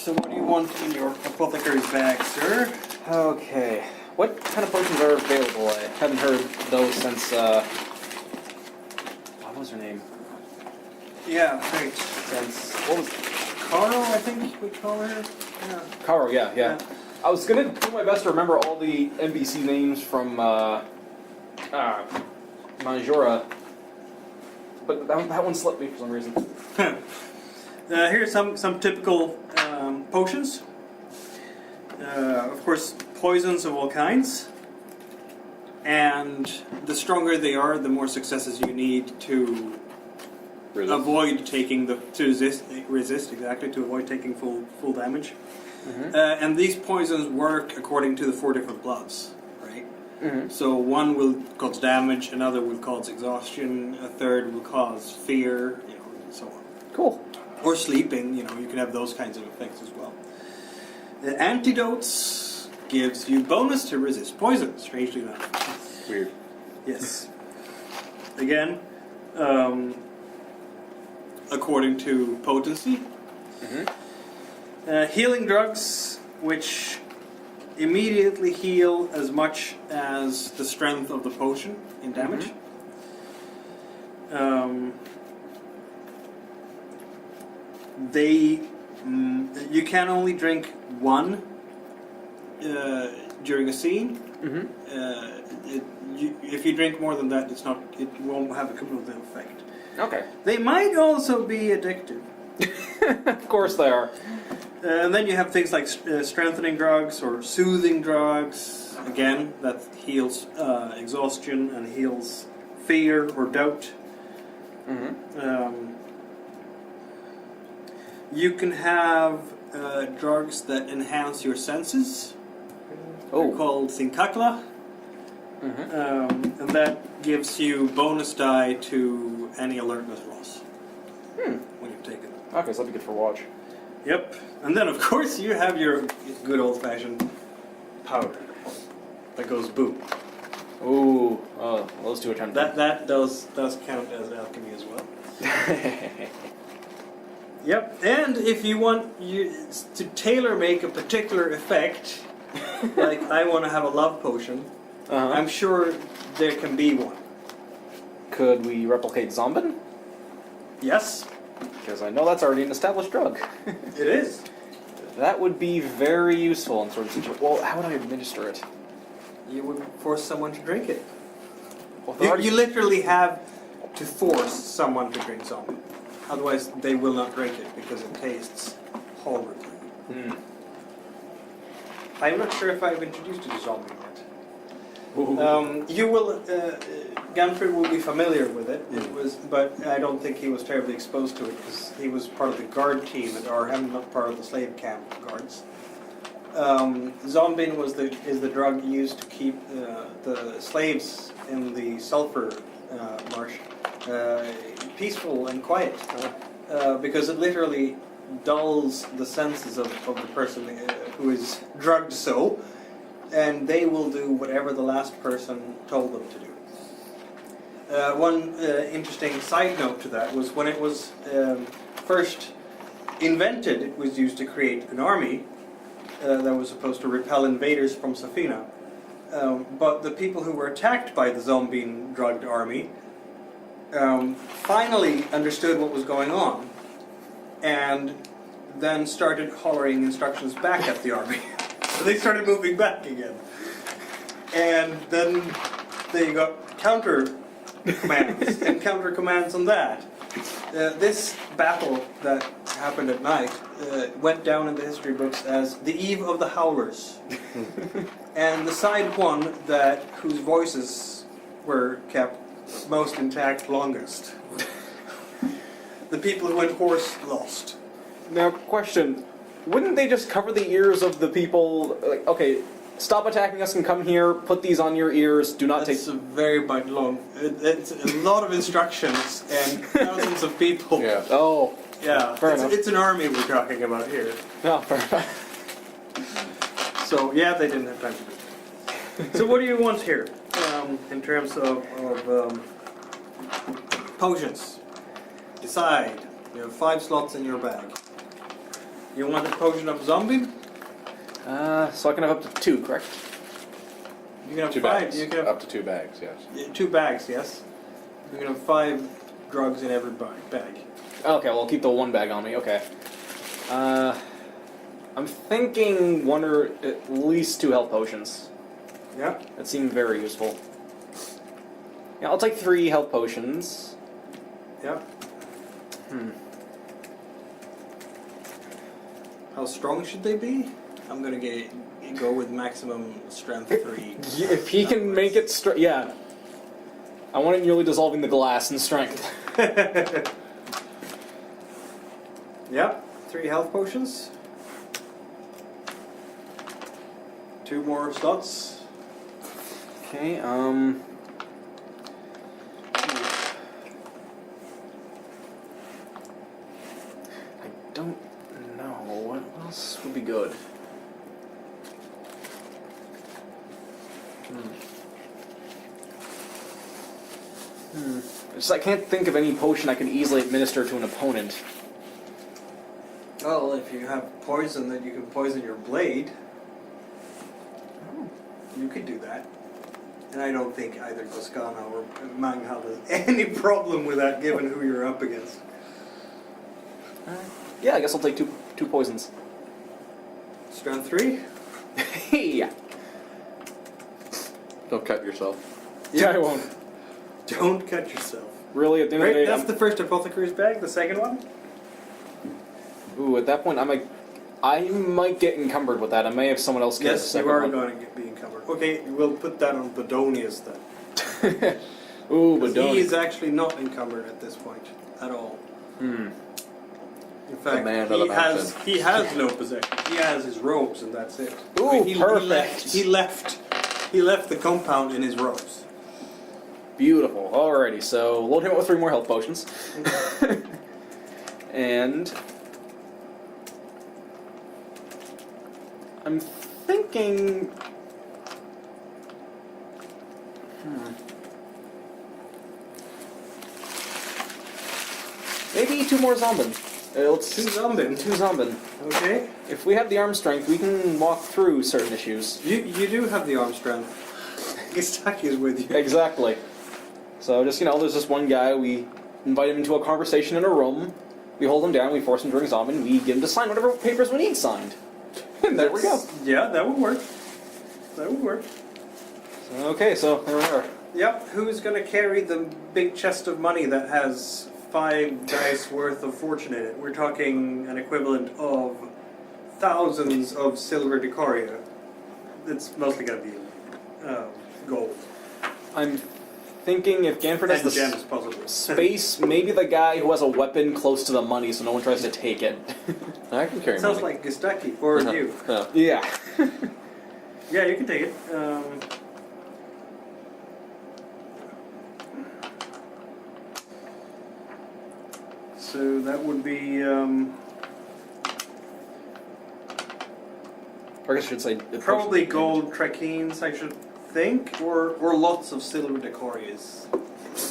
So what do you want in your apothecary's bag, sir? Okay. What kind of potions are available? I haven't heard those since, what was her name? Yeah, right. Since, what was... Caro, I think we call her. Yeah. Caro, yeah. I was gonna do my best to remember all the NPC names from, Majora, but that one slipped me for some reason. Here's some typical potions. Of course, poisons of all kinds. And the stronger they are, the more successes you need to avoid taking to resist exactly, to avoid taking full damage. Mm-hmm. And these poisons work according to the 4 different bloods, right? Mm-hmm. So one will cause damage, another will cause exhaustion, a third will cause fear, and so on. Cool. Or sleeping, you can have those kinds of effects as well. The antidotes gives you bonus to resist poison, strangely enough. Weird. Yes. Again, according to potency. Mm-hmm. Healing drugs, which immediately heal as much as the strength of the potion in damage. Mm-hmm. You can only drink one during a scene. Mm-hmm. If you drink more than that, it won't have a cumulative effect. Okay. They might also be addictive. Of course they are. And then you have things like strengthening drugs or soothing drugs. Again, that heals exhaustion and heals fear or doubt. Mm-hmm. You can have drugs that enhance your senses. Oh. They're called Sinkakla. Mm-hmm. And that gives you bonus die to any alertness loss when you've taken it. Okay, so that'd be good for watch. Yep. And then, of course, you have your good old-fashioned powder that goes boom. Ooh, those two are kind of... That does count as alchemy as well. Yep. And if you want to tailor-make a particular effect, like I want to have a love potion, I'm sure there can be one. Could we replicate Zombin? Yes. Because I know that's already an established drug. It is. That would be very useful in sort of situation. Well, how would I administer it? You would force someone to drink it. Well, you literally have to force someone to drink Zombin. Otherwise, they will not drink it because it tastes horribly. Mm. I'm not sure if I've introduced you to Zombin yet. You will, Ganfred will be familiar with it. But I don't think he was terribly exposed to it because he was part of the guard team at Arnhem, not part of the slave camp guards. Zombin is the drug used to keep the slaves in the sulfur marsh peaceful and quiet, because it literally dulls the senses of the person who is drugged so, and they will do whatever the last person told them to do. One interesting side note to that was when it was first invented, it was used to create an army that was supposed to repel invaders from Safina. But the people who were attacked by the Zombin drugged army finally understood what was going on and then started hollering instructions back at the army. So they started moving back again. And then they got counter commands and counter commands on that. This battle that happened at night went down in the history books as the Eve of the Howlers. And the side won whose voices were kept most intact longest. The people who went hoarse lost. Now, question. Wouldn't they just cover the ears of the people, like, okay, stop attacking us and come here, put these on your ears, do not take... It's a very long... It's a lot of instructions and thousands of people. Yeah. Oh. Yeah. Fair enough. It's an army we're talking about here. No, fair enough. So, yeah, they didn't have time to do that. So what do you want here in terms of potions? Decide. You have 5 slots in your bag. You want a potion of zombie? So I can have up to 2, correct? You can have 2 5. bags. You can have Up to 2 bags, yes. 2 bags, yes. You can have 5 drugs in every bag. Okay, well, I'll keep the 1 bag on me. Okay. I'm thinking 1 or at least 2 health potions. Yeah. That seemed very useful. Yeah, I'll take 3 health potions. Yeah. How strong should they be? I'm gonna go with maximum strength 3. If he can make it yeah. I want it nearly dissolving the glass in strength. Yep. 3 health potions. 2 more slots. Okay, I don't know. What else would be good? Just I can't think of any potion I can easily administer to an opponent. Well, if you have poison, then you can poison your blade. You could do that. And I don't think either Toscana or Manghal has any problem with that, given who you're up against. Yeah, I guess I'll take two poisons. Strength 3? Yeah. Don't cut yourself. Yeah, I won't. Don't cut yourself. Really, at the end of the Right, day, that's the first apothecary's bag. The second one? Ooh, at that point, I might get encumbered with that. I may have someone else get the Yes, second you are one. going to be encumbered. Okay, we'll put that on Bedonius then. Ooh, 'Cause but he is actually not encumbered at this point at all. In fact, man of the mountain. he has no possession. He has his robes, and that's it. Ooh, he perfect. He left the compound in his robes. Beautiful. Alrighty, so load him up with 3 more health potions. And I'm thinking. Maybe 2 more zombin. Let's 2 zombin. 2 zombin. Okay. If we have the arm strength, we can walk through certain issues. You do have the arm strength. Gistaki is with you. Exactly. So just, there's this one guy, we invite him into a conversation in a room, we hold him down, we force him to drink zombie, and we get him to sign whatever papers we need signed. And there we go. Yeah, that would work. That would work. Okay, so there we are. Yep. Who's going to carry the big chest of money that has 5 dice worth of fortune in it? We're talking an equivalent of thousands of silver decoria. It's mostly going to be gold. I'm thinking if Ganford has And the gems, possibly. space, maybe the guy who has a weapon close to the money so no one tries to take it. I can carry Sounds money. like Gistaki, or you. Yeah. Yeah. Yeah, you can take it. So that would be... I guess I should say... probably gold trakeens, I should think, or lots of silver decorias,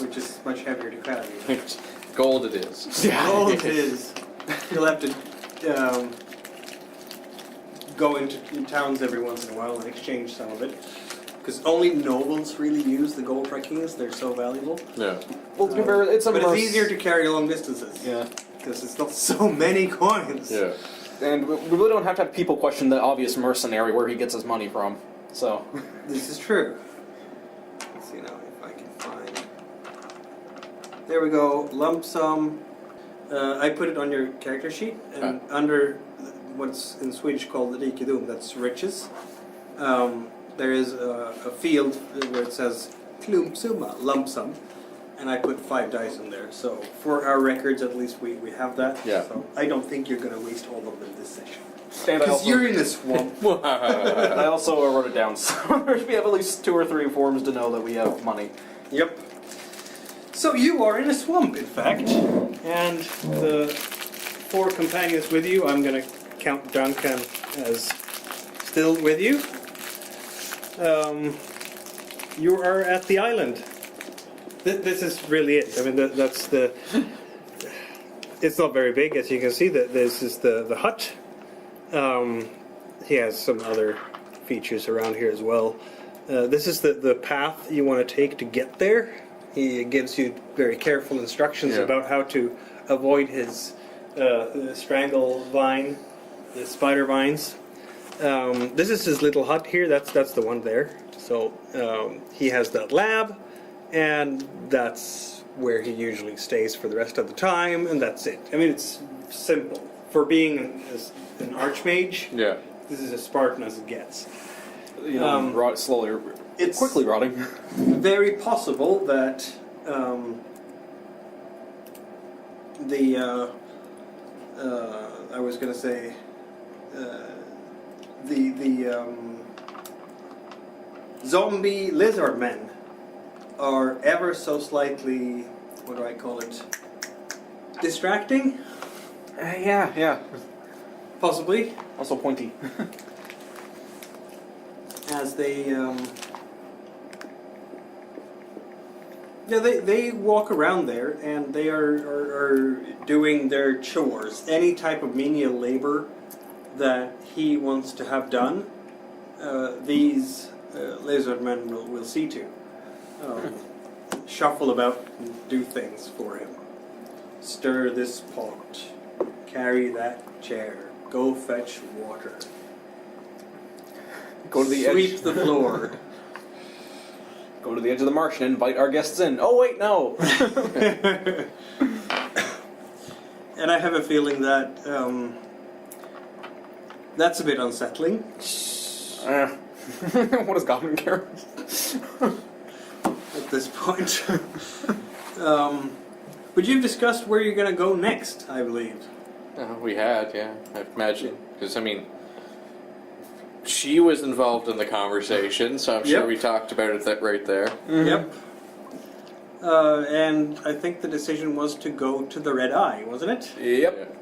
which is much heavier to carry. Gold it is. Yeah. Gold it is. You'll have to go into towns every once in a while and exchange some of it. Because only nobles really use the gold trakeens, they're so valuable. Yeah. Well, to be fair, it's But it's easier to carry long distances. Yeah. Because it's not so many coins. Yeah. And we really don't have to have people question the obvious mercenary where he gets his money from. So... This is true. Let's see now if I can find... There we go, lump sum. I put it on your character sheet, and under what's in Swedish called the rikedom, that's riches. There is a field where it says klumpsumma, lump sum, and I put 5 dice in there. So for our records, at least we have that. Yeah. So I don't think you're going to waste all of them this session. And I Because also, you're in a swamp. I also wrote it down, so we have at least 2 or 3 forms to know that we have money. Yep. So you are in a swamp, in fact, and the 4 companions with you, I'm going to count Duncan as still with you. You are at the island. This is really it. I mean, that's the... It's not very big, as you can see. This is the hut, He has some other features around here as well. This is the path you want to take to get there. He gives you very careful instructions about how to avoid his strangle vine, the spider vines. This is his little hut here. That's the one there. So he has that lab, and that's where he usually stays for the rest of the time, and that's it. I mean, it's simple. For being an archmage, this is as Spartan as it gets. You know, rot slowly, it's quickly rotting. Very possible that I was going to say the zombie lizard men are ever so slightly, what do I call it, distracting? Yeah. Possibly. Also pointy. As they they walk around there, and they are doing their chores. Any type of menial labor that he wants to have done, these lizard men will see to. Shuffle about and do things for him. Stir this pot. Carry that chair. Go fetch water. Go to the Sweep edge. the floor. Go to the edge of the marsh and invite our guests in. Oh wait, no. And I have a feeling that that's a bit unsettling. What does Goblin care? At this point. But you've discussed where you're going to go next, I believe. We had, I imagine. Because, I mean, she was involved in the conversation, so I'm sure we talked about it right there. Mm-hmm. Yep. And I think the decision was to go to the Red Eye, wasn't it? Yep.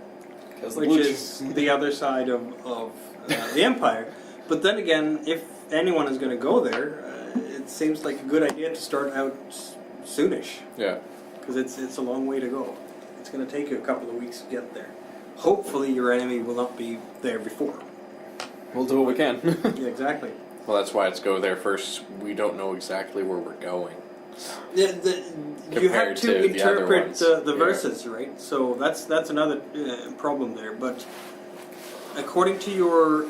Which is the other side of the Empire. But then again, if anyone is going to go there, it seems like a good idea to start out soonish. Yeah. Because it's a long way to go. It's going to take you a couple of weeks to get there. Hopefully your enemy will not be there before. We'll do what we can. Yeah, exactly. Well, that's why it's go there first. We don't know exactly where we're going. You have Compared to to the other interpret ones. the verses, right? So that's another problem there. But according to your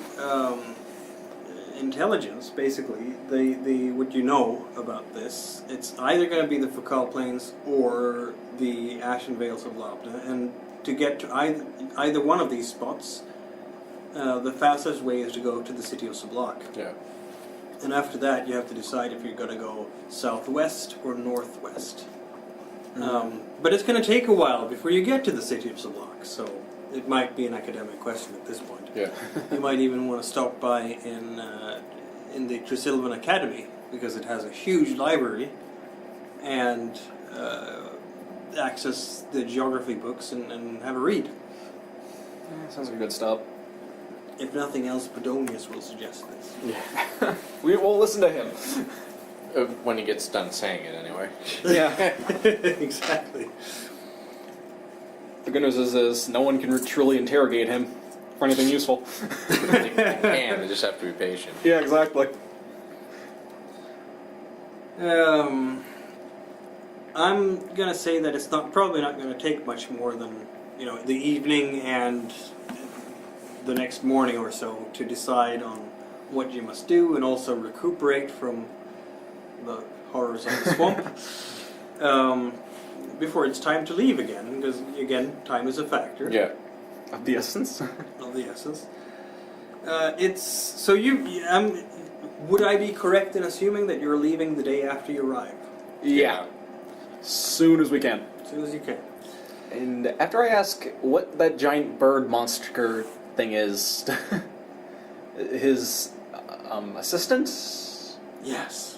intelligence, basically, the what you know about this, it's either going to be the Foucault Plains or the Ashen Vales of Labna, and to get to either one of these spots, the fastest way is to go to the city of Sublok. Yeah. And after that, you have to decide if you're going to go southwest or northwest. But it's going to take a while before you get to the city of Sublok, so it might be an academic question at this point. Yeah. You might even want to stop by in the Trisilvan Academy, because it has a huge library, and access the geography books and have a read. Sounds like a good stop. If nothing else, Pedonius will suggest this. Yeah. We will listen to him. When he gets done saying it, anyway. Yeah. Exactly. The good news is no one can truly interrogate him for anything useful. They can, they just have to be patient. Yeah, exactly. I'm gonna say that it's probably not gonna take much more than the evening and the next morning or so to decide on what you must do, and also recuperate from the horrors of the swamp before it's time to leave again, because again, time is a factor. Yeah. Of the essence. Of the essence. Would I be correct in assuming that you're leaving the day after you arrive? Yeah. Soon as we can. As soon as you can. And after I ask what that giant bird monster thing is, his assistant? Yes.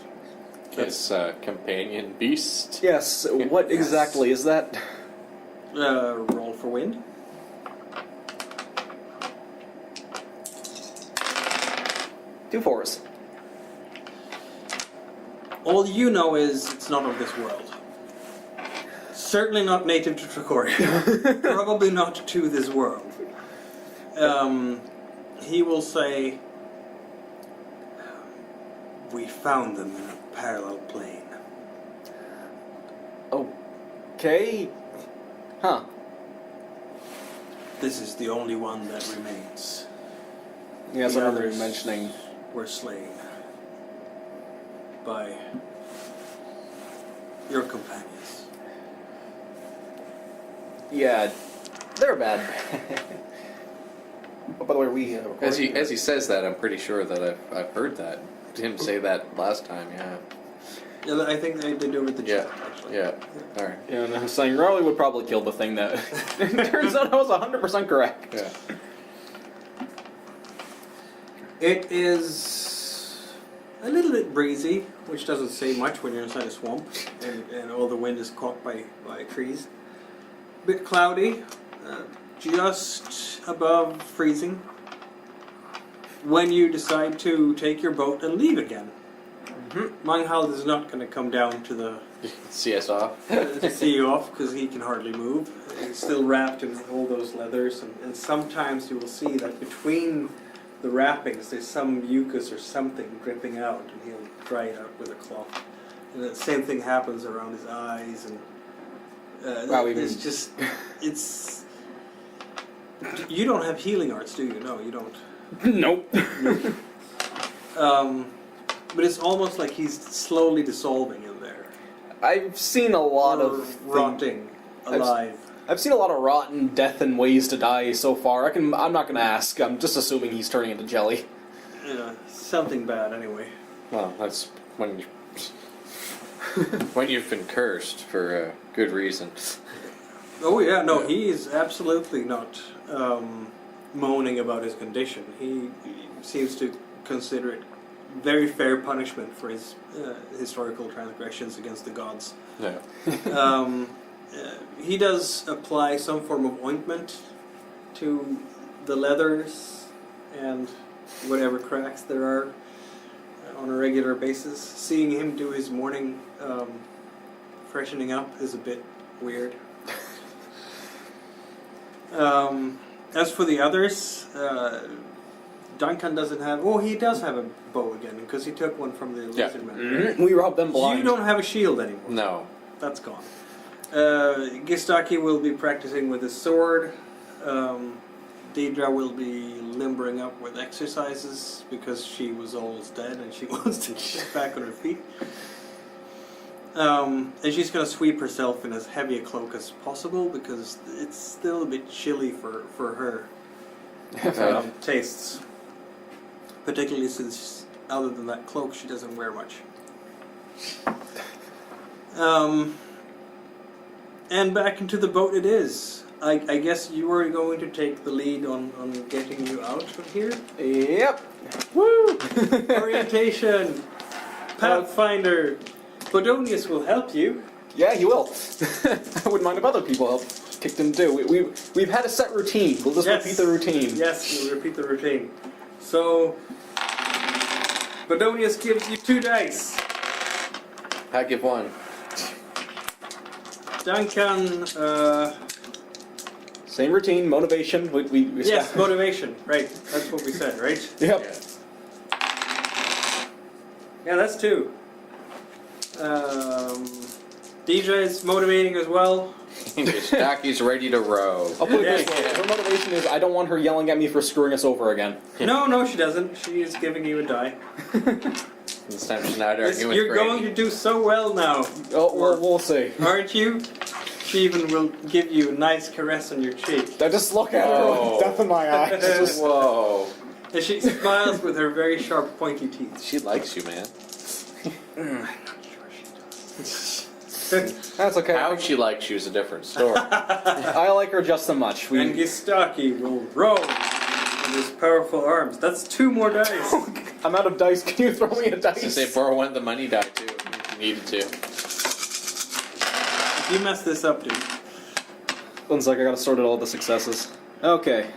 His companion beast. Yes, what Yes. exactly is that? Roll for wind. Two fours. All you know is it's not of this world. Certainly not native to Tricoria. Probably not to this world. he will say, "We found them in a parallel plane." Okay. Huh. This is the only one that remains. Yes, The I remember you others mentioning. were slain by your companions. Yeah, they're bad. Oh, by the way, we As he says that, I'm pretty sure that I've heard that. Him say that last time, yeah. Yeah, I think they did over the chat, actually. Yeah. Alright. Yeah, and I was saying Raleigh would probably kill the thing that. It turns out I was 100% correct. Yeah. It is a little bit breezy, which doesn't say much when you're inside a swamp, and all the wind is caught by trees. Bit cloudy, just above freezing. When you decide to take your boat and leave again, Manghal is not going to come down to the See us off. to see you off because he can hardly move. He's still wrapped in all those leathers, and sometimes you will see that between the wrappings there's some mucus or something dripping out, and he'll dry it out with a cloth. And the same thing happens around his eyes, and Wow, it's just it's. You don't have healing arts, do you? No, you don't. Nope. But it's almost like he's slowly dissolving in there. I've seen a lot Or of rotting alive. I've seen a lot of rotten death and ways to die so far. I'm not gonna ask. I'm just assuming he's turning into jelly. Yeah, something bad anyway. Well, that's when you when you've been cursed for a good reason. Oh yeah, no, he is absolutely not moaning about his condition. He seems to consider it very fair punishment for his historical transgressions against the gods. Yeah. He does apply some form of ointment to the leathers and whatever cracks there are on a regular basis. Seeing him do his morning freshening up is a bit weird. As for the others, Duncan doesn't have... Oh, he does have a bow again, because he took one from the lizard man. Mm-hmm. We robbed them blind. You don't have a shield anymore. No. That's gone. Gistaki will be practicing with his sword. Deidre will be limbering up with exercises, because she was almost dead and she wants to get back on her feet. And she's going to sweep herself in as heavy a cloak as possible, because it's still a bit chilly for her tastes. Particularly since, other than that cloak, she doesn't wear much. And back into the boat it is. I guess you were going to take the lead on getting you out of here? Yep. Woo! Orientation! Pathfinder! Bodonius will help you. Yeah, he will. I wouldn't mind if other people helped kicked him too. We've had a set routine. We'll just repeat the routine. Yes, we'll repeat the routine. So, Bodonius gives you 2 dice. I give 1. Duncan, Same routine, motivation. yes, motivation. Right, that's what we said, right? Yep. Yeah, that's 2. DJ's motivating as well. Staky's ready to row. I'll put it this way. Her motivation is I don't want her yelling at me for screwing us over again. No, she doesn't. She is giving you a die. This time she's not arguing with You're Grady. going to do so well now. Oh, well, we'll see. Aren't you? She even will give you a nice caress on your cheek. I just look at her with death in my eyes. Just, Whoa. And she smiles with her very sharp, pointy teeth. She likes you, man. I'm not sure she does. that's okay. How she likes you is a different story. I like her just so much. And Gistaki will roll with his powerful arms. That's 2 more dice. I'm out of dice. Can you throw me a dice? To say borrow 1 of the money die too, if you needed to. If you mess this up, dude. One sec, I gotta sort out all the successes. Okay.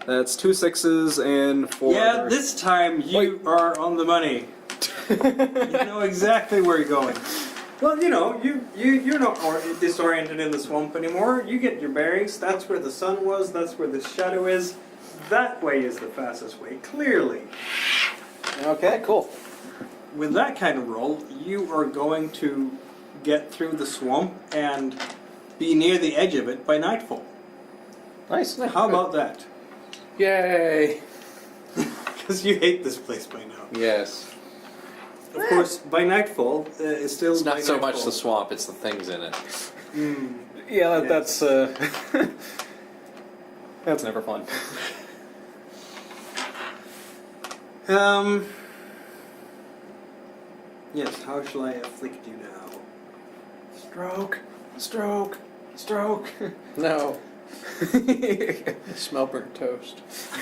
That's 2 6s and 4. Yeah, this time you are on the money. You know exactly where you're going. Well, you know, you're not disoriented in the swamp anymore. You get your bearings. That's where the sun was. That's where the shadow is. that way is the fastest way, clearly. Okay, cool. With that kind of roll, you are going to get through the swamp and be near the edge of it by nightfall. Nice. How about that? Yay! Because you hate this place by now. Yes. Of course, by nightfall, it's still It's not by so much nightfall. the swamp, it's the things in it. Yeah, Yes. that's that's never fun. Yes, how shall I afflict you now? Stroke, stroke, stroke. No. I smell burnt toast.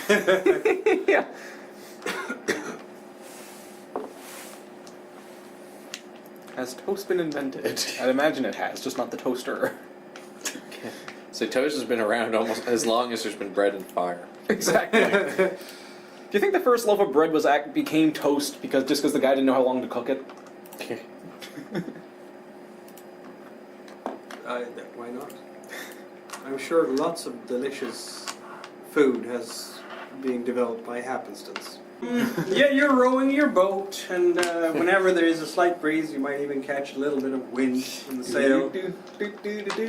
Yeah. Has toast been invented? I'd imagine it has, just not the toaster. So toast has been around almost as long as there's been bread and fire. Exactly. Do you think the first loaf of bread became toast because the guy didn't know how long to cook it? Why not? I'm sure lots of delicious food has been developed by happenstance. Yeah, you're rowing your boat, and whenever there is a slight breeze, you might even catch a little bit of wind in the sail.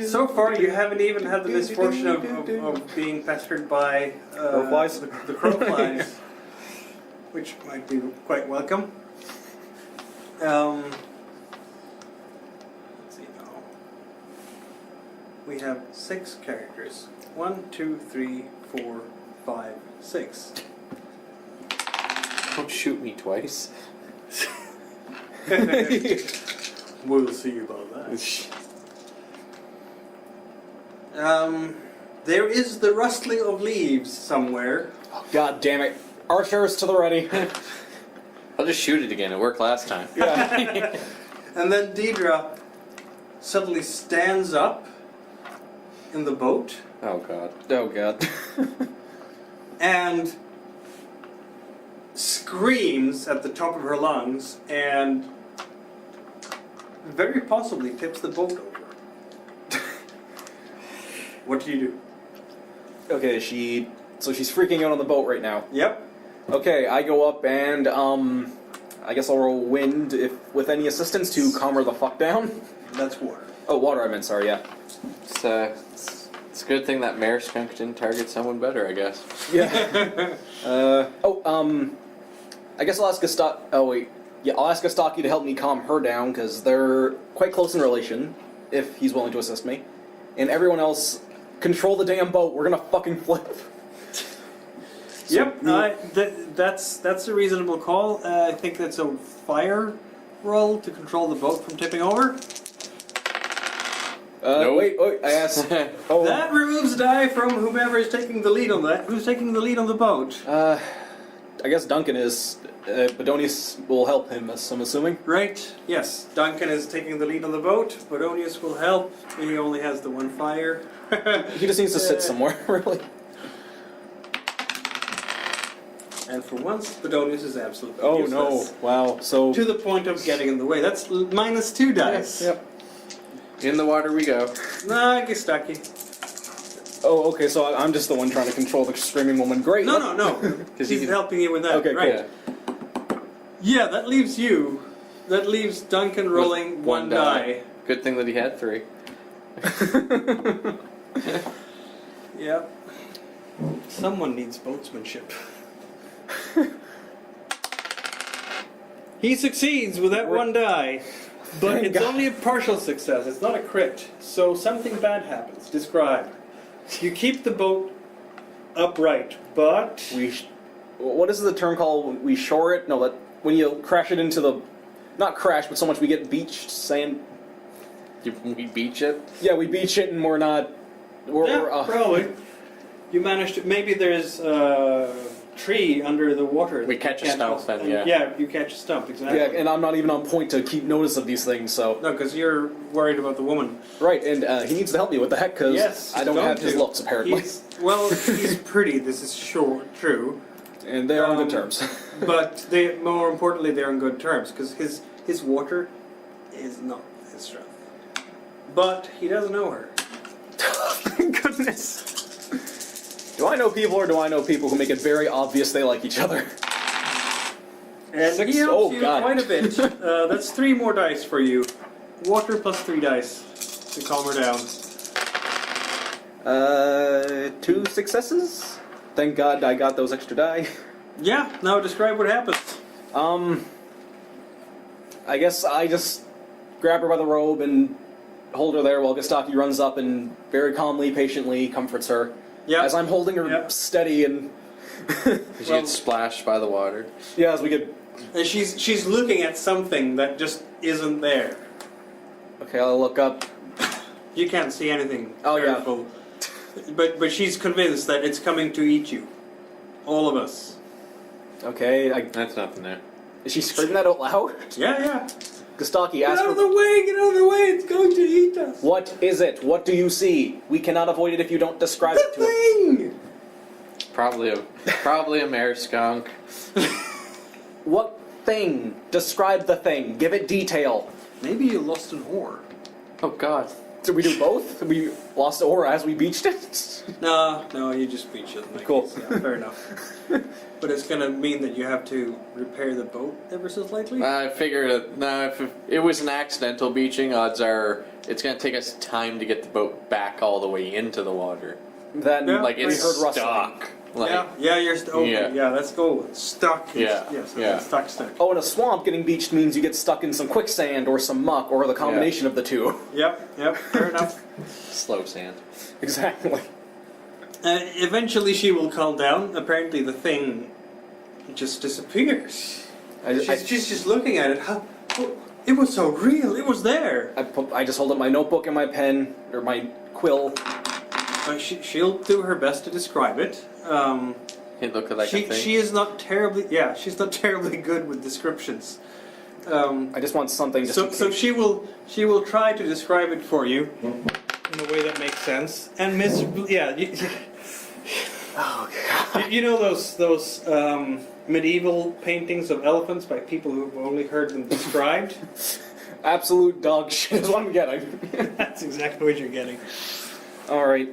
So far, you haven't even had the misfortune of being pestered by Crowflies? the crowflies, which might be quite welcome. Let's see now. We have 6 characters. 1, 2, 3, 4, 5, 6. Don't shoot me twice. We'll see about that. There is the rustling of leaves somewhere. God damn it. Archers to the ready. I'll just shoot it again. It worked last time. Yeah. And then Deidre suddenly stands up in the boat Oh god. Oh god. and screams at the top of her lungs and very possibly tips the boat over. What do you do? Okay, so she's freaking out on the boat right now. Yep. Okay, I go up and I guess I'll roll wind with any assistance to calm her the fuck down. That's water. Oh, water I meant, sorry, yeah. It's a good thing that mare skunk didn't target someone better, I guess. Yeah. I guess I'll ask I'll ask Astaki to help me calm her down because they're quite close in relation. If he's willing to assist me, and everyone else, control the damn boat. We're gonna fucking flip. Yep. That's a reasonable call. I think that's a fire roll to control the boat from tipping over. Nope. Wait, I asked. Oh, That removes a die from whomever is taking the lead on that. Who's taking the lead on the boat? I guess Duncan is. Bedonius will help him, I'm assuming. Right. Yes. Duncan is taking the lead on the boat. Bodonius will help. He only has the one fire. He just needs to sit somewhere, really. And for once, Bodonius is absolutely Oh useless. no! Wow. So To the point of getting in the way. That's minus 2 dice. Yep. In the water we go. Nah, get stucky. Oh, okay. So I'm just the one trying to control the screaming woman. Great. No. Because He's helping you with that. Okay, right. cool. Yeah, that leaves you. That leaves Duncan rolling With one die. Good thing that he had 3. Yep. Someone needs boatsmanship. He succeeds with that one die, but Thank it's God. only a partial success. It's not a crit. So something bad happens. Describe. You keep the boat upright, but What is the term called? We shore it? No, when you crash it into the, not crash, but so much we get beached. Saying, We beach it? yeah, we beach it and we're not. probably. You managed to. Maybe there's a tree under the water. We catch a stump then, yeah. Yeah, you catch a stump, exactly. Yeah, and I'm not even on point to keep notice of these things. So No, because you're worried about the woman. right, and he needs to help me with that because Yes, I don't have his looks apparently, He's pretty. This is true. and they are on good terms. But more importantly, they're on good terms because his water is not his strength. But he doesn't know her. Thank goodness. Do I know people or do I know people who make it very obvious they like each other? And Six? he helps Oh, you God. quite a bit. That's 3 more dice for you. Water plus 3 dice to calm her down. 2 successes? Thank God I got those extra die. Yeah, now describe what happens. I guess I just grab her by the robe and hold her there while Gustaki runs up and very calmly, patiently comforts her. Yeah. As I'm holding her steady and... She gets splashed by the water. Yeah, as we get... And she's looking at something that just isn't there. Okay, I'll look up. You can't see anything. Oh, yeah. powerful. But she's convinced that it's coming to eat you. All of us. Okay, That's nothing there. is she screaming that out loud? Yeah. Gustaki, Get ask out of her... the way! Get out of the way! It's going to eat us! What is it? What do you see? We cannot avoid it if you don't describe it The to us. thing! Probably a mare skunk. What thing? Describe the thing. Give it detail. Maybe you lost an oar. Oh God. Did we do both? We lost the oar as we beached it? No, you just beach it. Like, Cool. Yeah, fair enough. But it's going to mean that you have to repair the boat ever so slightly? I figured if it was an accidental beaching, odds are it's going to take us time to get the boat back all the way into the water. Then, Yeah. Like we it's heard rustling. stuck. Like, yeah, you're okay. Yeah. Yeah, let's go. Stuck. Yeah, Yes, yeah. stuck. Oh, in a swamp, getting beached means you get stuck in some quicksand or some muck or the combination of the two. Yep, fair enough. slow sand. Exactly. Eventually she will calm down. Apparently the thing just disappears. She's just looking at it. It was so real. It was there. I just hold up my notebook and my pen, or my quill. She'll do her best to describe it. It looked like a thing. She is not terribly. Yeah, she's not terribly good with descriptions. I just want something. So she will try to describe it for you in a way that makes sense. And Miss, Oh God. you know those medieval paintings of elephants by people who've only heard them described. Absolute dog shit is what I'm getting. That's exactly what you're getting. All right.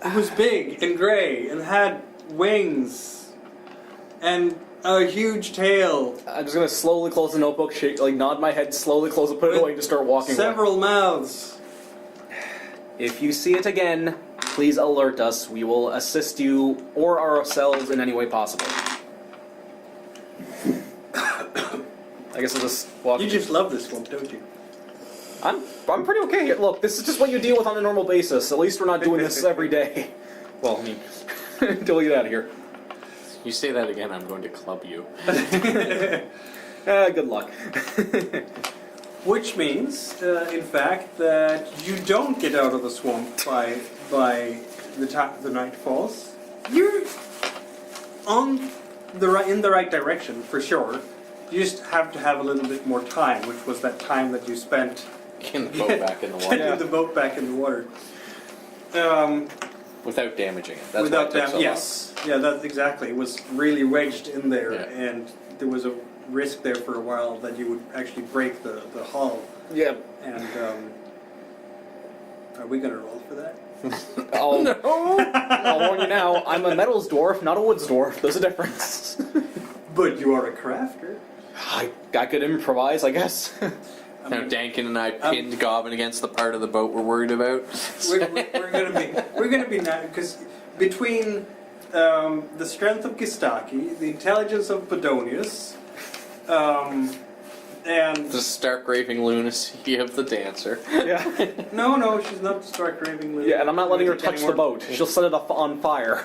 It was big and grey and had wings and a huge tail. I'm just gonna slowly close the notebook, nod my head, slowly close it, put it away, and just start walking away. Several mouths. If you see it again, please alert us. We will assist you or ourselves in any way possible. I guess I'll just walk. You just love this one, don't you? I'm pretty okay here. Look, this is just what you deal with on a normal basis. At least we're not doing this every day. Well, I mean, until we get out of here. You say that again, I'm going to club you. Good luck. Which means, in fact, that you don't get out of the swamp by the night falls. You're in the right direction for sure. You just have to have a little bit more time, which was that time that you spent Getting the boat back in the water. getting the boat back in the water. Without damaging it. That's Without why it took so yes, yeah, that's exactly. It was really wedged in there, Yeah. and there was a risk there for a while that you would actually break the hull. Yeah. And are we gonna roll for that? I'll warn you now. I'm a metals dwarf, not a woods dwarf. There's a difference. But you are a crafter. I could improvise, I guess. Now Dankin and I pinned Goblin against the part of the boat we're worried about. We're gonna be now because between the strength of Gistaki, the intelligence of Podonius, and The stark raving lunacy of the dancer. Yeah. no, she's not stark raving. Lunacy. Yeah, and I'm not letting her touch the anymore. boat. She'll set it up on fire.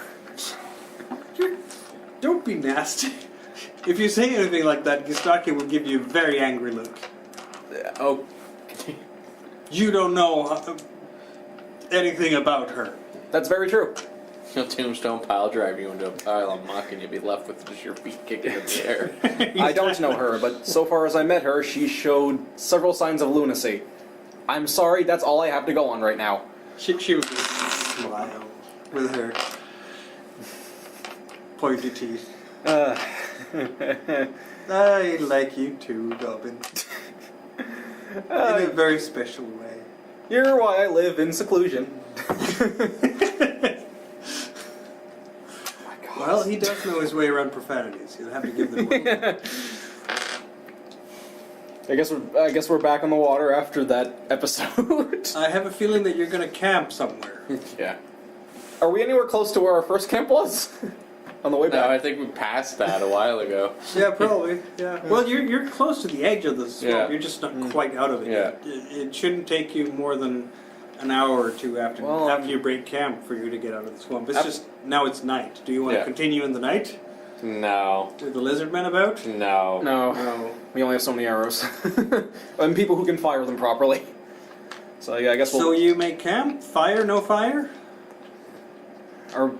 Don't be nasty. If you say anything like that, Gistaki will give you a very angry look. Oh, You don't know anything about her. that's very true. He'll tombstone pile drive you into a pile of muck and you'll be left with just your feet kicking in the air. I don't know her, but so far as I met her, she showed several signs of lunacy. I'm sorry, that's all I have to go on right now. She would just smile with her pointy teeth. I like you too, Goblin. In a very special way. You're why I live in seclusion. he does know his way around profanities. You'll have to give them one. I guess we're back on the water after that episode. I have a feeling that you're going to camp somewhere. Yeah. Are we anywhere close to where our first camp was? On the way No, back? I think we passed that a while ago. Yeah, probably. Yeah. Well, you're close to the edge of the swamp. Yeah. You're just not quite out of it yet. It shouldn't take you more than an hour or two after you break camp for you to get out of the swamp. It's just now it's night. Do you want to continue in the night? No. With the lizard men about? No. No. We only have so many arrows. And people who can fire them properly. So yeah, I guess we'll... So you make camp? Fire, no fire? Or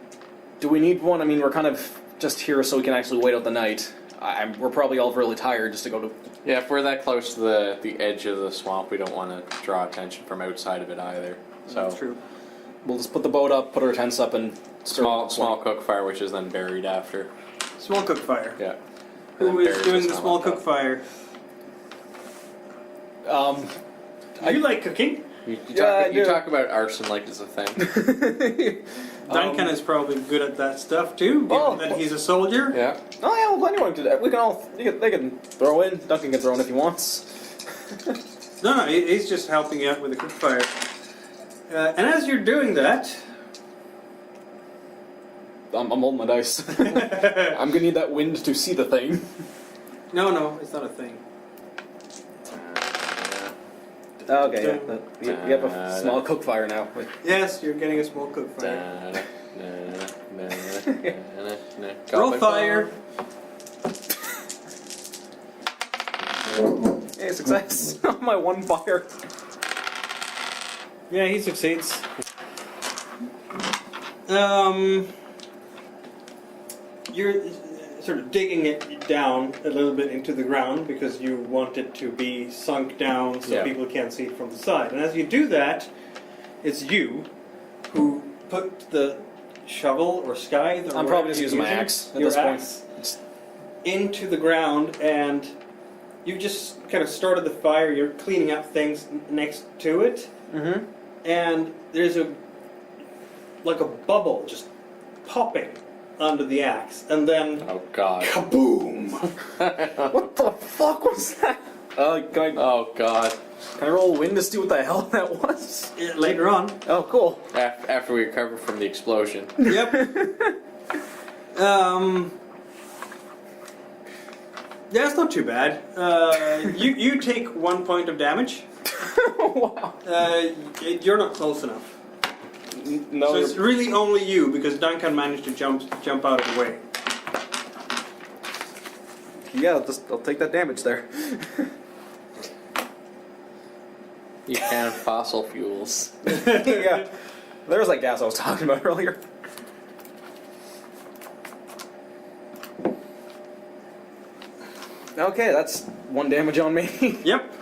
do we need one? I mean, we're kind of just here so we can actually wait out the night. We're probably all really tired just to go to... Yeah, if we're that close to the edge of the swamp, we don't want to draw attention from outside of it either. So That's true. We'll just put the boat up, put our tents up, and... small cook fire, which is then buried after. Small cook fire. Yeah. Who is doing the small cook fire? You like cooking? You talk about arson like it's a thing. Duncan is probably good at that stuff too, given that he's a soldier. Yeah. Oh yeah, well, anyone can do that. We can all... They can throw in. Duncan can throw in if he wants. No, he's just helping you out with the cook fire. And as you're doing that... I'm holding my dice. I'm gonna need that wind to see the thing. No, it's not a thing. Okay, yeah. You have a small cook fire now. Yes, you're getting a small cook fire. Roll fire. Hey, success! My one fire. Yeah, he succeeds. You're sort of digging it down a little bit into the ground because you want it to be sunk down so people can't see it from the side. And as you do that, it's you who put the shovel or scythe or I'm probably just using my axe at this point. Into the ground, and you've just kind of started the fire. You're cleaning up things next to it, and there's a bubble just popping under the axe, and then kaboom! What the fuck was that? Oh god! Can I roll wind to see what the hell that was? Later on. Oh, cool. After we recover from the explosion. Yep. Yeah, it's not too bad. You take 1 point of damage. Wow. You're not close enough. No. So it's really only you, because Duncan managed to jump out of the way. Yeah, I'll take that damage there. You can fossil fuels. Yeah. There was that gas I was talking about earlier. Okay, that's 1 damage on me. Yep.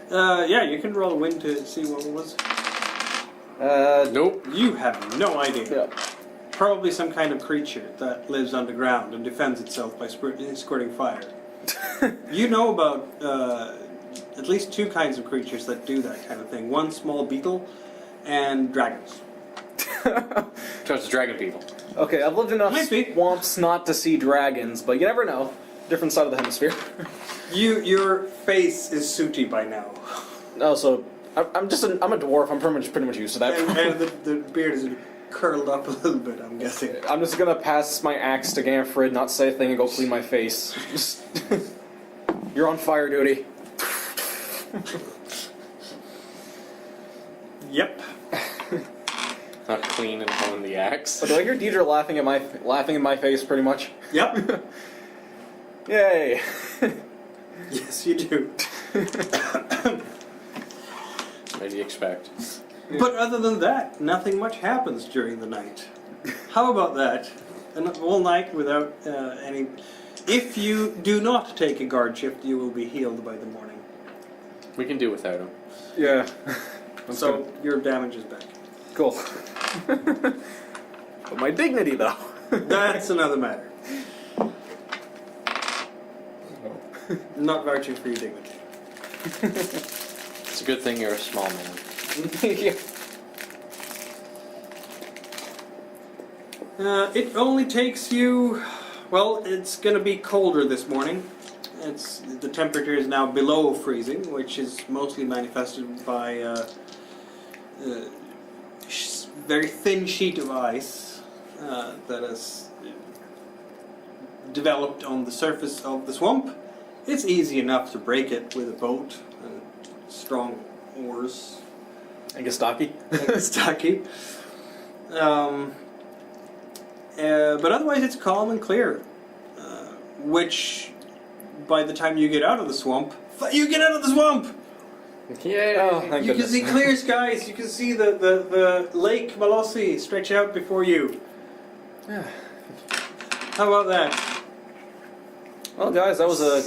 Yeah, you can roll a wind to see what it was. Nope. You have no idea. Yeah. Probably some kind of creature that lives underground and defends itself by squirting fire. You know about at least 2 kinds of creatures that do that kind of thing. One small beetle and dragons. So it's dragon people. Okay, I've lived enough Might be. swamps not to see dragons, but you never know. Different side of the hemisphere. Your face is sooty by now. Oh, so I'm a dwarf. I'm pretty much used to that. And the beard is curled up a little bit, I'm guessing. I'm just gonna pass my axe to Gamfred, not say a thing, and go clean my face. Just you're on fire duty. Yep. Not clean and hone the axe. But do I hear Deidre laughing in my face, pretty much? Yep. Yay! Yes, you do. What do you expect? But other than that, nothing much happens during the night. How about that? A whole night without any... If you do not take a guard shift, you will be healed by the morning. We can do without him. Yeah. So your damage is back. Cool. But my dignity, though. That's another matter. Not vouching for your dignity. It's a good thing you're a small man. Yeah. It only takes you... Well, it's going to be colder this morning. The temperature is now below freezing, which is mostly manifested by a very thin sheet of ice that has developed on the surface of the swamp. It's easy enough to break it with a boat and strong oars. And Gastaki. Gastaki. But otherwise it's calm and clear. Which, by the time you get out of the swamp... You get out of the swamp! Yay! Oh, thank You can goodness. see clear skies. You can see the Lake Malossi stretch out before you. How about that? Well, guys, that was a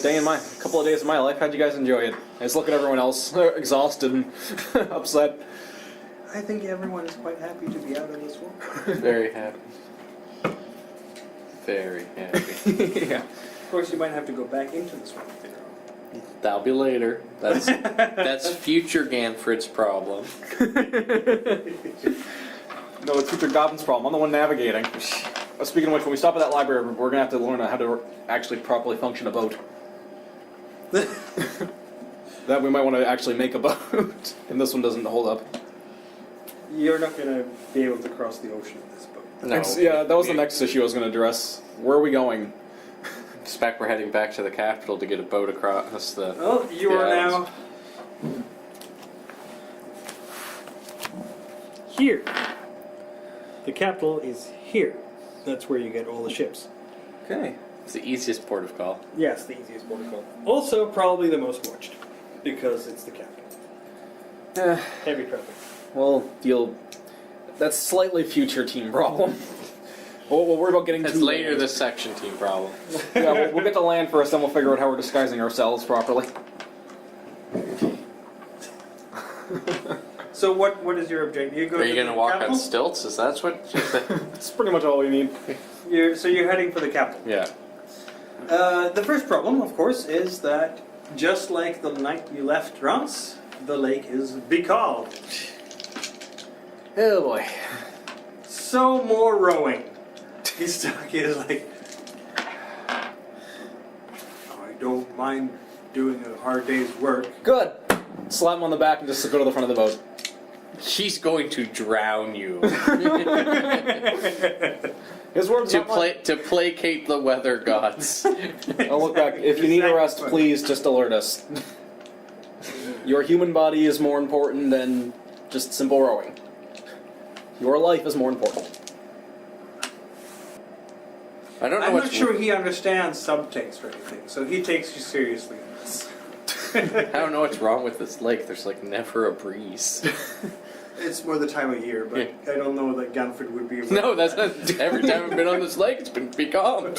couple of days of my life. How'd you guys enjoy it? I just look at everyone else, exhausted and upset. I think everyone is quite happy to be out of the swamp. Very happy. Very happy. Yeah. Of course, you might have to go back into the swamp later on. That'll be later. That's future Ganfrid's problem. No, it's future Goblin's problem. I'm the one navigating. Speaking of which, when we stop at that library, we're going to have to learn how to actually properly function a boat. That we might want to actually make a boat. And this one doesn't hold up. You're not going to be able to cross the ocean with this boat. No. Yeah, that was the next issue I was going to address. Where are we going? Expect we're heading back to the capital to get a boat across the... Well, you the are islands. now... here. The capital is here. That's where you get all the ships. Okay. It's the easiest port of call. Yes, the easiest port of call. Also, probably the most watched. Because it's the capital. Heavy traffic. Well, that's slightly future team problem. We'll worry about getting It's to later land. this section team problem. Yeah, we'll get to land first, then we'll figure out how we're disguising ourselves properly. So what is your objective? You go Are you to going to the walk capital? on stilts? Is that what... That's pretty much all we need. So you're heading for the capital. Yeah. The first problem, of course, is that just like the night you left Rance, the lake is becalmed. Oh boy. So more rowing. He's stuck. Is like, I don't mind doing a hard day's work. Good. Slap him on the back and just go to the front of the boat. He's going to drown you. His words to placate the weather gods. I'll look back. If you need a rest, please just alert us. Your human body is more important than just simple rowing. Your life is more important. I don't know I'm what's not sure he understands subtext or anything, so he takes you seriously. I don't know what's wrong with this lake. There's like never a breeze. It's more the time of year, but Yeah. I don't know that Ganford would be. No, that's not. Every time I've been on this lake, it's been becalmed.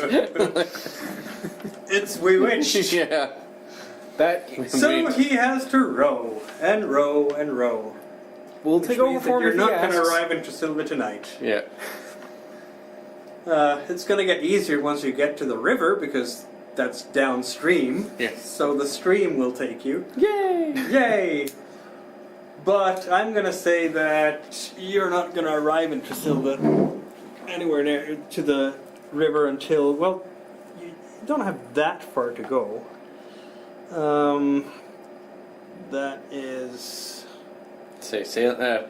It's bewitched. Yeah. So he has to row and row and row. We'll Which take over means that for him you're if not he going to asks. arrive in Tresilva tonight. Yeah. It's going to get easier once you get to the river because that's downstream. Yes. So the stream will take you. Yay! Yay! But I'm going to say that you're not going to arrive in Tresilva anywhere near to the river until, well, you don't have that far to go. That is...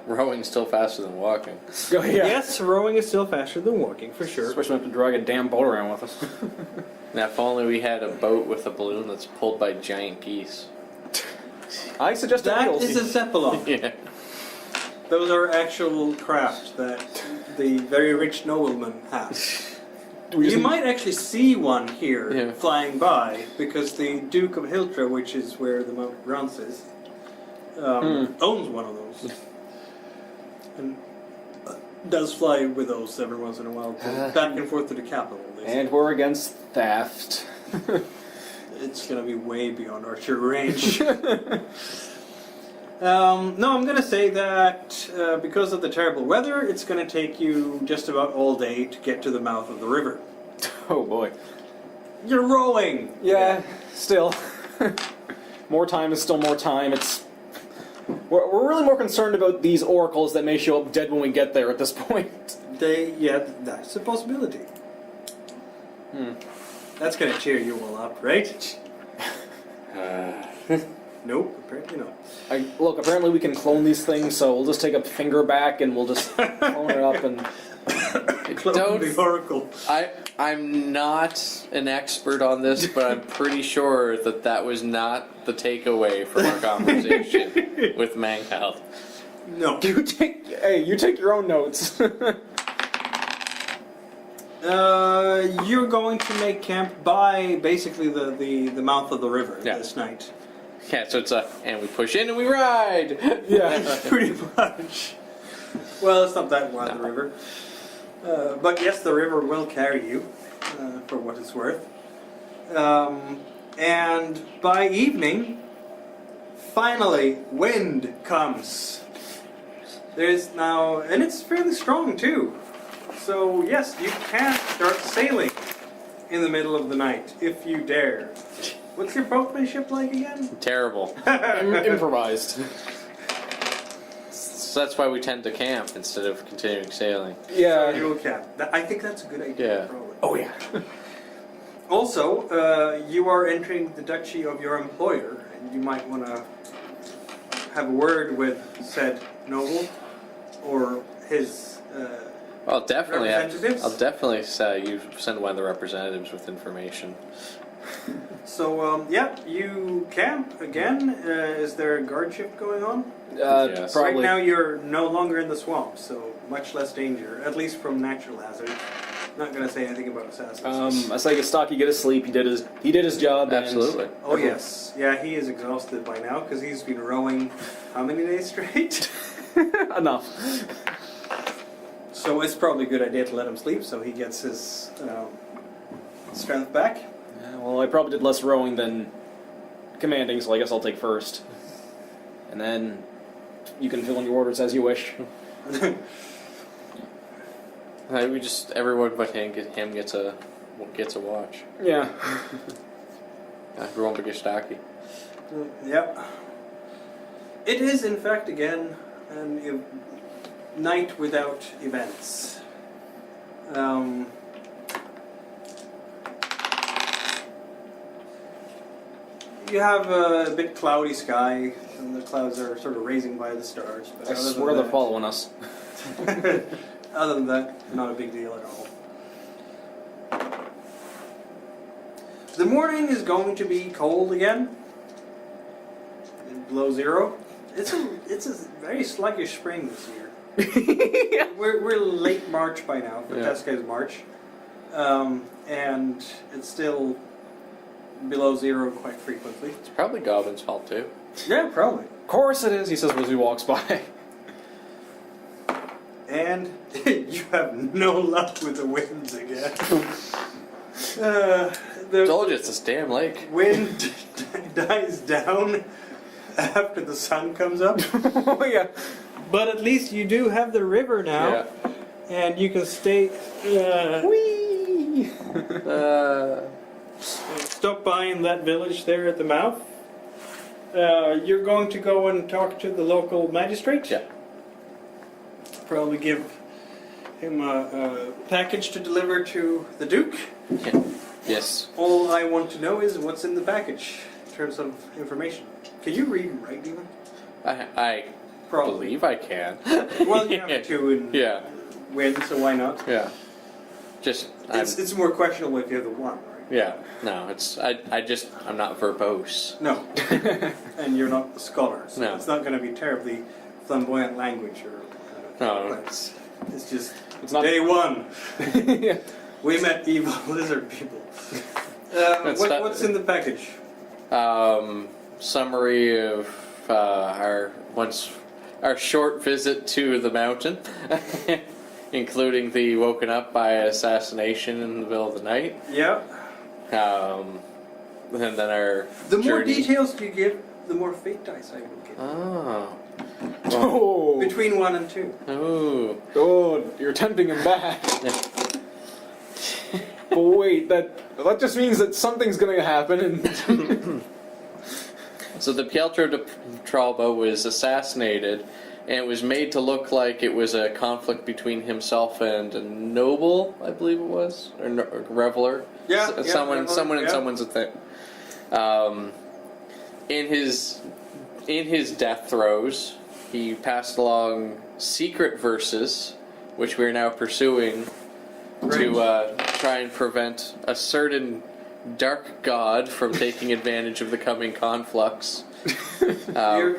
Rowing's still faster than walking. Oh, yeah. Yes, rowing is still faster than walking, for sure. Especially when we have to drag a damn boat around with us. Now, if only we had a boat with a balloon that's pulled by giant geese. I suggest That wheels. is a Zeppelin. Yeah. Those are actual craft that the very rich nobleman has. You might actually see one here flying by, because the Duke of Hiltra, which is where the Mount Rance is, owns one of those. And does fly with those every once in a while, back and forth to the capital. And we're against theft. It's going to be way beyond archery range. No, I'm going to say that because of the terrible weather, it's going to take you just about all day to get to the mouth of the river. Oh boy. You're rowing! Yeah, still. More time is still more time. We're really more concerned about these oracles that may show up dead when we get there at this point. That's a possibility. That's gonna cheer you all up, right? Nope, apparently not. Look, apparently we can clone these things, so we'll just take a finger back and we'll just clone it up and... Clone the oracle. I'm not an expert on this, but I'm pretty sure that was not the takeaway from our conversation with Mangheld. No. You take your own notes. You're going to make camp by basically the mouth of the river this night. Yeah, so it's and we push in and we ride. Yeah, pretty much. Well, it's not that wide, the river. But yes, the river will carry you, for what it's worth. And by evening, finally, wind comes. There's now, and it's fairly strong too. So yes, you can start sailing in the middle of the night, if you dare. What's your boatmanship like again? Terrible. Improvised. So that's why we tend to camp instead of continuing sailing. Yeah. So you'll camp. I think that's a good idea. Yeah. Probably. Oh yeah. Also, you are entering the duchy of your employer, and you might want to have a word with said noble or his I'll definitely representatives. I'll definitely say you send one of the representatives with information. So, you camp again. Is there a guard shift going on? Yes. Probably. Right now you're no longer in the swamp, so much less danger, at least from natural hazards. Not going to say anything about assassins. I say Stocky get his sleep. He did his job. Absolutely. Oh yes, yeah, he is exhausted by now because he's been rowing how many days straight? Enough. So it's probably a good idea to let him sleep so he gets his strength back. Yeah, well, I probably did less rowing than commanding, so I guess I'll take first. And then you can fill in your orders as you wish. Everyone but him gets a watch. Yeah. Everyone but Gestaki. Yep. It is, in fact, again, a night without events. You have a bit cloudy sky, and the clouds are sort of raising by the stars. But I swear they're following us. Other than that, not a big deal at all. The morning is going to be cold again. Below zero. It's a very sluggish spring this year. We're late March by now. Fateska is March, and it's still below zero quite frequently. It's probably Goblin's fault too. Yeah, probably. Of course it is, he says as he walks by. And you have no luck with the winds again. The Told you it's this damn lake. wind dies down after the sun comes up. Oh yeah. But at least you do have the river now, and you can stay. Whee! Stop by in that village there at the mouth. You're going to go and talk to the local magistrate. Yeah. Probably give him a package to deliver to the Duke. Yeah. Yes. All I want to know is what's in the package in terms of information. Can you read and write even? I Probably. believe I can. Well, you have two in win, so why not? Yeah. Just It's more questionable if you have the one, right? yeah. No, I'm not verbose. No. And you're not a scholar, so No. it's not going to be terribly flamboyant language or. No. It's just It's not day one. Yeah. We met evil lizard people. What's in the package? Summary of our short visit to the mountain, including the woken up by assassination in the middle of the night. Yeah. And then our The more journey. details you give, the more fate dice I will give. Oh. Oh. Between 1 and 2. Oh. Oh, you're tempting him back. But wait, that just means that something's gonna happen and So the Pietro de Tralba was assassinated and it was made to look like it was a conflict between himself and a noble, I believe it was, or reveler. Yeah, someone reveler, and someone's a thing. In his death throes, he passed along secret verses, which we're now pursuing to try and prevent a certain dark god from taking advantage of the coming conflux.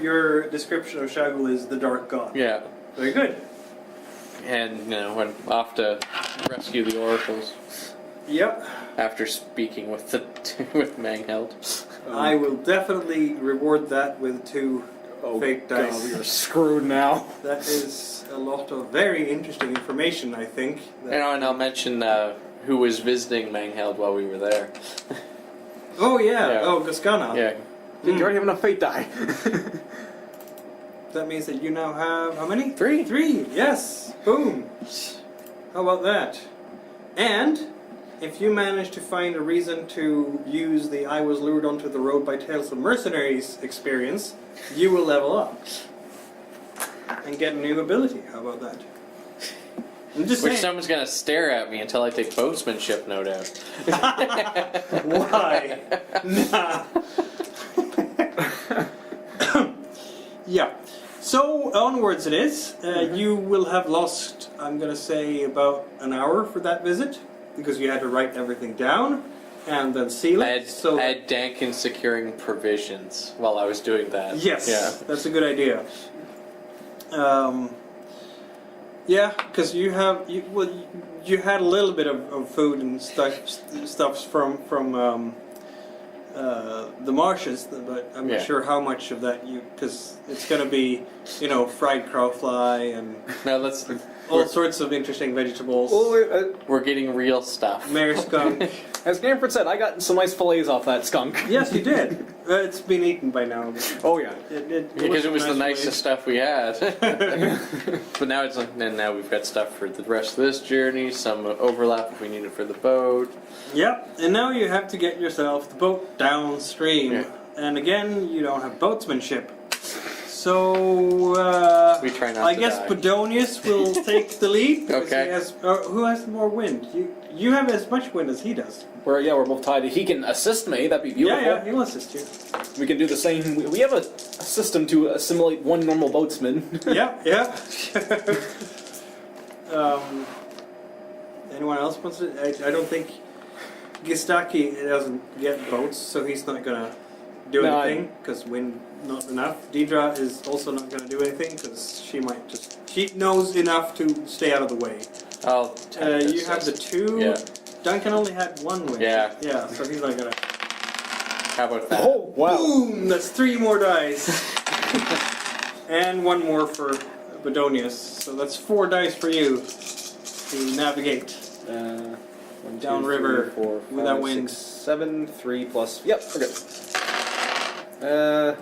Your description of Shagul is the Dark God. Yeah. Very good. And, went off to rescue the oracles Yep. after speaking with with Mangheld. I will definitely reward that with 2 fake God, dice. we are screwed now. That is a lot of very interesting information, I think. And I'll mention who was visiting Mangheld while we were there. Oh, yeah. Yeah. Oh, Gaskana. Yeah. You already have enough fate die. That means that you now have how many? 3. 3. Yes. Boom. How about that? And if you manage to find a reason to use the I was lured onto the road by Tales of Mercenaries experience, you will level up and get a new ability. How about that? I'm just Which saying. someone's gonna stare at me until I take boatsmanship, no doubt. Why? Nah. Yeah. So onwards it is. You will have lost, I'm going to say, about an hour for that visit because you had to write everything down and then seal it. I had Dankin securing provisions while I was doing that. Yes, Yeah. that's a good idea. Yeah, because you had a little bit of food and stuffs from the marshes, but I'm not sure how much of that because it's going to be, fried crowfly and No, all sorts of interesting vegetables. we're getting real stuff. Mare skunk. As Gamford said, I got some nice fillets off that skunk. Yes, you did. It's been eaten by now. Oh yeah. Because it was the nice nicest stuff we had. But now now we've got stuff for the rest of this journey, some overlap if we need it for the boat. Yep, and now you have to get yourself the boat downstream. Yeah. And again, you don't have boatsmanship. So, We try not I to guess die. Bedonius will take the lead. Because Okay. he has, who has more wind? You have as much wind as he does. We're both tied. He can assist me. That'd be beautiful. Yeah, he'll assist you. We can do the same. We have a system to assimilate one normal boatsman. Yeah. Anyone else wants to? I don't think Gistaki doesn't get boats, so he's not gonna do No, anything because wind not enough. Deidre is also not gonna do anything because she knows enough to stay out of the way. I'll You have the 2. Yeah. Duncan only had 1 wind. Yeah. Yeah, so he's not gonna. How about that? Oh wow! Boom! That's 3 more dice. And 1 more for Bedonius. So that's 4 dice for you to navigate. 1, 2, Downriver 3, 4, 5, without wind. 6, 7, 3 plus. Yep, we're good.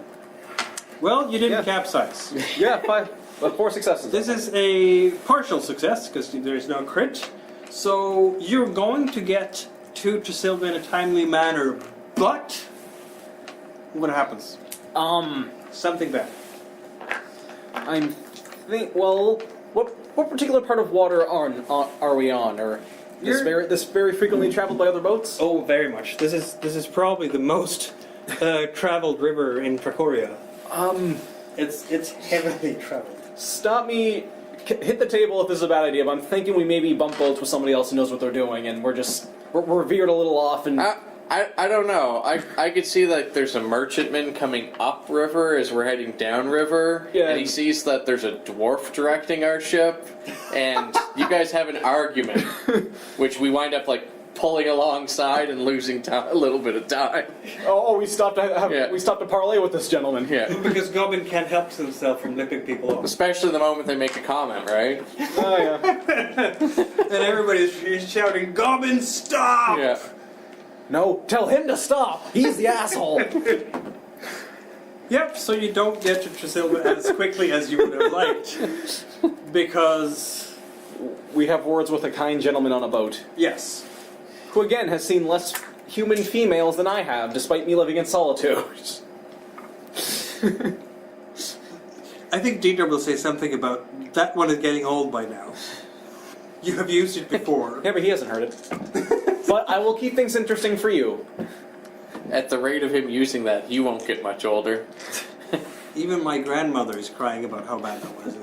Well, you didn't Yeah. capsize. Yeah, 5. 4 successes. This is a partial success because there's no crit. So you're going to get to Tresilva in a timely manner, but what happens? Something bad. Well, what particular part of water are we on, or this very frequently traveled by other boats? Oh, very much. This is probably the most traveled river in Tracoria. It's heavily traveled. Stop me. Hit the table if this is a bad idea, but I'm thinking we maybe bump boats with somebody else who knows what they're doing, and we're veered a little off. And I don't know. I could see that there's a merchantman coming upriver as we're heading downriver, Yeah. and he sees that there's a dwarf directing our ship, and you guys have an argument, which we wind up pulling alongside and losing a little bit of time. we stopped to parlay with this gentleman. Yeah. Because Goblin can't help himself from lipping people off. Especially the moment they make a comment, right? Oh yeah. And everybody's shouting, Goblin, stop! Yeah. No, tell him to stop. He's the asshole. Yep, so you don't get to Tresilva as quickly as you would have liked. Because, We have words with a kind gentleman on a boat, yes. who again has seen less human females than I have, despite me living in solitude. I think Deidre will say something about that one is getting old by now. You have used it before. Yeah, but he hasn't heard it. But I will keep things interesting for you. At the rate of him using that, you won't get much older. Even my grandmother is crying about how bad that was.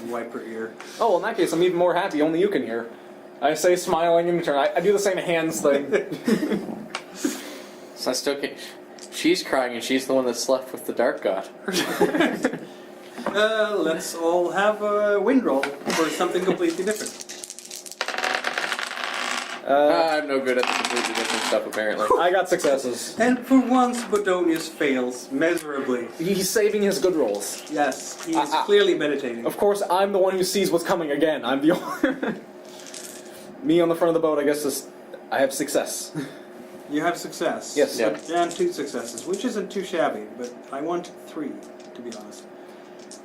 Wipe her ear. Oh, well, in that case, I'm even more happy. Only you can hear. I say, smiling in return. I do the same hands thing. So I still can't... She's crying and she's the one that's left with the Dark God. Let's all have a wind roll for something completely different. I'm no good at the completely different stuff, apparently. I got successes. And for once, Bodonius fails miserably. He's saving his good rolls. Yes, he is clearly meditating. Of course, I'm the one who sees what's coming again. I'm the only... Me on the front of the boat, I guess, I have success. You have success. Yes. Yeah. And 2 successes, which isn't too shabby, but I wanted 3, to be honest.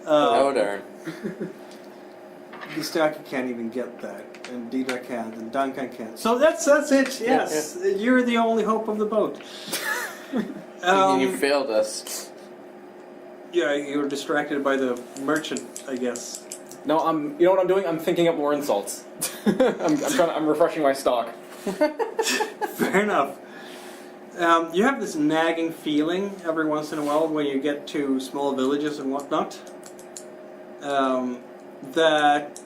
Oh, darn. Gustaki can't even get that, and Dida can't, and Duncan can't. So that's it, yes. Yeah. You're the only hope of the boat. You failed us. Yeah, you were distracted by the merchant, I guess. No, you know what I'm doing? I'm thinking up more insults. I'm refreshing my stock. Fair enough. You have this nagging feeling every once in a while when you get to small villages and whatnot. That...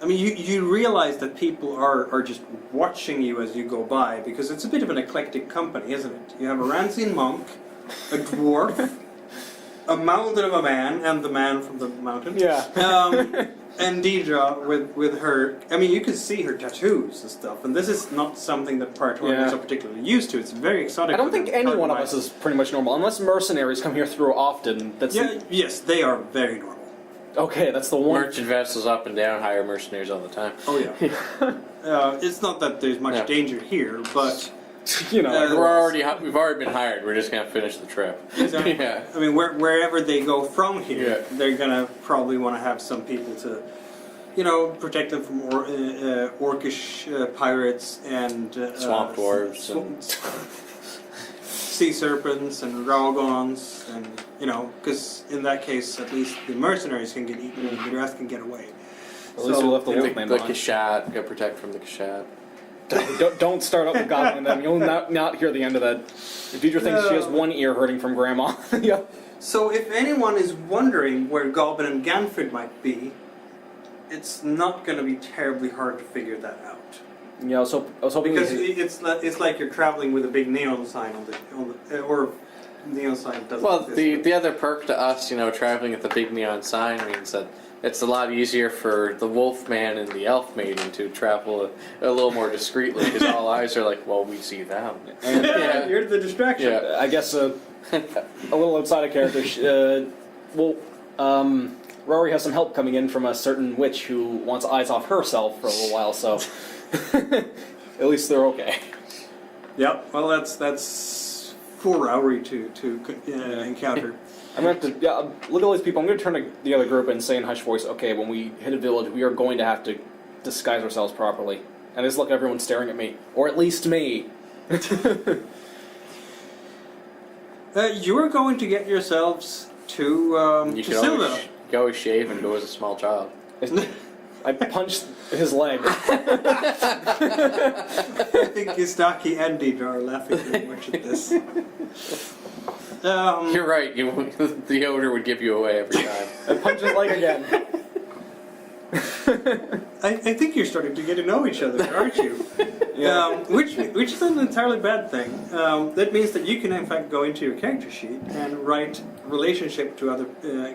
I mean, you realize that people are just watching you as you go by, because it's a bit of an eclectic company, isn't it? You have a Rancine monk, a dwarf, a mountain of a man, and the man from the mountain. Yeah. And Deidre with her... I mean, you can see her tattoos and stuff, and this is not something that Part 1 Yeah. are particularly used to. It's very exotic. I don't for think them. any Part one of one- us is pretty much normal, unless mercenaries come here through often. That's Yes, they are very normal. okay, that's the one. Merchant vessels up and down, hire mercenaries all the time. Oh, yeah. It's not that there's much Yeah. danger here, but... You know, We've already been hired. We're just gonna finish the trip. Exactly. Yeah. I mean, wherever they go from here, Yeah. they're gonna probably want to have some people to, protect them from orcish pirates and Swamp dwarves and- sea serpents and Raugons, and because in that case, at least the mercenaries can get eaten and the rest can get away. At least we left the The, wolf man the behind. Kashat, go protect from the Kashat. Don't start up with Goblin then. You'll not hear the end of that. If Deidre thinks she has one ear hurting from Grandma. Yeah. So if anyone is wondering where Goblin and Ganford might be, it's not going to be terribly hard to figure that out. Yeah, I was hoping Because it's like you're traveling with a big neon sign on the or neon sign doesn't Well, exist. the other perk to us, traveling at the big neon sign means that it's a lot easier for the Wolfman and the Elf Maiden to travel a little more discreetly, because all eyes are like, well, we see them. And, Yeah. You're the distraction. Yeah. I guess a little outside of character. Rory has some help coming in from a certain witch who wants eyes off herself for a little while, so at least they're okay. Yep. Well, that's for Rory to encounter. I'm going to have to look at all these people. I'm going to turn to the other group and say in hushed voice, okay, when we hit a village, we are going to have to disguise ourselves properly. And just look at everyone staring at me. Or at least me. You're going to get yourselves to You Silva. can always shave and go as a small child. I punched his leg. I think Gustaki and Deidre are laughing very much at this. You're right. The odor would give you away every time. I punched his leg again. I think you're starting to get to know each other, aren't you? Yeah. Which is an entirely bad thing. That means that you can in fact go into your character sheet and write relationship to other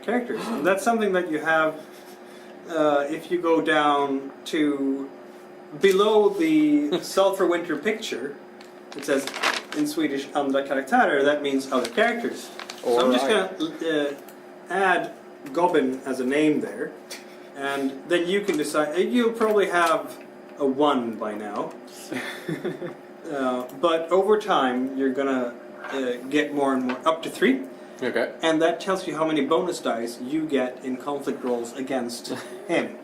characters. And that's something that you have if you go down to below the Sulphur Winter picture. It says in Swedish andra karaktärer, that means other characters. So I'm just going to add Goblin as a name there. And then you can decide. You'll probably have a 1 by now. But over time, you're going to get more and more, up to 3. Okay. And that tells you how many bonus dice you get in conflict rolls against him.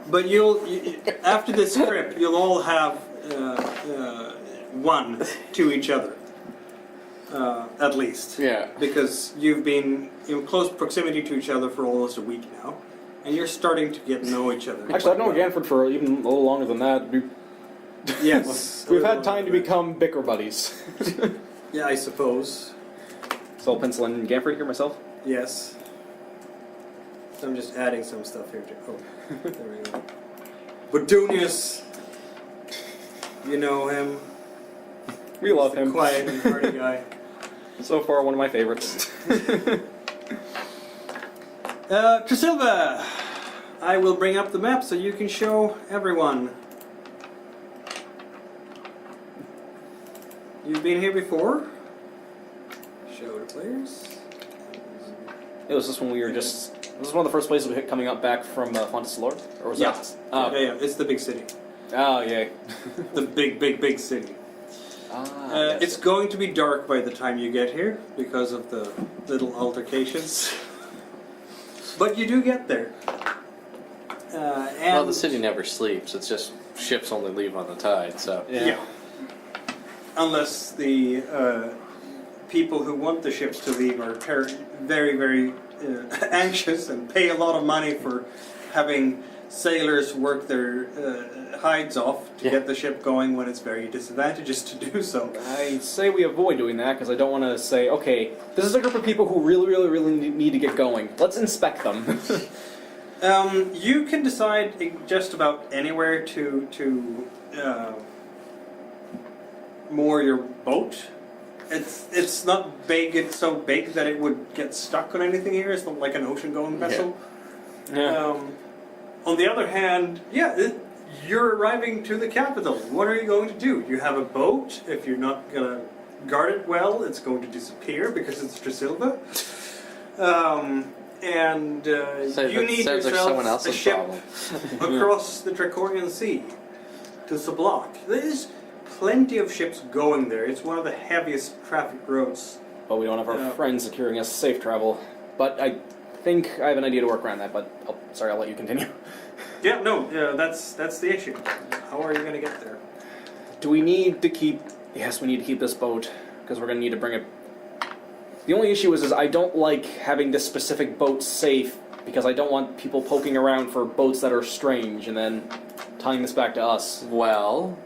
But after this script, you'll all have 1 to each other. at least. Yeah. Because you've been in close proximity to each other for almost a week now, and you're starting to get to know each other. Actually, I've known Ganford for even a little longer than that. Yes. We've had time to become bicker buddies. Yeah, I suppose. So I'll pencil in Ganford here myself. Yes. So I'm just adding some stuff here. Oh, there we go. Bodunius. You know him. We love He's the him. quiet and hearty guy. So far, one of my favorites. Trisilva, I will bring up the map so you can show everyone. You've been here before. Show the players. It was this when we were just. This was one of the first places we hit coming up back from Fateska, or was Yeah. that? Yeah, it's the big city. Oh, yay. The big city. Yes. It's going to be dark by the time you get here because of the little altercations. But you do get there. And Well, the city never sleeps. It's just ships only leave on the tide, so... Yeah. Unless the people who want the ships to leave are very, very anxious and pay a lot of money for having sailors work their hides off to get the ship going when it's very disadvantageous to do so. I say we avoid doing that because I don't want to say, okay, this is a group of people who really need to get going. Let's inspect them. You can decide just about anywhere to moor your boat. It's not big. It's so big that it would get stuck on anything here. It's not like an ocean-going vessel. Yeah. On the other hand, you're arriving to the capital. What are you going to do? You have a boat. If you're not going to guard it well, it's going to disappear because it's Trisilva. You need sounds like yourself someone a else's ship problem. across the Draconian Sea to Sablock. There's plenty of ships going there. It's one of the heaviest traffic roads. But we don't have our friends securing us safe travel. But I think I have an idea to work around that, but I'll let you continue. Yeah, no, that's the issue. How are you going to get there? Do we need to keep... Yes, we need to keep this boat, because we're going to need to bring it... The only issue is I don't like having this specific boat safe, because I don't want people poking around for boats that are strange, and then tying this back to us. Well,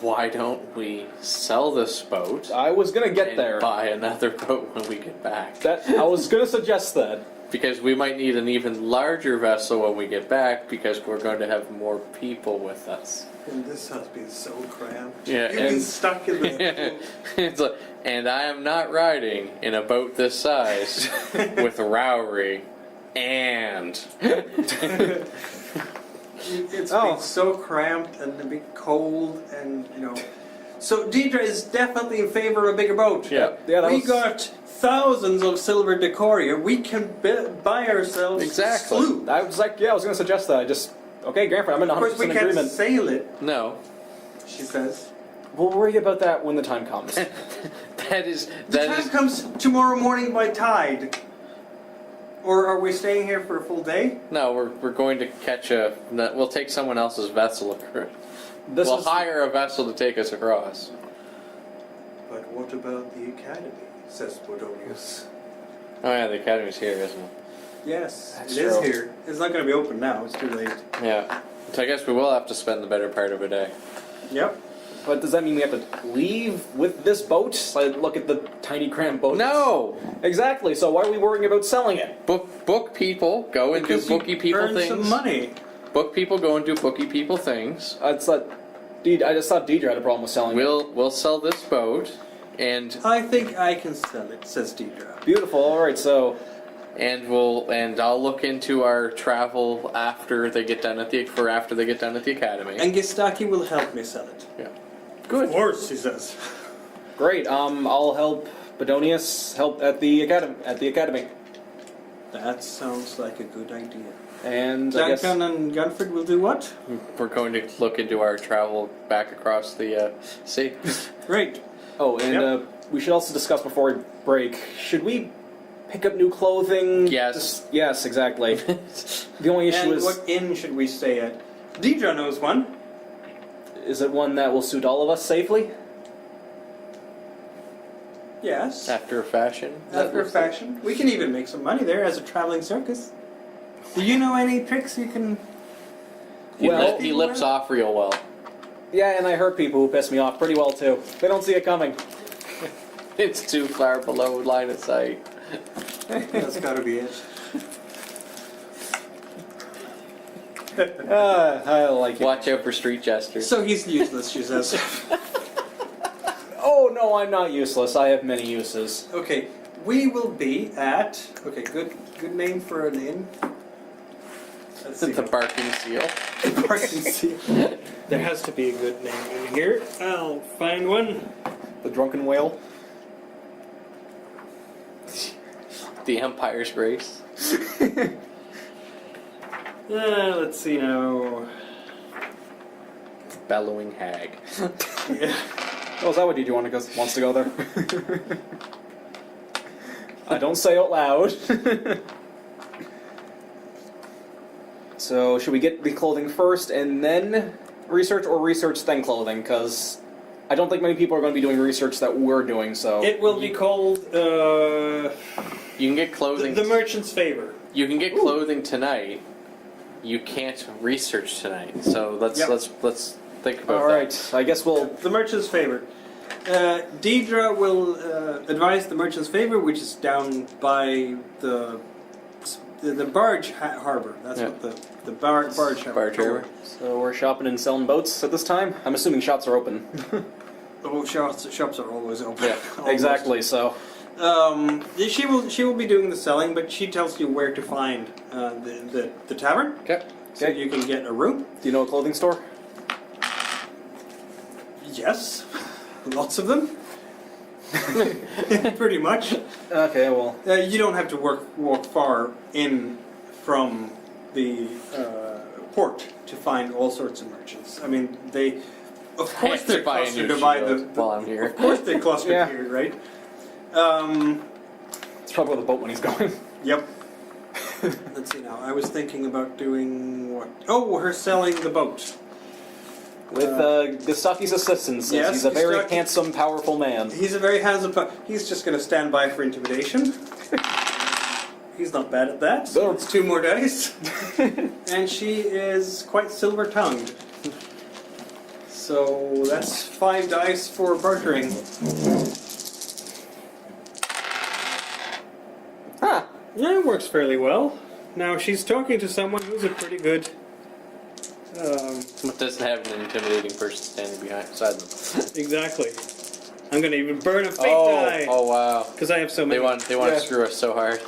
why don't we sell this boat? I was going to get and there. buy another boat when we get back. I was going to suggest that. Because we might need an even larger vessel when we get back, because we're going to have more people with us. And this has been so cramped. Yeah, You've been and- stuck in the... It's like, and I am not riding in a boat this size with Rowry and... It's been so cramped and a bit cold and, So Deidre is definitely in favor of a bigger boat. Yeah. We got thousands of silver decoria. We can buy ourselves a sloop. I was going to suggest that. Okay, Grandpa, I'm in 100% Of course, we can't agreement. sail it, No. she says. We'll worry about that when the time comes. The time comes tomorrow morning by tide. Or are we staying here for a full day? No, we're going to catch we'll take someone else's vessel. We'll hire a vessel to take us across. But what about the academy? Says Bodonius. Oh yeah, the academy's here, isn't it? Yes, That's it is true. here. It's not going to be open now. It's too late. Yeah. So I guess we will have to spend the better part of a day. Yep. But does that mean we have to leave with this boat? So I look at the tiny cramped boat. No! Exactly, so why are we worrying about selling it? Book people, go and Because do booky you people earn things. some money. Book people, go and do booky people things. I just thought Deidre had a problem with selling it. We'll sell this boat, and I think I can sell it, says Deidre. Beautiful, alright, so... I'll look into our travel after they get done at the academy. And Gistaki will help me sell it. Yeah. Of course, he says. Great, I'll help Bodonius help at the academy. That sounds like a good idea. And I guess... Duncan and Gunford will do what? We're going to look into our travel back across the sea. Great. Oh, and we should also discuss before we break, should we pick up new clothing? Yes. Yes, exactly. The only issue And is... what inn should we stay at? Deidre knows one. Is it one that will suit all of us safely? Yes. After a fashion. After a fashion. We can even make some money there as a traveling circus. Do you know any tricks you can... He lips off real well. Yeah, and I hurt people who piss me off pretty well too. They don't see it coming. It's too far below line of sight. That's gotta be it. I like it. Watch out for street jesters. So he's useless, she says. Oh no, I'm not useless. I have many uses. Okay, we will be at... Okay, good name for an inn. Let's see. The barking seal. Barking Seal. There has to be a good name in here. I'll find one. The Drunken Whale. The Empire's Grace. Let's see now. Bellowing Hag. Yeah. Oh, is that what you want to go? Wants to go there? I don't say out loud. So, should we get the clothing first and then research, or research then clothing? Because I don't think many people are going to be doing research that we're doing. So It will be called You can get clothing. the Merchant's Favor. You can get clothing tonight. You can't research tonight. So let's think about all that. right. I guess we'll. The Merchant's Favor. Deidre will advise the Merchant's Favor, which is down by the barge harbor. That's Yeah. what the barge harbor. Barge harbor. So we're shopping and selling boats at this time. I'm assuming shops are open. Oh, shops are always open. Yeah, Almost. Exactly. So She will be doing the selling, but she tells you where to find the tavern, Okay. so Okay. you can get a room. do you know a clothing store? Yes, lots of them. Pretty much. Okay. Well. You don't have to walk far in from the port to find all sorts of merchants. I mean, of course to they're buy a clustered new to buy shield while I'm here. Of course they're clustered Yeah. here, right? It's probably where the boat when he's going. Yep. Let's see now. I was thinking about doing what? Oh, her selling the boat. With Gustaki's assistance, since Yes, he's a very Gustaki- handsome, powerful man. He's a very handsome. He's just going to stand by for intimidation. He's not bad at that. So No. it's 2 more dice, and she is quite silver-tongued. So that's 5 dice for bartering. Huh. Yeah, it works fairly well. Now she's talking to someone who's a pretty good. It doesn't have an intimidating person standing beside them. Exactly. I'm gonna even burn a fate die Oh wow. because I have so many. They want Yeah. to screw us so hard.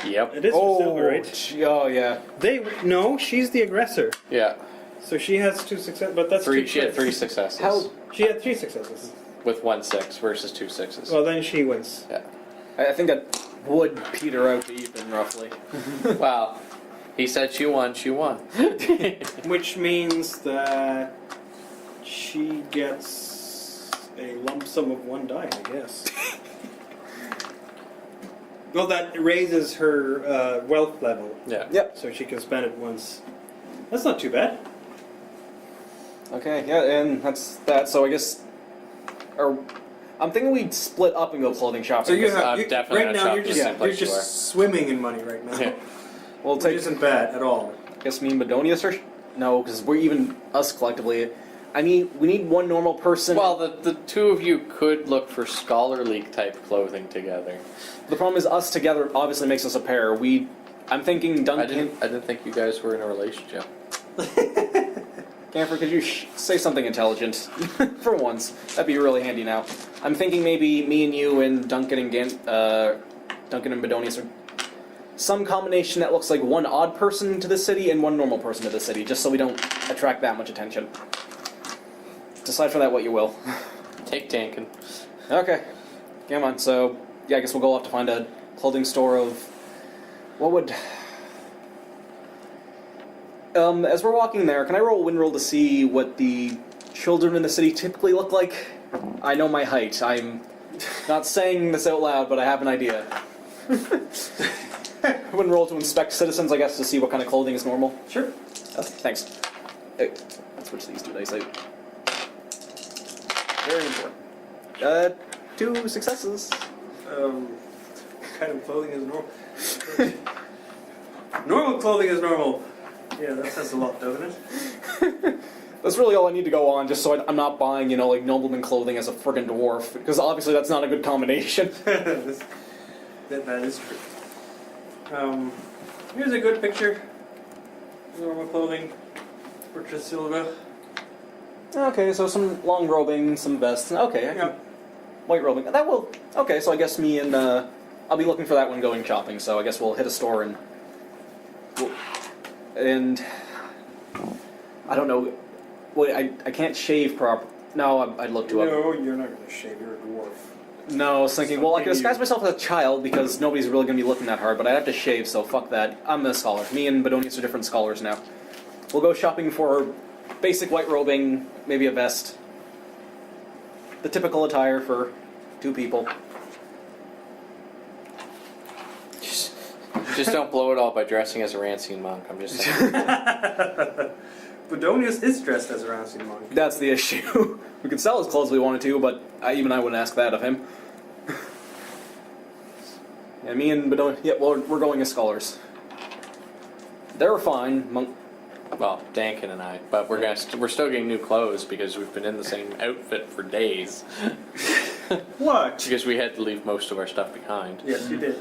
Yep. It is for silver, right? Oh yeah. No, she's the aggressor, Yeah. so she has 2 successes. But that's 2 She had crits. 3 successes. How? She had 3 successes. With 1 6 versus 2 6s. Well, then she wins. Yeah. I think that would peter out to even roughly. Wow. He said she won. She won. Which means that she gets a lump sum of 1 die, I guess. Well, that raises her wealth level, Yeah. Yep. so she can spend it once. That's not too bad. Okay. Yeah, and that's that. So I guess, I'm thinking we'd split up and go clothing shopping. So you because- have I'm definitely right gonna now. shop You're the just same place you're you are. just swimming in money right now, Yeah. We'll which take. isn't bad at all. I guess me and Bedonius are. No, because we're even us collectively. I mean, we need one normal person. Well, the 2 of you could look for Scholar League type clothing together. the problem is us together obviously makes us a pair. I'm thinking I Duncan. didn't think you guys were in a relationship. Camphor, could you say something intelligent for once? That'd be really handy now. I'm thinking maybe me and you and Duncan and Duncan and Bedonius are some combination that looks like one odd person to the city and one normal person to the city, just so we don't attract that much attention. Decide for that what you will. Take Tankin. Okay, come on. So yeah, I guess we'll go off to find a clothing store of what would. As we're walking there, can I roll a wind roll to see what the children in the city typically look like? I know my height. I'm not saying this out loud, but I have an idea. Wind roll to inspect citizens, I guess, to see what kind of clothing is normal. Sure. Thanks. Let's switch these 2 dice out. Very important. 2 successes. What kind of clothing is normal? Normal clothing is normal. Yeah, that says a lot, doesn't it? That's really all I need to go on, just so I'm not buying, like nobleman clothing as a friggin' dwarf, because obviously that's not a good combination. That is true. Here's a good picture. Normal clothing. Purchase silver. Okay, so some long robing, some vests. Okay, Yeah. white robing. That will. Okay, so I guess me and I'll be looking for that when going shopping. So I guess we'll hit a store and I don't know. Wait, I can't shave proper. No, I'd look too up. No, you're not going to shave. You're a dwarf. No, I was thinking, well, I could disguise myself as a child because nobody's really going to be looking that hard, but I'd have to shave, so fuck that. I'm a scholar. Me and Bedonius are different scholars now. We'll go shopping for basic white robing, maybe a vest. The typical attire for 2 people. Just don't blow it all by dressing as a Rancian monk. I'm just saying. Bedonius is dressed as a Rancian monk. That's the issue. We could sell his clothes if we wanted to, but even I wouldn't ask that of him. Yeah, me and Bedonius, yeah, well, we're going as scholars. They're fine. Well, Dankin and I, but we're still getting new clothes because we've been in the same outfit for days. What? Because we had to leave most of our stuff behind. Yes, you did.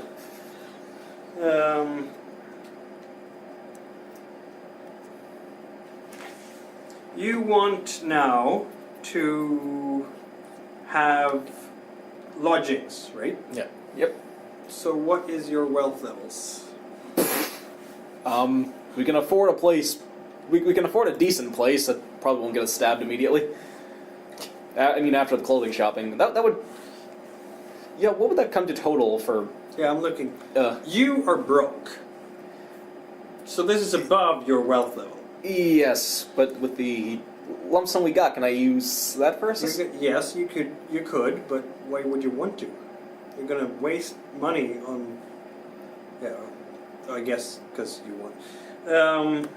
You want now to have lodgings, right? Yeah. Yep. So what is your wealth levels? We can afford a place. We can afford a decent place that probably won't get us stabbed immediately. I mean, after the clothing shopping, that would. Yeah, what would that come to total for? Yeah, I'm looking. You are broke. So this is above your wealth level. Yes, but with the lump sum we got, can I use that first? Yes, you could, but why would you want to? You're going to waste money on. Yeah, I guess because you want.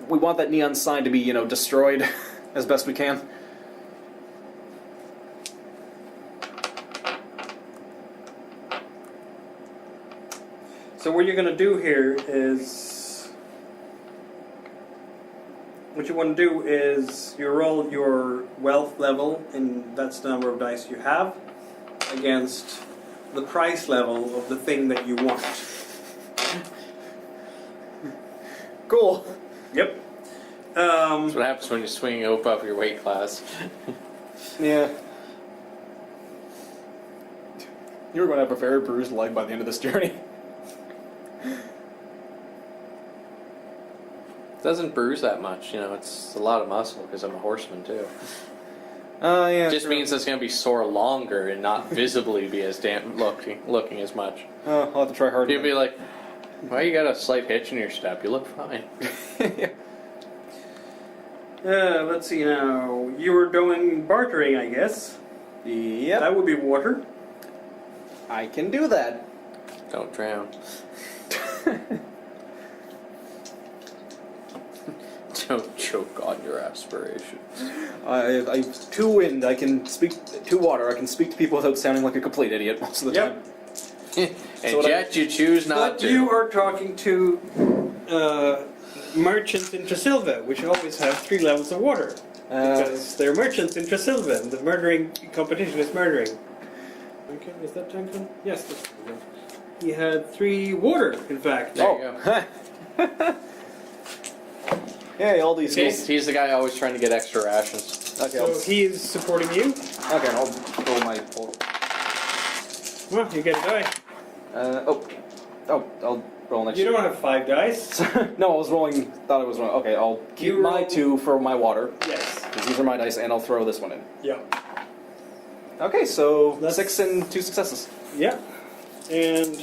We want that neon sign to be, destroyed as best we can. So what you're going to do here is, what you want to do is you roll your wealth level, and that's the number of dice you have, against the price level of the thing that you want. Cool. Yep. That's what happens when you swing up your weight class. Yeah. You're going to have a very bruised leg by the end of this journey. It doesn't bruise that much, it's a lot of muscle because I'm a horseman too. Yeah. It just means it's going to be sore longer and not visibly be as damp looking as much. I'll have to try harder. You'll be like, why you got a slight hitch in your step? You look fine. Yeah. Let's see now. You were doing bartering, I guess. Yep. That would be water. I can do that. Don't drown. Don't choke on your aspirations. I 2 wind. I can speak 2 water. I can speak to people without sounding like a complete idiot most of the time. And yet you choose not But to. you are talking to merchants in Tresilva, which always have 3 levels of water. Because they're merchants in Tresilva, and the murdering competition is murdering. Okay, is that Duncan? Yes, that's Duncan. He had 3 water, in fact. There you go. Hey, all these Okay. guys. He's the guy always trying to get extra rations. Okay, So he is supporting you. I'll roll my. Well, you get a die. I'll roll next. You don't have 5 dice. No, I was rolling. Thought I was rolling. Okay, I'll keep You my roll- 2 for my water. Yes. 'Cause these are my dice, and I'll throw this one in. Yeah. Okay, so That's- 6 and 2 successes. Yeah. And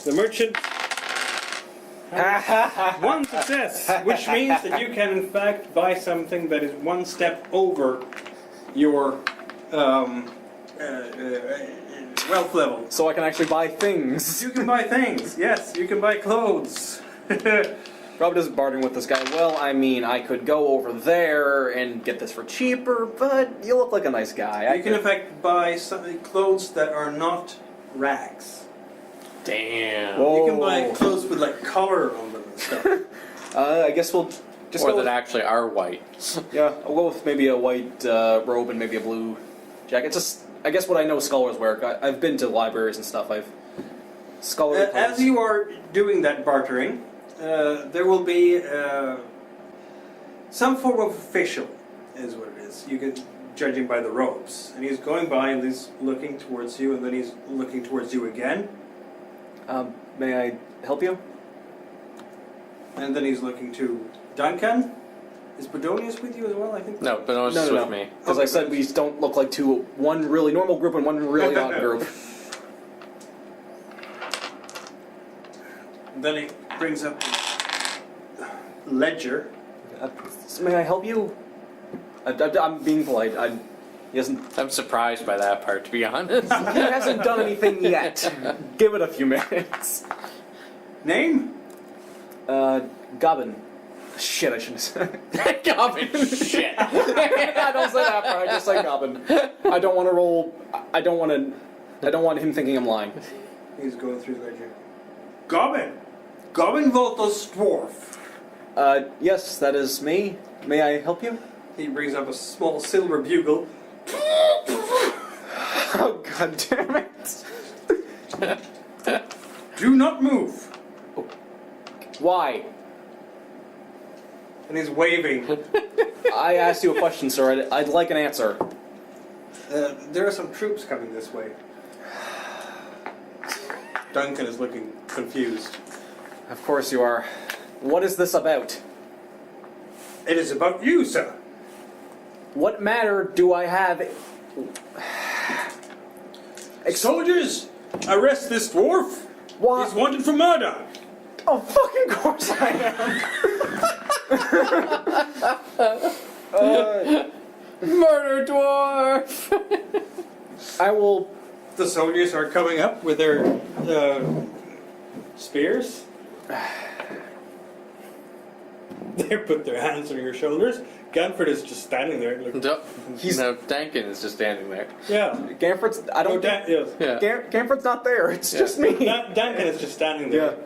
the merchant has 1 success, which means that you can in fact buy something that is 1 step over your wealth level. So I can actually buy things. You can buy things. Yes, you can buy clothes. Rob is bartering with this guy. Well, I mean, I could go over there and get this for cheaper, but you look like a nice guy. You can in fact buy some clothes that are not rags. Damn. Whoa. You can buy clothes with like color on them and stuff. I guess we'll just Or go that with, actually are white. yeah, I'll go with maybe a white robe and maybe a blue jacket. Just, I guess what I know scholars wear. I've been to libraries and stuff. Scholarly clothes. As you are doing that bartering, there will be some form of official, is what it is. You can, judging by the robes. And he's going by and he's looking towards you, and then he's looking towards you again. May I help you? And then he's looking to Duncan. Is Bedonius with you as well, I think? No, but it's No. with me. Because I said we don't look like one really normal group and one really odd group. Then he brings up the ledger. May I help you? I'm being polite. He hasn't. I'm surprised by that part, to be honest. He hasn't done anything yet. Give it a few minutes. Name? Gobbin. Shit, I shouldn't have said. Gobbin, shit. I don't say that part. I just say Gobbin. I don't want to roll. I don't want him thinking I'm lying. He's going through the ledger. Gobbin! Gobbin Voltos Dwarf. Yes, that is me. May I help you? He brings up a small silver bugle. Oh, god damn it. Do not move. Why? And he's waving. I asked you a question, sir. I'd like an answer. There are some troops coming this way. Duncan is looking confused. Of course you are. What is this about? It is about you, sir. What matter do I have? Soldiers, arrest this dwarf. Why? He's wanted for murder. Oh, fucking course I am. Murder dwarf! I will. The soldiers are coming up with their spears. They put their hands on your shoulders. Ganford is just standing there. Looking. No, Dankin is just standing there. Yeah. Gamford's. I don't. Yes. Yeah. Gamford's not there. It's just me. Duncan is just standing there.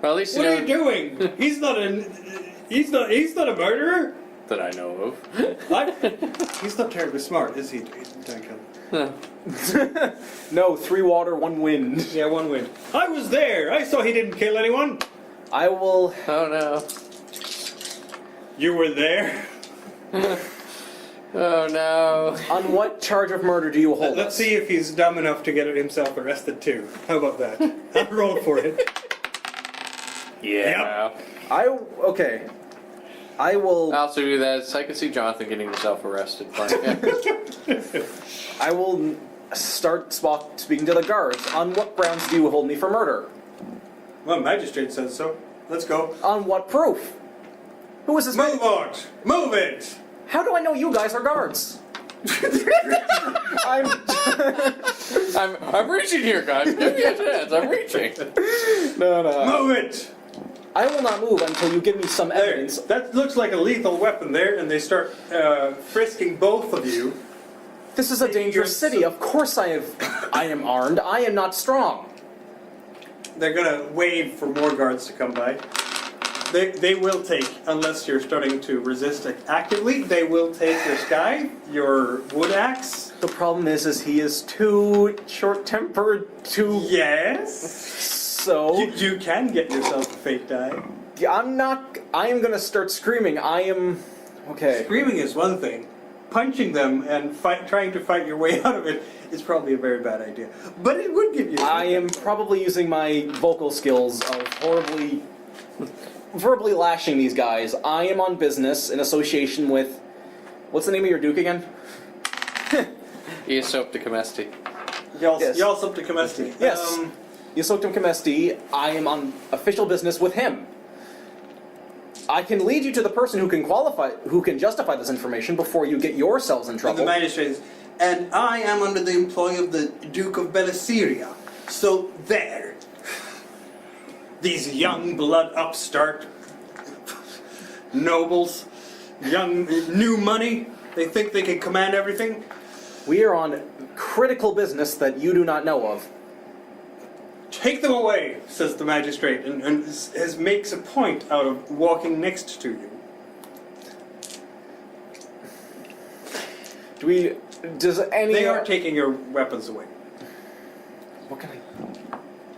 Well, at least you What know are you doing? He's not a murderer. that I know of. He's not terribly smart, is he, Duncan? No, 3 water, 1 wind. Yeah, 1 win. I was there. I saw he didn't kill anyone. I will. Oh no. You were there. Oh no. On what charge of murder do you hold Let's us? see if he's dumb enough to get himself arrested too. How about that? I'll roll for it. Yeah. Okay. I will. I also do that. So I can see Jonathan getting himself arrested. I will start speaking to the guards. On what grounds do you hold me for murder? Well, magistrate says so. Let's go. On what proof? Who is this man? Move it! Move it! How do I know you guys are guards? I'm I'm reaching here, guys. Give me a chance. I'm reaching. no. Move it! I will not move until you give me some There. evidence. That looks like a lethal weapon there, and they start frisking both of you. This is a dangerous city. Of course I am armed. I am not strong. They're gonna wave for more guards to come by. They will take, unless you're starting to resist actively, they will take your sky, your wood axe. The problem is he is too short-tempered to... Yes. So... You can get yourself a fake die. I am gonna start screaming. I am... Okay. Screaming is one thing. Punching them and trying to fight your way out of it is probably a very bad idea. But it would give you... I am probably using my vocal skills of verbally lashing these guys. I am on business in association with... What's the name of your duke again? Iasop de Comesti. Yalsop de Comesti. Yes. Yasoktum Comesti. I am on official business with him. I can lead you to the person who can justify this information before you get yourselves in And trouble. the magistrate says, and I am under the employ of the Duke of Belasiria. So there. these young blood upstart nobles, young new money. They think they can command everything. We are on critical business that you do not know of. Take them away, says the magistrate, and makes a point out of walking next to you. They are taking your weapons away. What can I...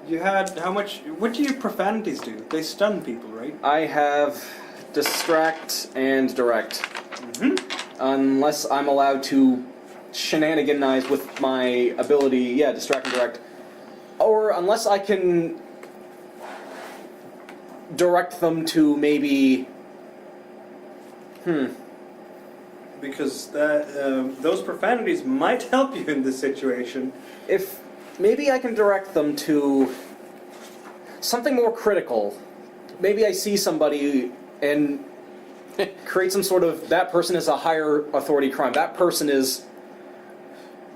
You had how much? What do your profanities do? They stun people, right? I have distract and direct. Mm-hmm. Unless I'm allowed to shenaniganize with my ability, yeah, distract and direct. Or unless I can direct them to maybe... Because those profanities might help you in this situation. If maybe I can direct them to something more critical. Maybe I see somebody and create some sort of, that person is a higher authority crime. That person is...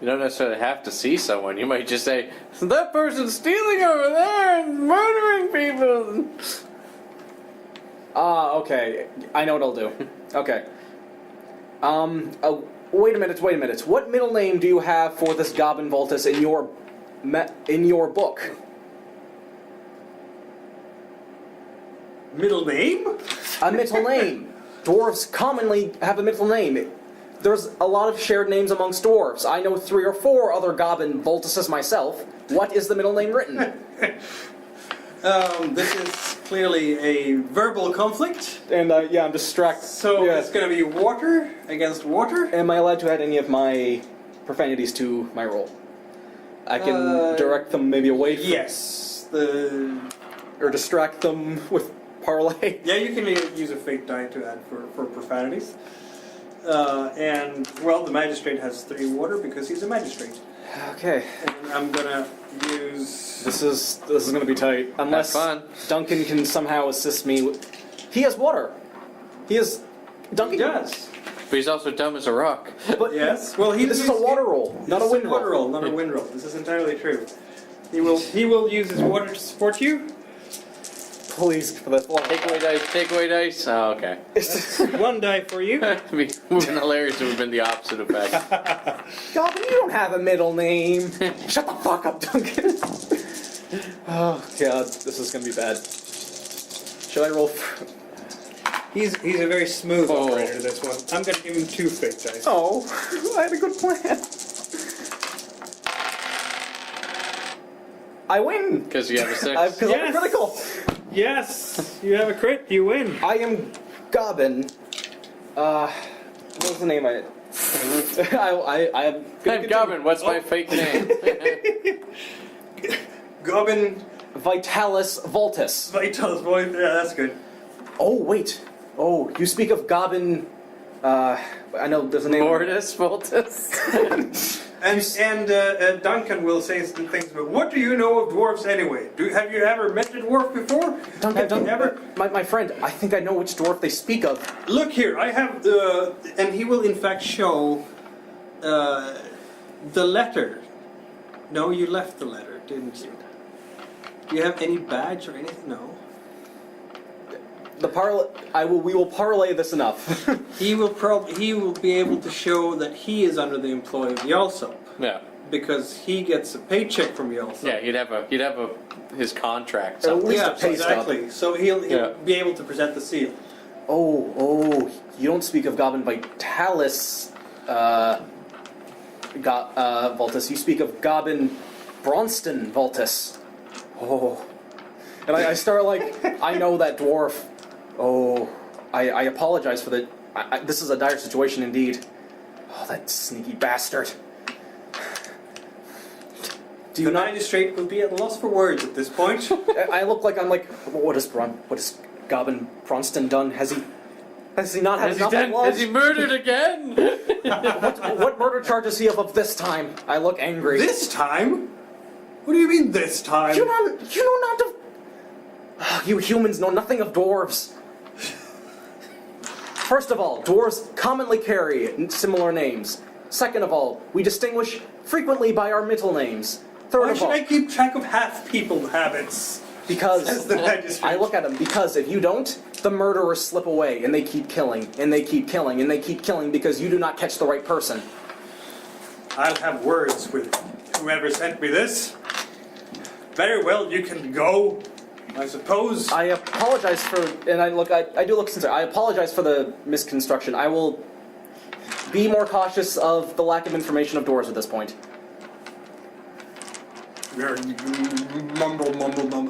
You don't necessarily have to see someone. You might just say, that person's stealing over there and murdering people. Okay. I know what I'll do. Okay. Wait a minute. What middle name do you have for this Goblin Voltus in your book? Middle name? A middle name. Dwarves commonly have a middle name. There's a lot of shared names amongst dwarves. I know 3 or 4 other Goblin Voltuses myself. What is the middle name written? This is clearly a verbal conflict. And yeah, I'm distracted. So yeah. It's going to be water against water. Am I allowed to add any of my profanities to my roll? I can direct them maybe away from... Yes. Or distract them with parlay. Yeah, you can use a fate die to add for profanities. And, well, the magistrate has 3 water because he's a magistrate. Okay. And I'm going to use... This is going to be tight. Unless Duncan can somehow assist me. He has water. Duncan He does. But he's also dumb as a rock. But Yes. Well, this is a water roll, not a wind water roll. roll, not a wind roll. This is entirely true. He will use his water to support you. Please, for the water. Take away dice. Oh, okay. That's 1 die for you. It would have been hilarious if it would have been the opposite effect. Goblin, you don't have a middle name. Shut the fuck up, Duncan. Oh, God, this is going to be bad. Should I roll... He's a very smooth operator, this one. I'm going to give him 2 fate dice. Oh, I had a good plan. I win. Because you have a 6. Because I'm critical. Yes! You have a crit, you win. I am Goblin. What was the name I am... I'm Goblin. What's my fake name? Goblin Vitalis Voltus. Vital's voice. Yeah, that's good. Oh, wait. Oh, you speak of Goblin... I know there's a name... Mortis Voltus. And Duncan will say some things about, what do you know of dwarves anyway? Have you ever met a dwarf before? Duncan, Ever? my friend, I think I know which dwarf they speak of. Look here, I have the... And he will in fact show the letter. No, you left the letter, didn't you? Do you have any badge or anything? No. We will parlay this enough. He will be able to show that he is under the employ of Yalsop. Yeah. Because he gets a paycheck from Yalsop. Yeah, he'd have his contract. At least somewhere. a pay stub. Exactly. So he'll be able to present the seal. Oh, you don't speak of Goblin Vitalis, Voltus. You speak of Goblin Bronston Voltus. Oh. And I start I know that dwarf. Oh, I apologize for the... this is a dire situation indeed. Oh, that sneaky bastard. The magistrate will be at a loss for words at this point. I'm what has Goblin Bronston done? Has he not had enough blood? Has he murdered again? What murder charges he of this time? I look angry. This time? What do you mean this time? You know not of... You humans know nothing of dwarves. First of all, dwarves commonly carry similar names. Second of all, we distinguish frequently by our middle names. Third Why of should all... I keep track of half-people habits? Because As the magistrate. I look at them, because if you don't, the murderers slip away, and they keep killing, and they keep killing, and they keep killing because you do not catch the right person. I'll have words with whoever sent me this. Very well, you can go, I suppose. I apologize for, and I do look sincere. I apologize for the misconstruction. I will be more cautious of the lack of information of doors at this point. Mumble.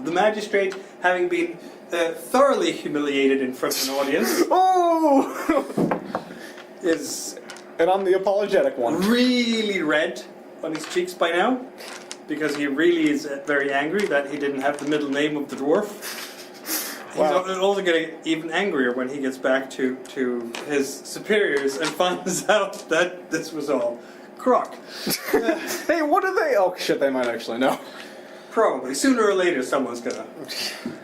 The magistrate, having been thoroughly humiliated in front of an audience, Oh! is And I'm the apologetic one. really red on his cheeks by now, because he really is very angry that he didn't have the middle name of the dwarf. Wow. He's also getting even angrier when he gets back to his superiors and finds out that this was all crock. Hey, what are they? Oh shit, they might actually know. Probably. Sooner or later someone's gonna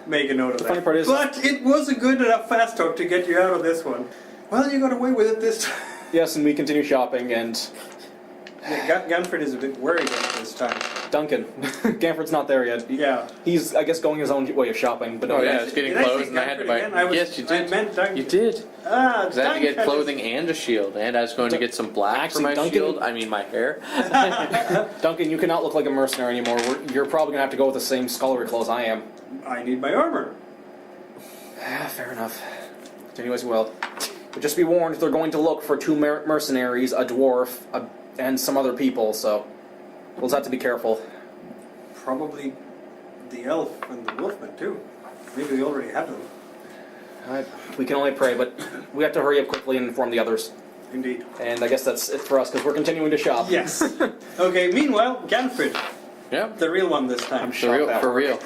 make a note of that. funny part is- But it was a good enough fast talk to get you out of this one. Well, you got away with it this time. Yes, and we continue shopping, and Yeah, Gunford is a bit worried at this time. Duncan. Gamford's not there yet. Yeah. He's, I guess, going his own way of shopping, but no. Oh yeah, it's getting Did I say clothes, and I had to Gunford buy. again? Yes, you I did. meant Duncan. You did. Ah, Because I had to get Duncan clothing and a shield, and I was going to get some black for Actually, my Duncan- shield. I mean, my hair. Duncan, you cannot look like a mercenary anymore. You're probably gonna have to go with the same scholarly clothes I am. I need my armor. Fair enough. Continue as well. But just be warned, they're going to look for two mercenaries, a dwarf, and some other people, so we'll just have to be careful. Probably the elf and the wolfman too. Maybe they already have them. We can only pray, but we have to hurry up quickly and inform the others. Indeed. And I guess that's it for us, because we're continuing to shop. Yes. Okay, meanwhile, Ganfrid. Yep. The real one this time. For real. For real.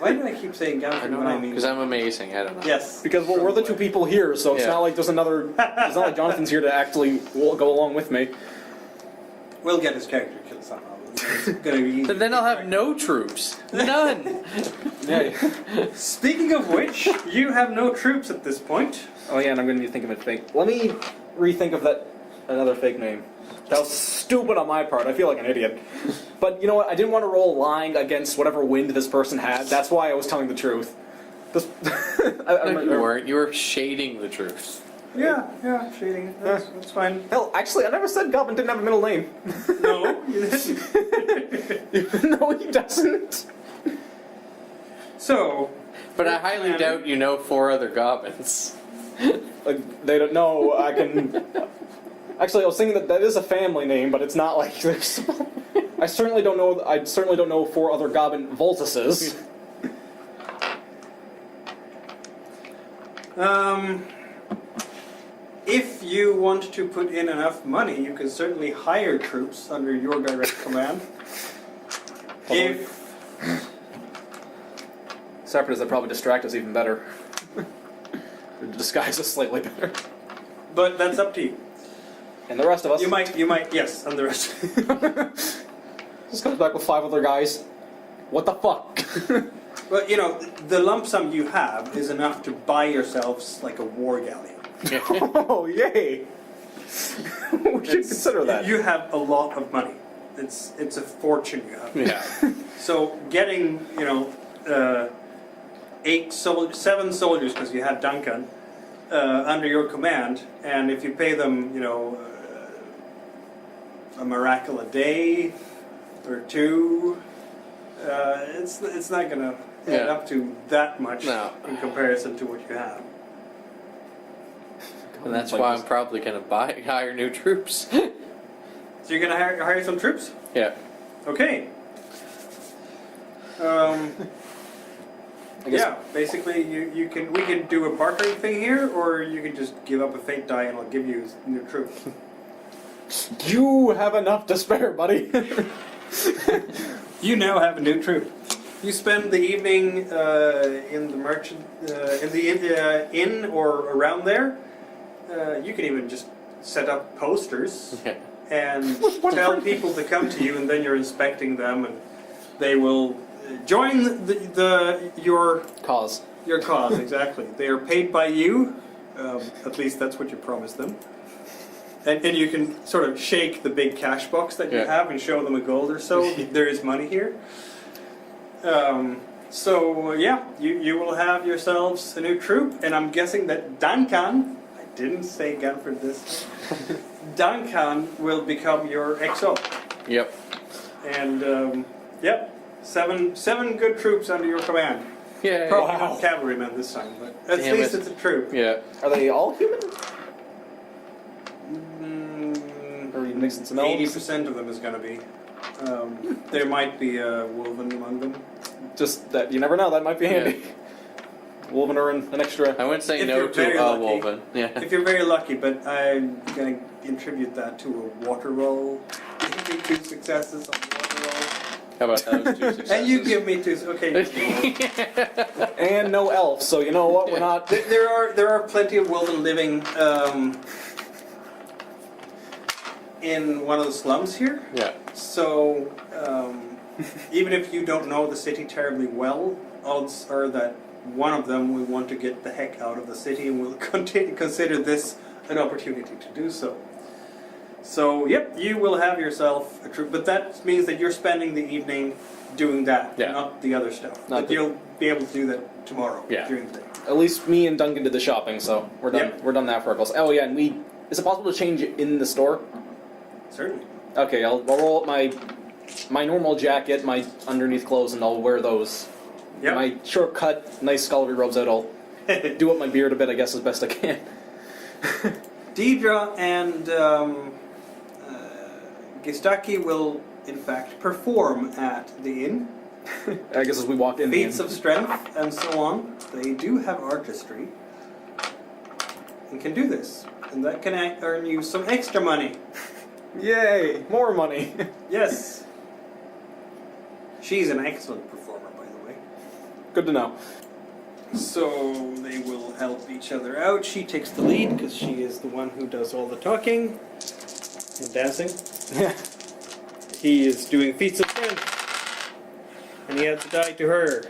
Why do I keep saying I Ganfrid don't when I know. mean... Because I'm amazing. I don't know. Yes. Because well, we're the two people here, so it's Yeah. not like there's another... It's not like Jonathan's here to actually go along with me. We'll get his character killed somehow. It's gonna be easy. But then I'll have no troops. None. Yeah. Speaking of which, you have no troops at this point. Oh yeah, and I'm going to need to think of it fake. Let me rethink of that another fake name. That was stupid on my part. I feel like an idiot. But you know what? I didn't want to roll lying against whatever wind this person had. That's why I was telling the truth. This, No, you weren't. You were shading the truth. Yeah, shading. That's fine. Hell, actually, I never said Goblin didn't have a middle name. No, you didn't. No, he doesn't. So, But I highly doubt you know 4 other goblins. Like, they don't know. I can. Actually, I was thinking that is a family name, but it's not like there's. I certainly don't know. I certainly don't know 4 other Goblin Voltuses. If you want to put in enough money, you can certainly hire troops under your direct command. If Separatists that probably distract us even better. Disguise us slightly better. But that's up to you. And the rest of us. You might, yes, and the rest. Just comes back with 5 other guys. What the fuck? Well, you know, the lump sum you have is enough to buy yourselves like a war galleon. Oh, yay! We should consider that. You have a lot of money. It's a fortune you have. Yeah. So getting, 7 soldiers, because you had Duncan, under your command, and if you pay them, a miracle a day or 2, it's not going to add Yeah. up to that much No. in comparison to what you have. And that's why I'm probably going to hire new troops. So you're going to hire some troops? Yeah. Okay. I guess- Yeah, basically we can do a bartering thing here, or you can just give up a fate die and I'll give you new troops. You have enough to spare, buddy. You now have a new troop. You spend the evening in the merchant, in the inn or around there. You can even just set up posters Yeah. and tell people to come to you, and then you're inspecting them, and they will join your Cause. Your cause, exactly. They are paid by you, at least that's what you promised them. And you can sort of shake the big cash box that you Yeah. have and show them a gold or so. There is money here. So yeah, you will have yourselves a new troupe, and I'm guessing that Duncan, I didn't say gun for this, Duncan will become your XO. Yep. And yep, seven good troops under your command. Yeah. Probably not cavalrymen this time, but at Damn least it. it's a troop. Yeah. Are they all human? Mm, Or are you mixing some elves? 80% of them is going to be. There might be a woven among them. Just that you never know. That might be handy. Woven or an extra. I wouldn't say If no you're very to lucky. woven. Yeah. If you're very lucky, but I'm going to attribute that to a water roll. Give me 2 successes on the water roll. How about those 2 successes? And you give me 2. Okay. And no elves. So you know what? We're not. There are plenty of woven living in one of the slums here. Yeah. So even if you don't know the city terribly well, odds are that one of them will want to get the heck out of the city and will consider this an opportunity to do so. So, yep, you will have yourself a troop, but that means that you're spending the evening doing that, Yeah. not the other stuff. Not But the- you'll be able to do that tomorrow during the day. At least me and Duncan did the shopping, so we're done. Yep. We're done that for ourselves. Oh yeah, and we. Is it possible to change it in the store? Certainly. Okay, I'll roll up my normal jacket, my underneath clothes, and I'll wear those. Yep. My shortcut, nice scholarly robes out. I'll do up my beard a bit, I guess, as best I can. Deidre and Gistaki will, in fact, perform at the inn. I guess as we walk in. Feats of strength and so on. They do have artistry and can do this. And that can earn you some extra money. Yay! More money. Yes. She's an excellent performer, by the way. Good to know. So they will help each other out. She takes the lead because she is the one who does all the talking and dancing. Yeah. He is doing feats of strength. And he has to die to her.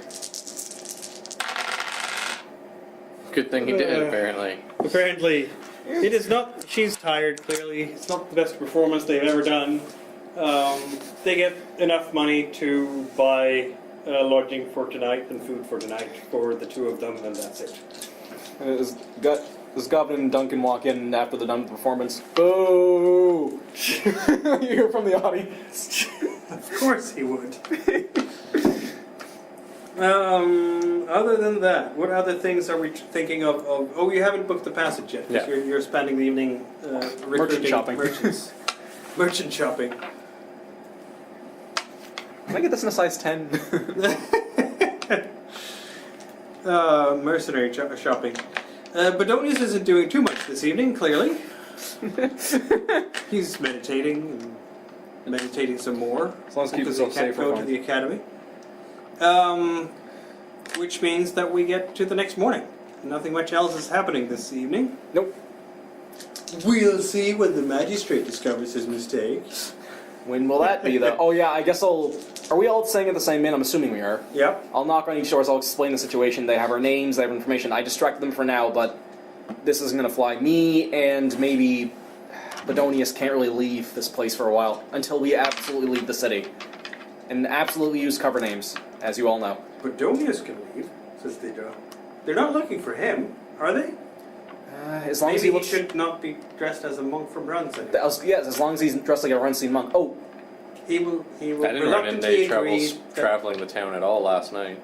Good thing he did, apparently. Apparently. It is not, she's tired, clearly. It's not the best performance they've ever done. They get enough money to buy lodging for tonight and food for tonight for the 2 of them, and that's it. Does Goblin and Duncan walk in after the done performance? Boo! You hear from the audience. Of course he would. Other than that, what other things are we thinking of? Oh, you haven't booked the passage yet. 'Cause Yeah. You're spending the evening recruiting shopping. merchants. Merchant shopping. Can I get this in a size 10? Mercenary shopping. Bedonius isn't doing too much this evening, clearly. He's meditating and meditating some more. As long as he keeps because he himself can't safe, go we're to fine. the academy. Which means that we get to the next morning. Nothing much else is happening this evening. Nope. We'll see when the magistrate discovers his mistake. When will that be, though? Oh, yeah, I guess I'll... Are we all staying at the same inn? I'm assuming we are. Yep. I'll knock on each doors, I'll explain the situation. They have our names, they have information. I distracted them for now, but this isn't going to fly. Me and maybe Bedonius can't really leave this place for a while until we absolutely leave the city. And absolutely use cover names, as you all know. Bedonius can leave, says Deidre. They're not looking for him, are they? As long as Maybe he he looks... should not be dressed as a monk from Brunson. Yes, as long as he's dressed like a Runseen monk. Oh, He will I didn't run into reluctantly agree that... traveling the town at all last night.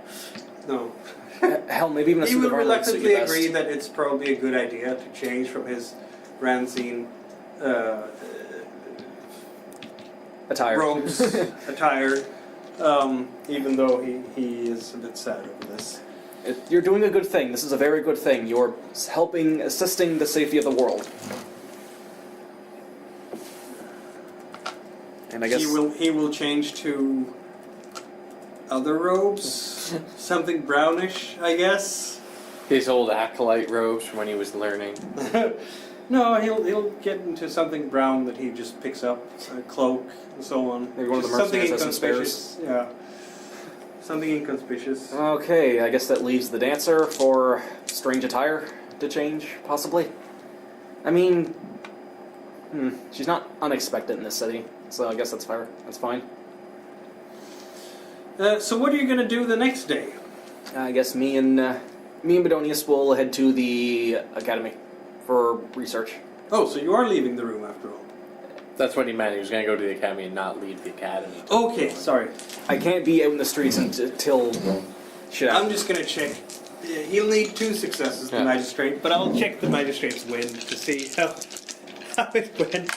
No. hell, maybe even a He suit will of armor would suit reluctantly you best. agree that it's probably a good idea to change from his Ransine Attire. robes, attire, even though he is a bit sad over this. You're doing a good thing. This is a very good thing. You're assisting the safety of the world. And I guess He will change to other robes, something brownish, I guess. His old acolyte robes from when he was learning. No, he'll get into something brown that he just picks up, a cloak and so on. Maybe one of the Just something mercenaries has some inconspicuous. Yeah, something inconspicuous. okay, I guess that leaves the dancer for strange attire to change, possibly. I mean, she's not unexpected in this city, so I guess that's fair. That's fine. So what are you going to do the next day? I guess me and Bedonius will head to the academy for research. Oh, so you are leaving the room after all. That's what he meant. He was going to go to the academy and not leave the academy. Okay, sorry. I can't be out in the streets until shit I'm happens. just going to check. He'll need 2 successes, the Yeah. magistrate, but I'll check the magistrate's win to see how it went.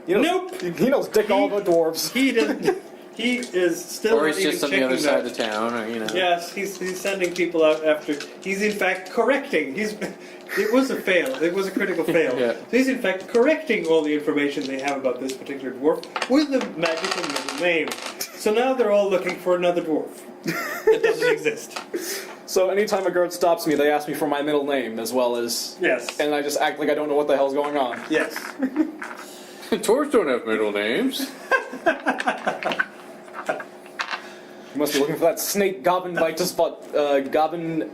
Nope. He knows dick all about dwarves. He doesn't. He is still Or not he's even just on the checking other side that. of town, or, you know. Yes, he's sending people out after. He's in fact correcting. It was a fail. It was a critical fail. Yeah. So he's in fact correcting all the information they have about this particular dwarf with a magical middle name. So now they're all looking for another dwarf that doesn't exist. So anytime a guard stops me, they ask me for my middle name as well as... Yes. And I just act like I don't know what the hell's going on. Yes. Dwarves don't have middle names. You must be looking for that snake Goblin Vitus, Goblin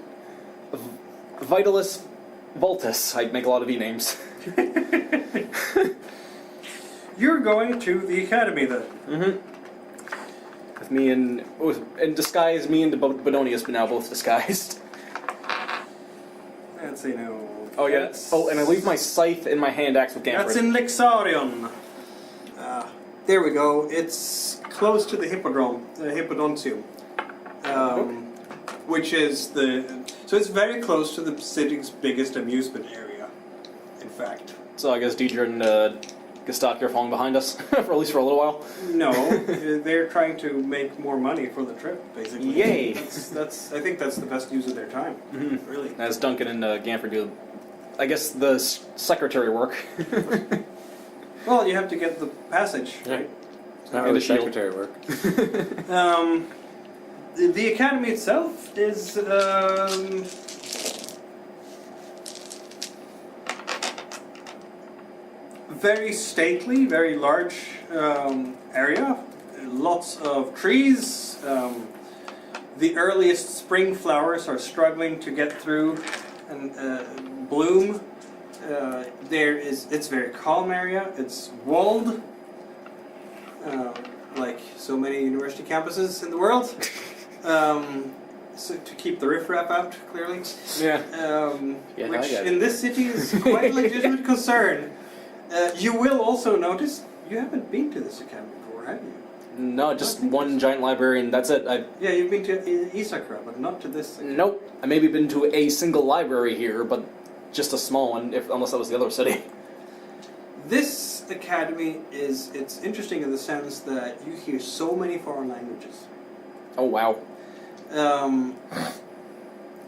Vitalis Voltus. I make a lot of E-names. You're going to the academy then. Mm-hmm. With me and... In disguise, me and Bedonius now both disguised. Let's see now. Oh, yeah. Oh, and I leave my scythe in my hand axe with Gamford. That's in Lexarion. There we go. It's close to the Hippodrome, the Hippodontium, which is the... So it's very close to the city's biggest amusement area, in fact. So I guess Deidre and Gestak are falling behind us, for at least for a little while. No, they're trying to make more money for the trip, basically. Yay! That's I think that's the best use of their time, really. As Duncan and Gamford do, I guess, the secretary work. Well, you have to get the passage, right? It's not And really the shield. secretary work. The academy itself is very stately, very large area. Lots of trees. The earliest spring flowers are struggling to get through and bloom. It's a very calm area. It's walled, like so many university campuses in the world. So to keep the riffraff out, clearly. Yeah. Yeah, Which I get it. in this city is quite a legitimate concern. You will also notice you haven't been to this academy before, have you? No, just one giant library and that's it. Yeah, you've been to Isakura, but not to this academy. Nope. I maybe been to a single library here, but just a small one, unless that was the other city. This academy it's interesting in the sense that you hear so many foreign languages. Oh, wow.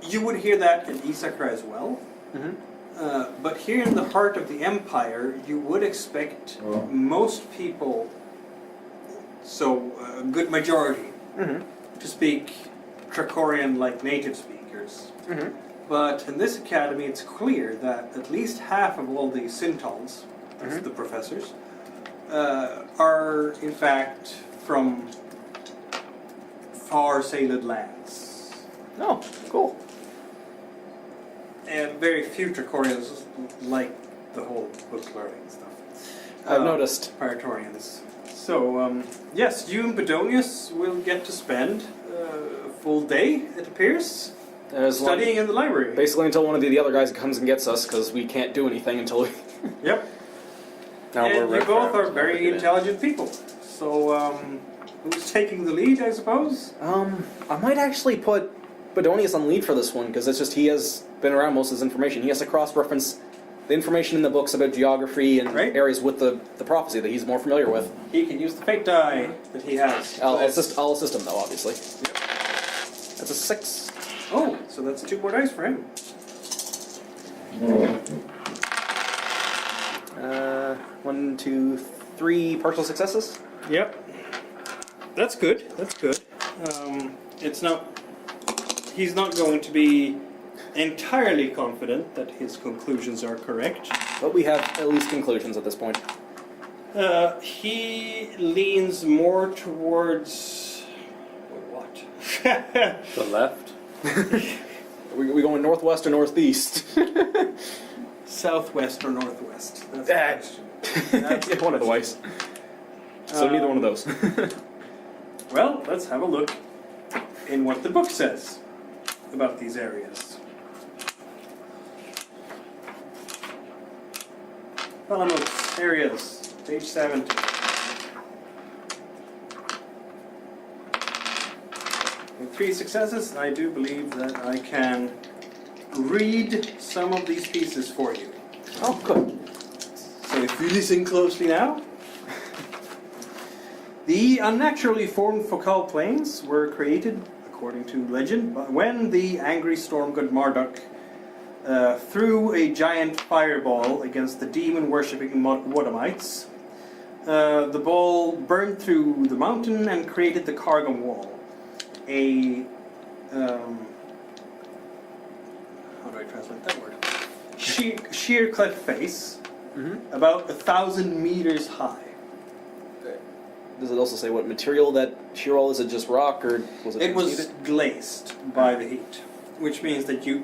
You would hear that in Isakura as well. Mm-hmm. But here in the heart of the empire, you would expect most people, so a good majority, to speak Drakorian like native speakers. Mm-hmm. But in this academy, it's clear that at least half of all the Syntons, that's the professors, are in fact from far-sailed lands. Oh, cool. And very few Drakorians like the whole book learning stuff. I've noticed. Praetorians. So, yes, you and Bedonius will get to spend a full day, it appears, studying in the library. Basically until one of the other guys comes and gets us, because we can't do anything until we... Yep. Now And we're you both are riffraff. very intelligent people. So, who's taking the lead, I suppose? I might actually put Bedonius on lead for this one, because it's just he has been around most of his information. He has to cross-reference the information in the books about geography and Right. areas with the prophecy that he's more familiar with. He can use the fate die that he has. I'll assist him, though, obviously. Yep. That's a 6. Oh, so that's 2 more dice for him. 1, 2, 3 partial successes. Yep. That's good. That's good. It's not... He's not going to be entirely confident that his conclusions are correct. But we have at least conclusions at this point. He leans more towards... What? The left? We going northwest or northeast? Southwest or northwest? That's the question. That's the One of the ways. So neither one of those. Well, let's have a look in what the book says about these areas. Palamutes, areas, page 70. With 3 successes, I do believe that I can read some of these pieces for you. Oh, good. So if you listen closely now. The unnaturally formed focal planes were created, according to legend, when the angry storm god Marduk threw a giant fireball against the demon-worshipping Wodomites. The ball burned through the mountain and created the Kargam Wall, a how do I translate that word? Sheer cliff face, about 1,000 meters high. Does it also say what material that sheer wall is? It just rock, or was it? It was transmuted? glazed by the heat, which means that you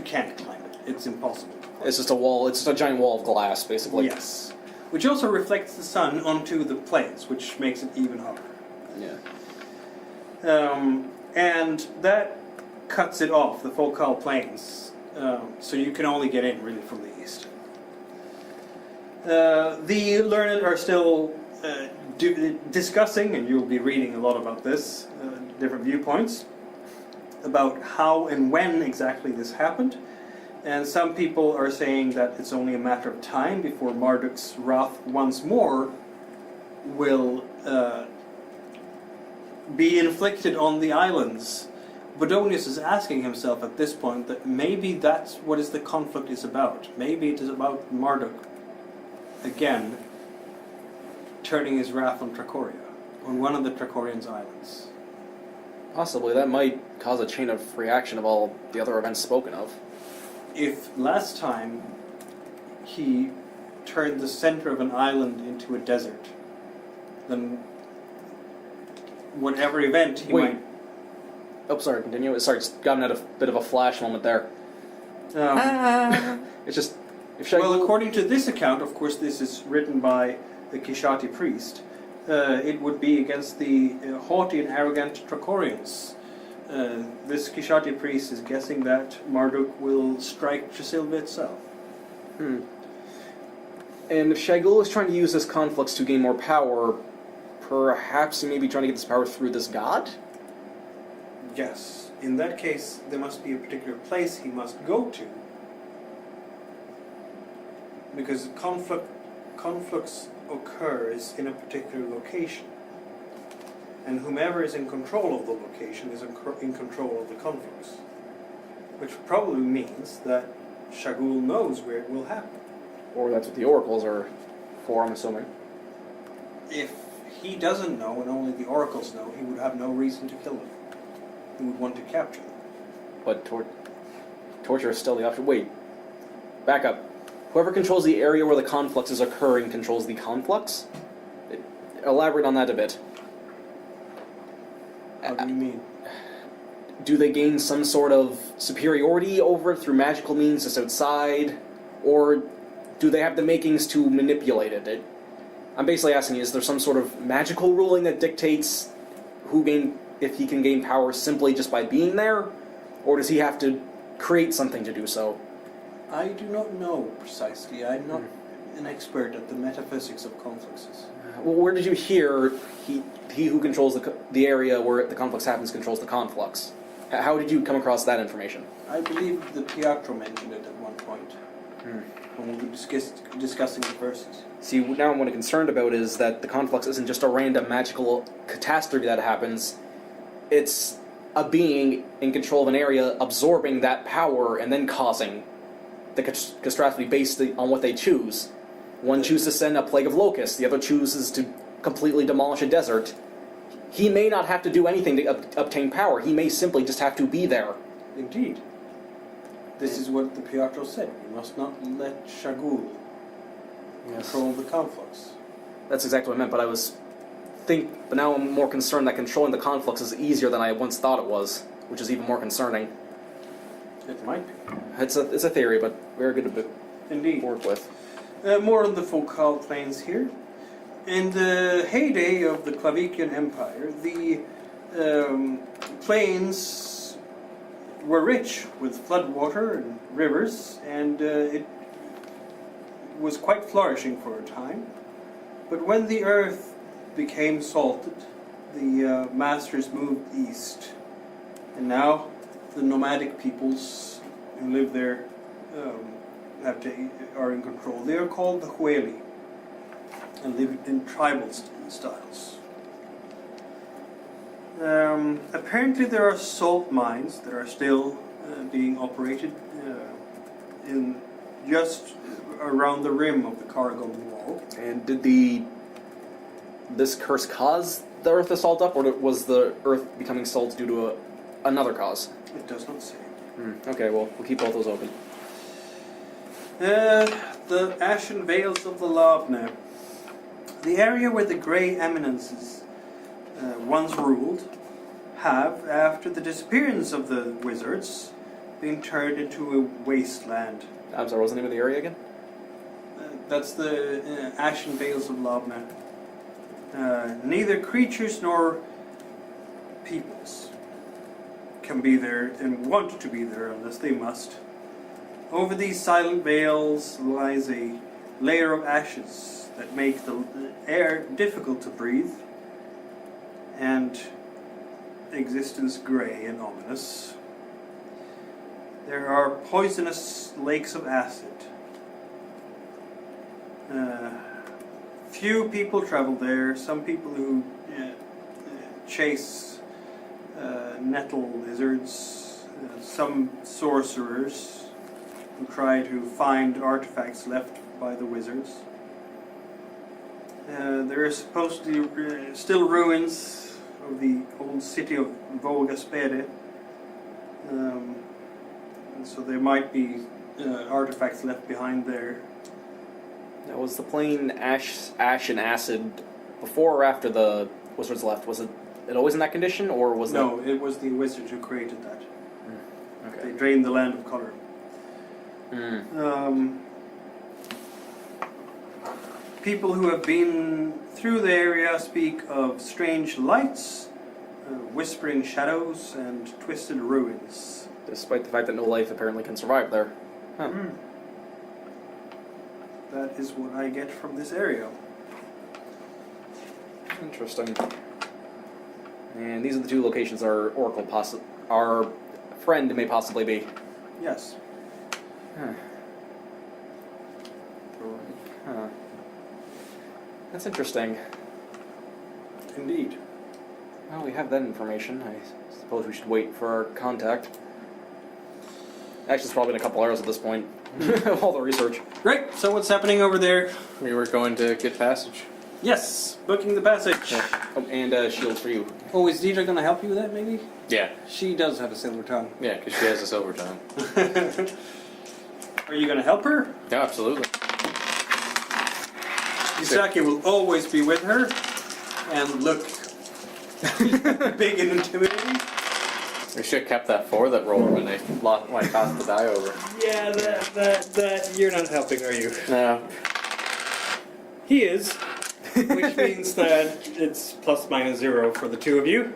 can't climb it. It's impossible. It's just a wall. It's just a giant wall of glass, basically. Yes, which also reflects the sun onto the plains, which makes it even hotter. Yeah. And that cuts it off, the focal plains, so you can only get in really from the east. The learned are still discussing, and you'll be reading a lot about this, different viewpoints, about how and when exactly this happened. And some people are saying that it's only a matter of time before Marduk's wrath once more will be inflicted on the islands. Bodonius is asking himself at this point that maybe that's what the conflict is about. Maybe it is about Marduk, again, turning his wrath on Tracoria, on one of the Tracorians' islands. Possibly. That might cause a chain of reaction of all the other events spoken of. If last time he turned the center of an island into a desert, then whatever event he might... Oh, sorry, continue. Sorry, just gotten at a bit of a flash moment there. It's just... Well, according to this account, of course this is written by the Kishati priest, it would be against the haughty and arrogant Tracorians. This Kishati priest is guessing that Marduk will strike Tresilva itself. And if Shagul is trying to use this conflux to gain more power, perhaps he may be trying to get this power through this god? Yes. In that case, there must be a particular place he must go to. Because conflux occurs in a particular location. And whomever is in control of the location is in control of the conflux. Which probably means that Shagul knows where it will happen. Or that's what the oracles are for, I'm assuming. If he doesn't know and only the oracles know, he would have no reason to kill them. He would want to capture them. But torture is still the option. Wait. Back up. Whoever controls the area where the conflux is occurring controls the conflux? Elaborate on that a bit. What do you mean? Do they gain some sort of superiority over it through magical means just outside? Or do they have the makings to manipulate it? I'm basically asking, is there some sort of magical ruling that dictates if he can gain power simply just by being there? Or does he have to create something to do so? I do not know precisely. I'm not an expert at the metaphysics of confluxes. Well, where did you hear he who controls the area where the conflux happens controls the conflux? How did you come across that information? I believe the Pietro mentioned it at one point when we were discussing the verses. See, now what I'm concerned about is that the conflux isn't just a random magical catastrophe that happens. It's a being in control of an area absorbing that power and then causing the catastrophe based on what they choose. One chooses to send a plague of locusts, the other chooses to completely demolish a desert. He may not have to do anything to obtain power. He may simply just have to be there. Indeed. This is what the Pietro said. We must not let Shagul control the conflux. That's exactly what I meant, but now I'm more concerned that controlling the conflux is easier than I once thought it was, which is even more concerning. It might be. It's a theory, but very good to Indeed. work with. More on the focal planes here. In the heyday of the Clavikian Empire, the plains were rich with floodwater and rivers, and it was quite flourishing for a time. But when the earth became salted, the masters moved east, and now the nomadic peoples who live there are in control. They are called the Hueli and live in tribal styles. Apparently there are salt mines that are still being operated in just around the rim of the Karagon Wall. And did this curse cause the earth to salt up, or was the earth becoming salt due to another cause? It does not say. Okay, well, we'll keep both those open. The Ashen Vales of the Labne. The area where the Grey Eminences once ruled have, after the disappearance of the wizards, been turned into a wasteland. I'm sorry, what's the name of the area again? That's the Ashen Vales of Labne. Neither creatures nor peoples can be there and want to be there unless they must. Over these silent vales lies a layer of ashes that make the air difficult to breathe and existence grey and ominous. There are poisonous lakes of acid. Few people travel there. Some people who chase nettle lizards, some sorcerers who try to find artifacts left by the wizards. There are supposedly still ruins of the old city of Volgaspede, and so there might be artifacts left behind there. Now, was the plane ash and acid before or after the wizards left? Was it always in that condition, or was No, it was the wizards who created that. Okay. They drained the land of color. People who have been through the area speak of strange lights, whispering shadows, and twisted ruins. Despite the fact that no life apparently can survive there. Huh. That is what I get from this area. Interesting. And these are the two locations our our friend may possibly be. Yes. Huh. That's interesting. Indeed. Well, we have that information. I suppose we should wait for our contact. Actually, it's probably been a couple hours at this point. All the research. Great. So what's happening over there? We were going to get passage. Yes, booking the passage. Yeah. Oh, and shields for you. Oh, is Deidre going to help you with that, maybe? Yeah. She does have a silver tongue. Yeah, because she has a silver tongue. Are you going to help her? Yeah, absolutely. Yusaki will always be with her and look big and intimidating. We should have kept that 4 that rolled when they tossed the die over. Yeah, that you're not helping, are you? No. He is, which means that it's ±0 for the two of you.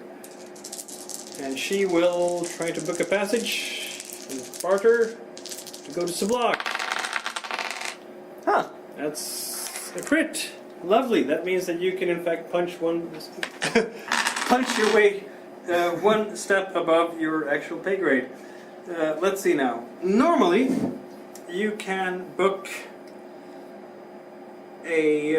And she will try to book a passage and barter to go to Sublok. Huh. That's a crit. Lovely. That means that you can in fact punch your way one step above your actual pay grade. Let's see now. Normally, you can book a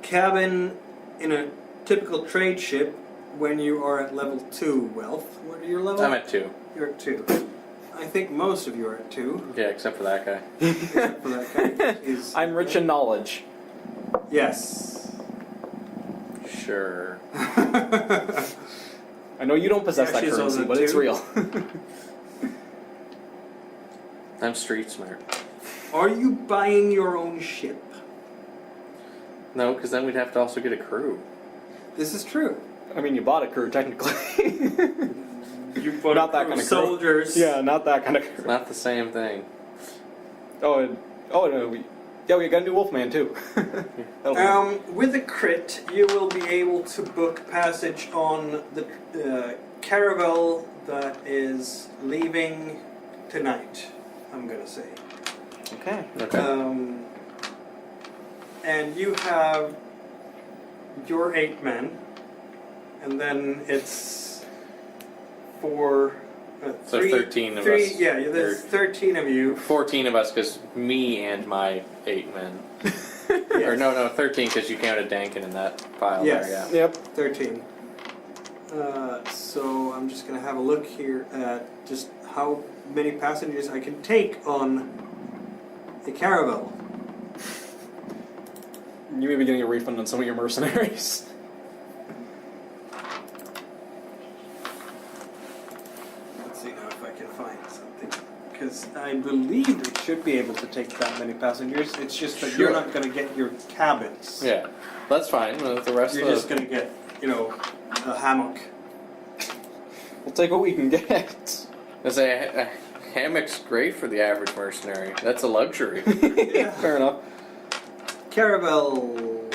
cabin in a typical trade ship when you are at level 2 wealth. What are your level? I'm at 2. You're at 2. I think most of you are at 2. Yeah, except for that guy. Except for that guy. I'm rich in knowledge. Yes. Sure. I know you don't possess Yeah, that she's currency, also but it's too. real. I'm street smart. Are you buying your own ship? No, because then we'd have to also get a crew. This is true. I mean, you bought a crew, technically. You bought Not that a crew kind of of crew. soldiers. Yeah, not that kind of It's crew. not the same thing. Oh, no, Yeah, we gotta do Wolfman too. That'll be- With a crit, you will be able to book passage on the caravel that is leaving tonight, I'm gonna say. okay. Okay. And you have your 8 men, and then it's for So 13 of three, us. yeah, there's 13 of you. 14 of us, because me and my 8 men. Yes. Or no, 13, because you counted Dankin in that pile Yes. there, yeah. Yep. 13. So I'm just going to have a look here at just how many passengers I can take on a caravel. You may be getting a refund on some of your mercenaries. Let's see now if I can find something. Because I believe they should be able to take that many passengers. It's just that you're Sure. not going to get your cabins. Yeah, that's fine. The rest You're of just going to get, a hammock. We'll take what we can get. I say a hammock's great for the average mercenary. That's a luxury. Yeah. Fair enough. Caravel.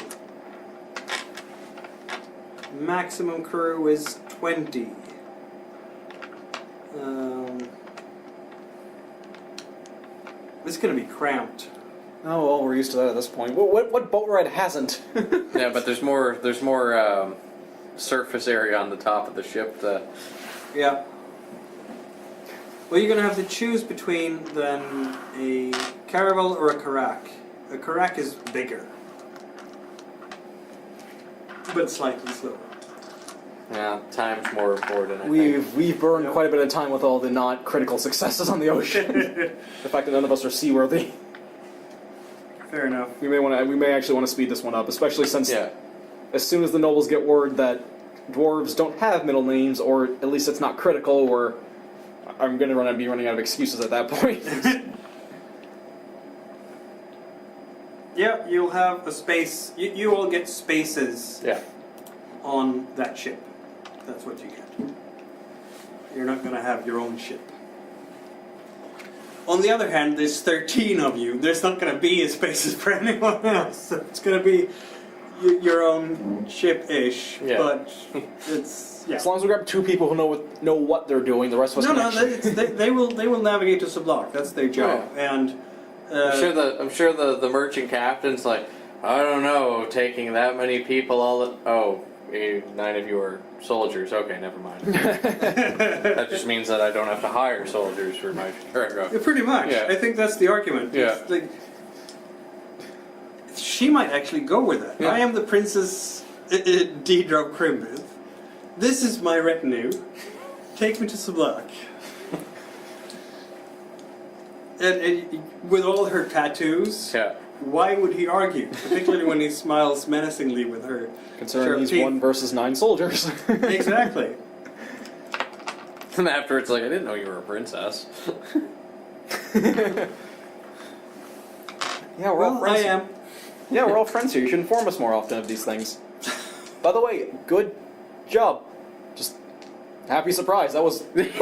Maximum crew is 20. This is going to be cramped. Oh well, we're used to that at this point. What boat ride hasn't? Yeah, but there's more surface area on the top of the ship. Yeah. Well, you're going to have to choose between then a caravel or a carack. A carack is bigger, but slightly slower. Yeah, time's more important. I think. We've burned Yep. quite a bit of time with all the not critical successes on the ocean. The fact that none of us are seaworthy. Fair enough. We may actually want to speed this one up, especially since Yeah. as soon as the nobles get word that dwarves don't have middle names, or at least it's not critical, or I'm going to be running out of excuses at that point. Yeah, you'll have a space. You all get spaces Yeah. on that ship. That's what you get. You're not going to have your own ship. On the other hand, there's 13 of you. There's not going to be a spaces for anyone else. So it's going to be your own ship-ish. Yeah. But it's yeah. As long as we grab 2 people who know what they're doing, the rest of us No, can no, actually... they will navigate to Sublok. That's their job. And I'm sure the merchant captain's like, I don't know, taking that many people oh, 9 of you are soldiers. Okay, never mind. That just means that I don't have to hire soldiers for my cargo. yeah, pretty much. Yeah. I think that's the argument. Yeah. It's like, she might actually go with it. Yeah. I am the Princess Deidre Crimbith. This is my retinue. Take me to Sublok. And with all her tattoos, Yeah. why would he argue? Particularly when he smiles menacingly with her. Considering sharp he's teeth. 1 versus 9 soldiers. Exactly. And afterwards, like, I didn't know you were a princess. Yeah, we're all Well, friends. I am. Yeah, we're all friends here. You should inform us more often of these things. By the way, good job. Just happy surprise. That was... Like,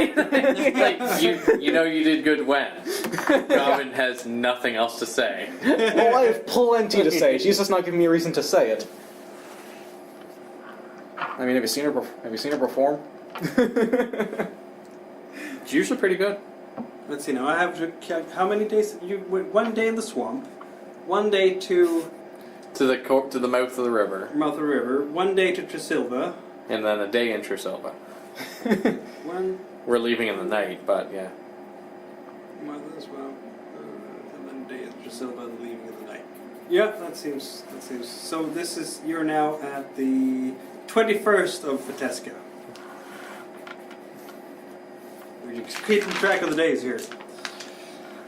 you know you did good when. Robin has nothing else to say. Well, I have plenty to say. She's just not giving me a reason to say it. I mean, have you seen her perform? It's usually pretty good. Let's see now. I have to count how many days. You went 1 day in the swamp, 1 day to To the mouth of the river, mouth of the river, 1 day to Tresilva, and then a day in Tresilva. one We're leaving in the night, but yeah. month as well, and then a day at Tresilva, and leaving in the night. Yeah, that seems. So this is you're now at the 21st of Fateska. We're keeping track of the days here.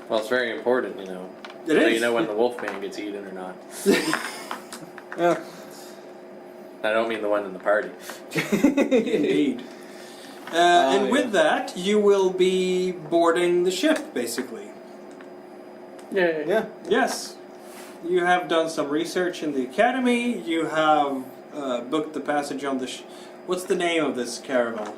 Well, it's very important, you know. It So is. you know when the wolfman gets eaten or not. Yeah. I don't mean the one in the party. Indeed. And with that, you will be boarding the ship, basically. Yeah. Yes. You have done some research in the academy. You have booked the passage on the... What's the name of this caravel?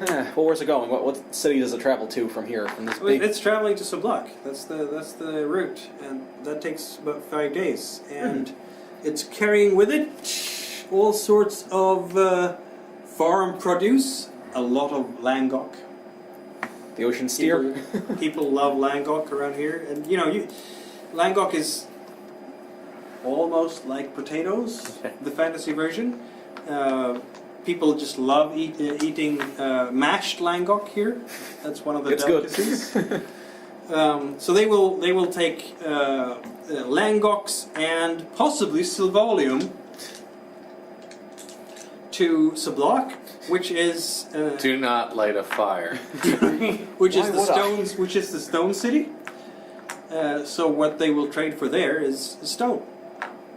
Well, where's it going? What city does it travel to from here? From this big... It's traveling to Sublok. That's the route, and that takes about 5 days. And it's carrying with it all sorts of farm produce, a lot of langok. The ocean steer? People love langok around here, and langok is almost like potatoes, the fantasy version. People just love eating mashed langok here. That's one of the delicacies. So they will take langoks and possibly sylvolium to Sublok, which is Do not light a fire. which is the stone city. So what they will trade for there is stone.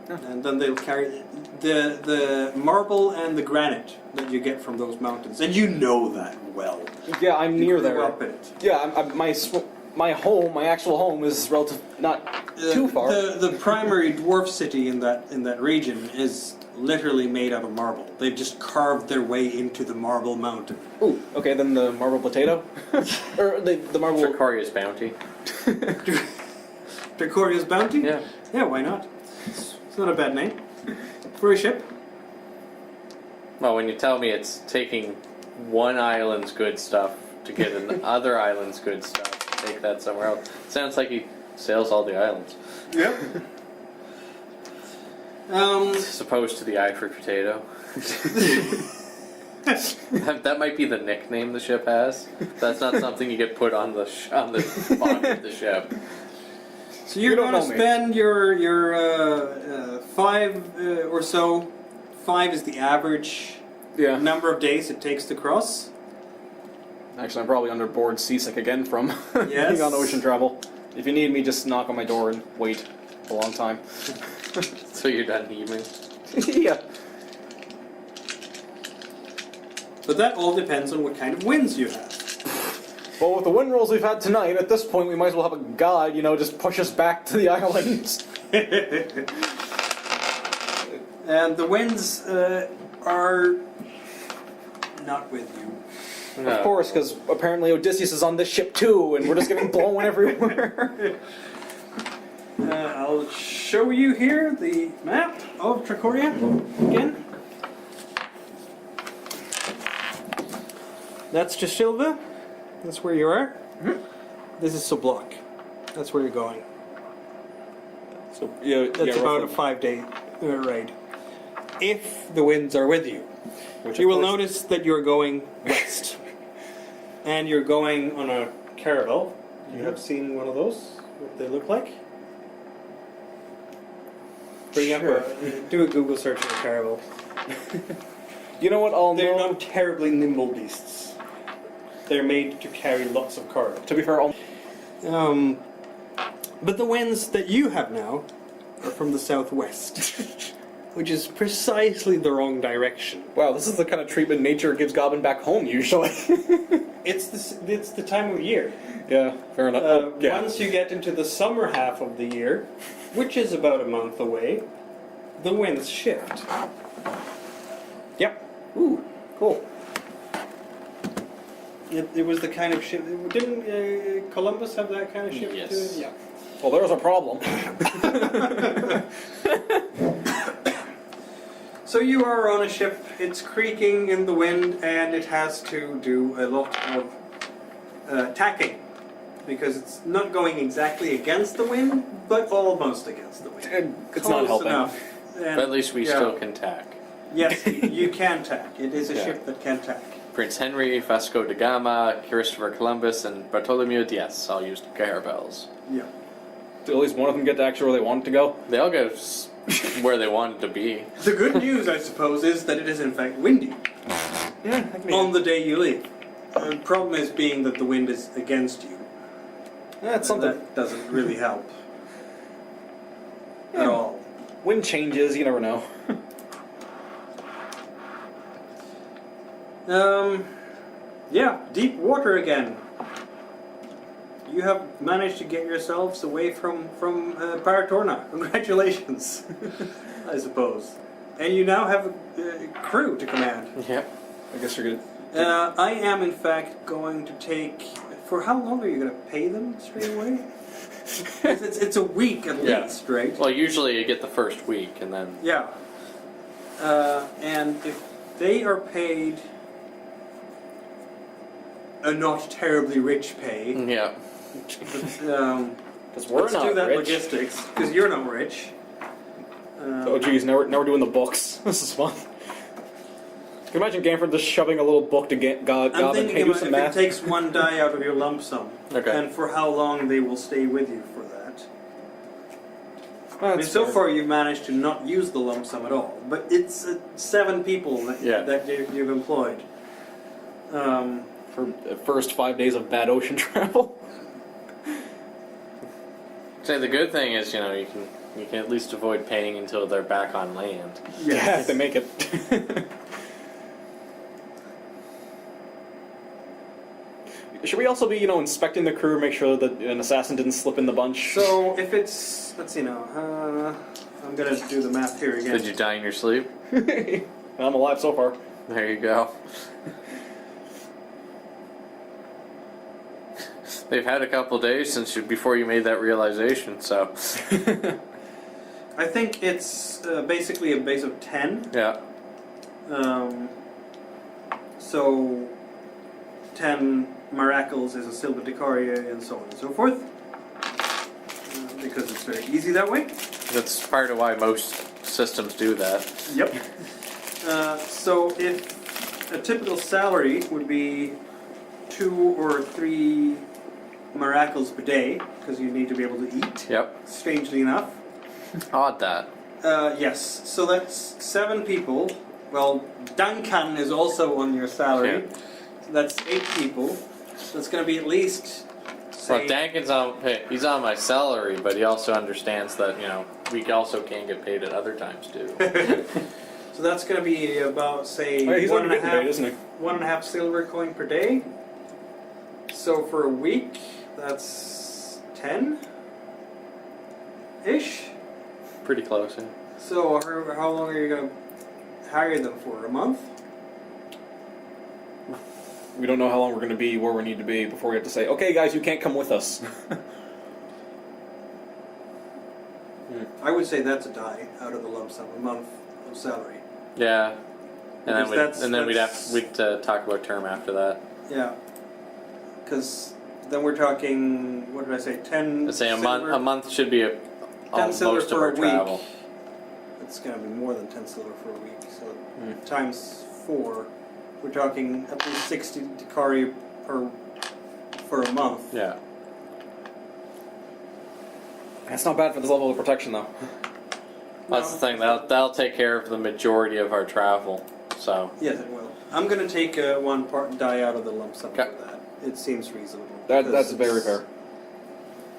And then they'll carry the marble and the granite that you get from those mountains, and you know that well. Yeah, I'm near there. Up in it. Yeah, my home, my actual home, is relative not too far. The primary dwarf city in that region is literally made out of marble. They've just carved their way into the marble mountain. Ooh, okay, then the marble potato, or the marble. Tricoria's bounty. Tricoria's bounty. Yeah, why not? It's not a bad name for a ship. Well, when you tell me it's taking one island's good stuff to get another island's good stuff, take that somewhere else. Sounds like he sails all the islands. Yep. As opposed to the eye for potato. that might be the nickname the ship has. That's not something you get put on the bottom of the ship. So you're going to spend your 5 or so. 5 is the average number of days it takes to cross. Actually, I'm probably under board seasick again from Yes. being on ocean travel. If you need me, just knock on my door and wait a long time. So you're done heaving. Yeah. But that all depends on what kind of winds you have. Well, with the wind rolls we've had tonight, at this point we might as well have a guide, just push us back to the islands. And the winds are not with you. No. Of course, because apparently Odysseus is on this ship too, and we're just getting blown everywhere. I'll show you here the map of Tricoria again. That's Jasilva. That's where you are. This is Sublok. That's where you're going. So That's about a 5-day ride. If the winds are with you. Which You will notice that you're going west. And you're going on a caravel. You have seen one of those? What they look like? Do a Google search for a caravel. You know what? They're not terribly nimble beasts. They're made to carry lots of cargo. To be fair, But the winds that you have now are from the southwest, which is precisely the wrong direction. wow, this is the kind of treatment nature gives Goblin back home usually. It's the time of year. Yeah, fair enough. Once you get into the summer half of the year, which is about a month away, the winds shift. Yep. Ooh, cool. It was the kind of ship. Didn't Columbus have that kind of ship? Yes. Yeah. Well, there's a problem. So you are on a ship. It's creaking in the wind, and it has to do a lot of tacking because it's not going exactly against the wind, but almost against the wind. It's not helping. Enough. And, But at least we still can tack. Yes, you can tack. It is a ship that can tack. Prince Henry, Vasco da Gama, Christopher Columbus, and Bartholomew Diaz all used caravels. Yeah. At least one of them get to actually where they want to go. They all go where they wanted to be. The good news, I suppose, is that it is in fact windy Yeah, on the day you leave. The problem is being that the wind is against you. That's something. That doesn't really help at all. Wind changes, you never know. Yeah, deep water again. You have managed to get yourselves away from Paratorna. Congratulations, I suppose. And you now have a crew to command. Yep. I guess you're good. I am, in fact, going to take... For how long are you going to pay them straight away? it's a week at least, right? Well, usually you get the first week, and then... Yeah. And if they are paid a not terribly rich pay... Yeah. Because we're let's not do that rich. logistics, because you're not rich. Oh geez, now we're doing the books. This is fun. Can you imagine Gamford just shoving a little book to God I'm and thinking hey, do about some if math? it takes one die out of your lump sum, Okay. and for how long they will stay with you for that. I mean, That's so fair. far you've managed to not use the lump sum at all, but it's 7 people that, that you've employed. For the first 5 days of bad ocean travel. So the good thing is, you can at least avoid paying until they're back on land. Yeah, if they make it. Should we also be, inspecting the crew, make sure that an assassin didn't slip in the bunch? So if it's, let's see now, I'm gonna do the math here again. Did you die in your sleep? I'm alive so far. There you go. They've had a couple days before you made that realization, so... I think it's basically a base of 10. Yeah. So 10 miracles is a silver decaria and so on and so forth. Because it's very easy that way. That's part of why most systems do that. Yep. So if a typical salary would be 2 or 3 miracles per day, because you need to be able to eat. Yep. Strangely enough. Odd that. Yes. So that's 7 people. Well, Duncan is also on your salary. Yeah. So that's 8 people. So it's going to be at least. Well, Dankin's he's on my salary, but he also understands that, we also can get paid at other times too. So that's going to be about, say, Oh, yeah, he's one already and a getting half, paid, isn't he? 1.5 silver coin per day. So for a week, that's 10-ish. Pretty close, yeah. So how long are you going to hire them for? A month? We don't know how long we're going to be where we need to be before we have to say, okay guys, you can't come with us. I would say that's a die out of the lump sum, a month of salary. Yeah. And Because then we'd talk about term after that. Yeah. Because then we're talking, what did I say, 10 Let's say a silver? month should be 10 silver most of for our a travel. week. It's going to be more than 10 silver for a week. So times 4, we're talking at least 60 decarii for a month. Yeah. That's not bad for this level of protection, though. That's the thing. That'll take care of the majority of our travel. So. Yes, it will. I'm going to take one part die out of the lump sum Okay. for that. It seems reasonable. That's very fair.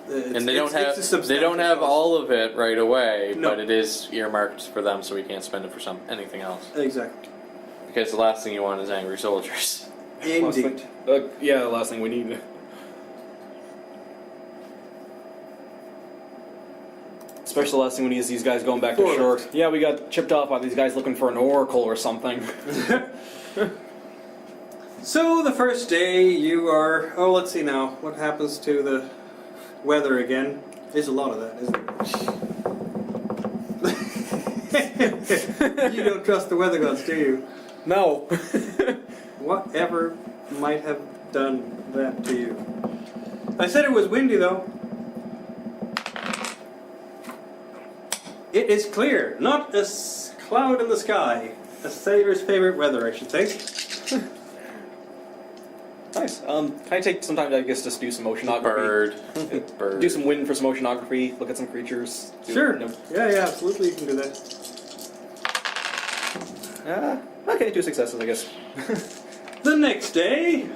And they don't have all of it right away, No. but it is earmarked for them, so we can't spend it for anything else. Exactly. Because the last thing you want is angry soldiers. Last Indeed. thing, yeah, the last thing we need. Especially the last thing we need is these guys going back to shore. Yeah, we got chipped off by these guys looking for an oracle or something. So the first day you are... Oh, let's see now. What happens to the weather again? There's a lot of that, isn't there? You don't trust the weather gods, do you? No. Whatever might have done that to you. I said it was windy, though. It is clear. Not a cloud in the sky. A sailor's favorite weather, I should say. Nice. Can I take some time, I guess, just do some oceanography? Bird. Do some wind for some oceanography, look at some creatures. Sure. Yeah, absolutely, you can do that. Okay, 2 successes, I guess. The next day...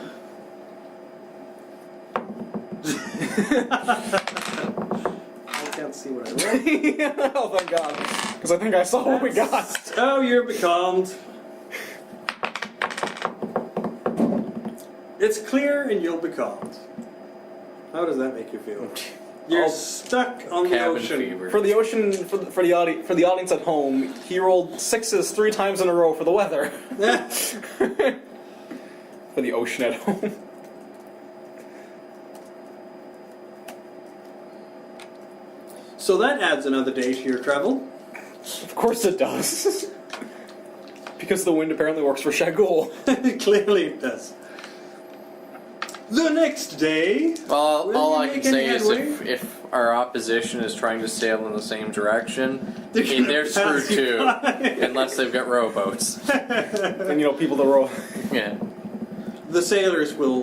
I can't see what I wrote. Oh, thank God. Because I think I saw what we got. Oh, you're becalmed. It's clear and you'll be calmed. How does that make you feel? You're stuck on the Cabin ocean. fever. For the ocean, for the audience at home, he rolled 6s 3 times in a row for the weather. for the ocean at home. So that adds another day to your travel. Of course it does. Because the wind apparently works for Shagul. Clearly it does. The next day... Well, will all you I make can any say is headway? if our opposition is trying to sail in the same direction, They're gonna they're screwed pass you too. by. Unless they've got rowboats. And people that row. Yeah. The sailors will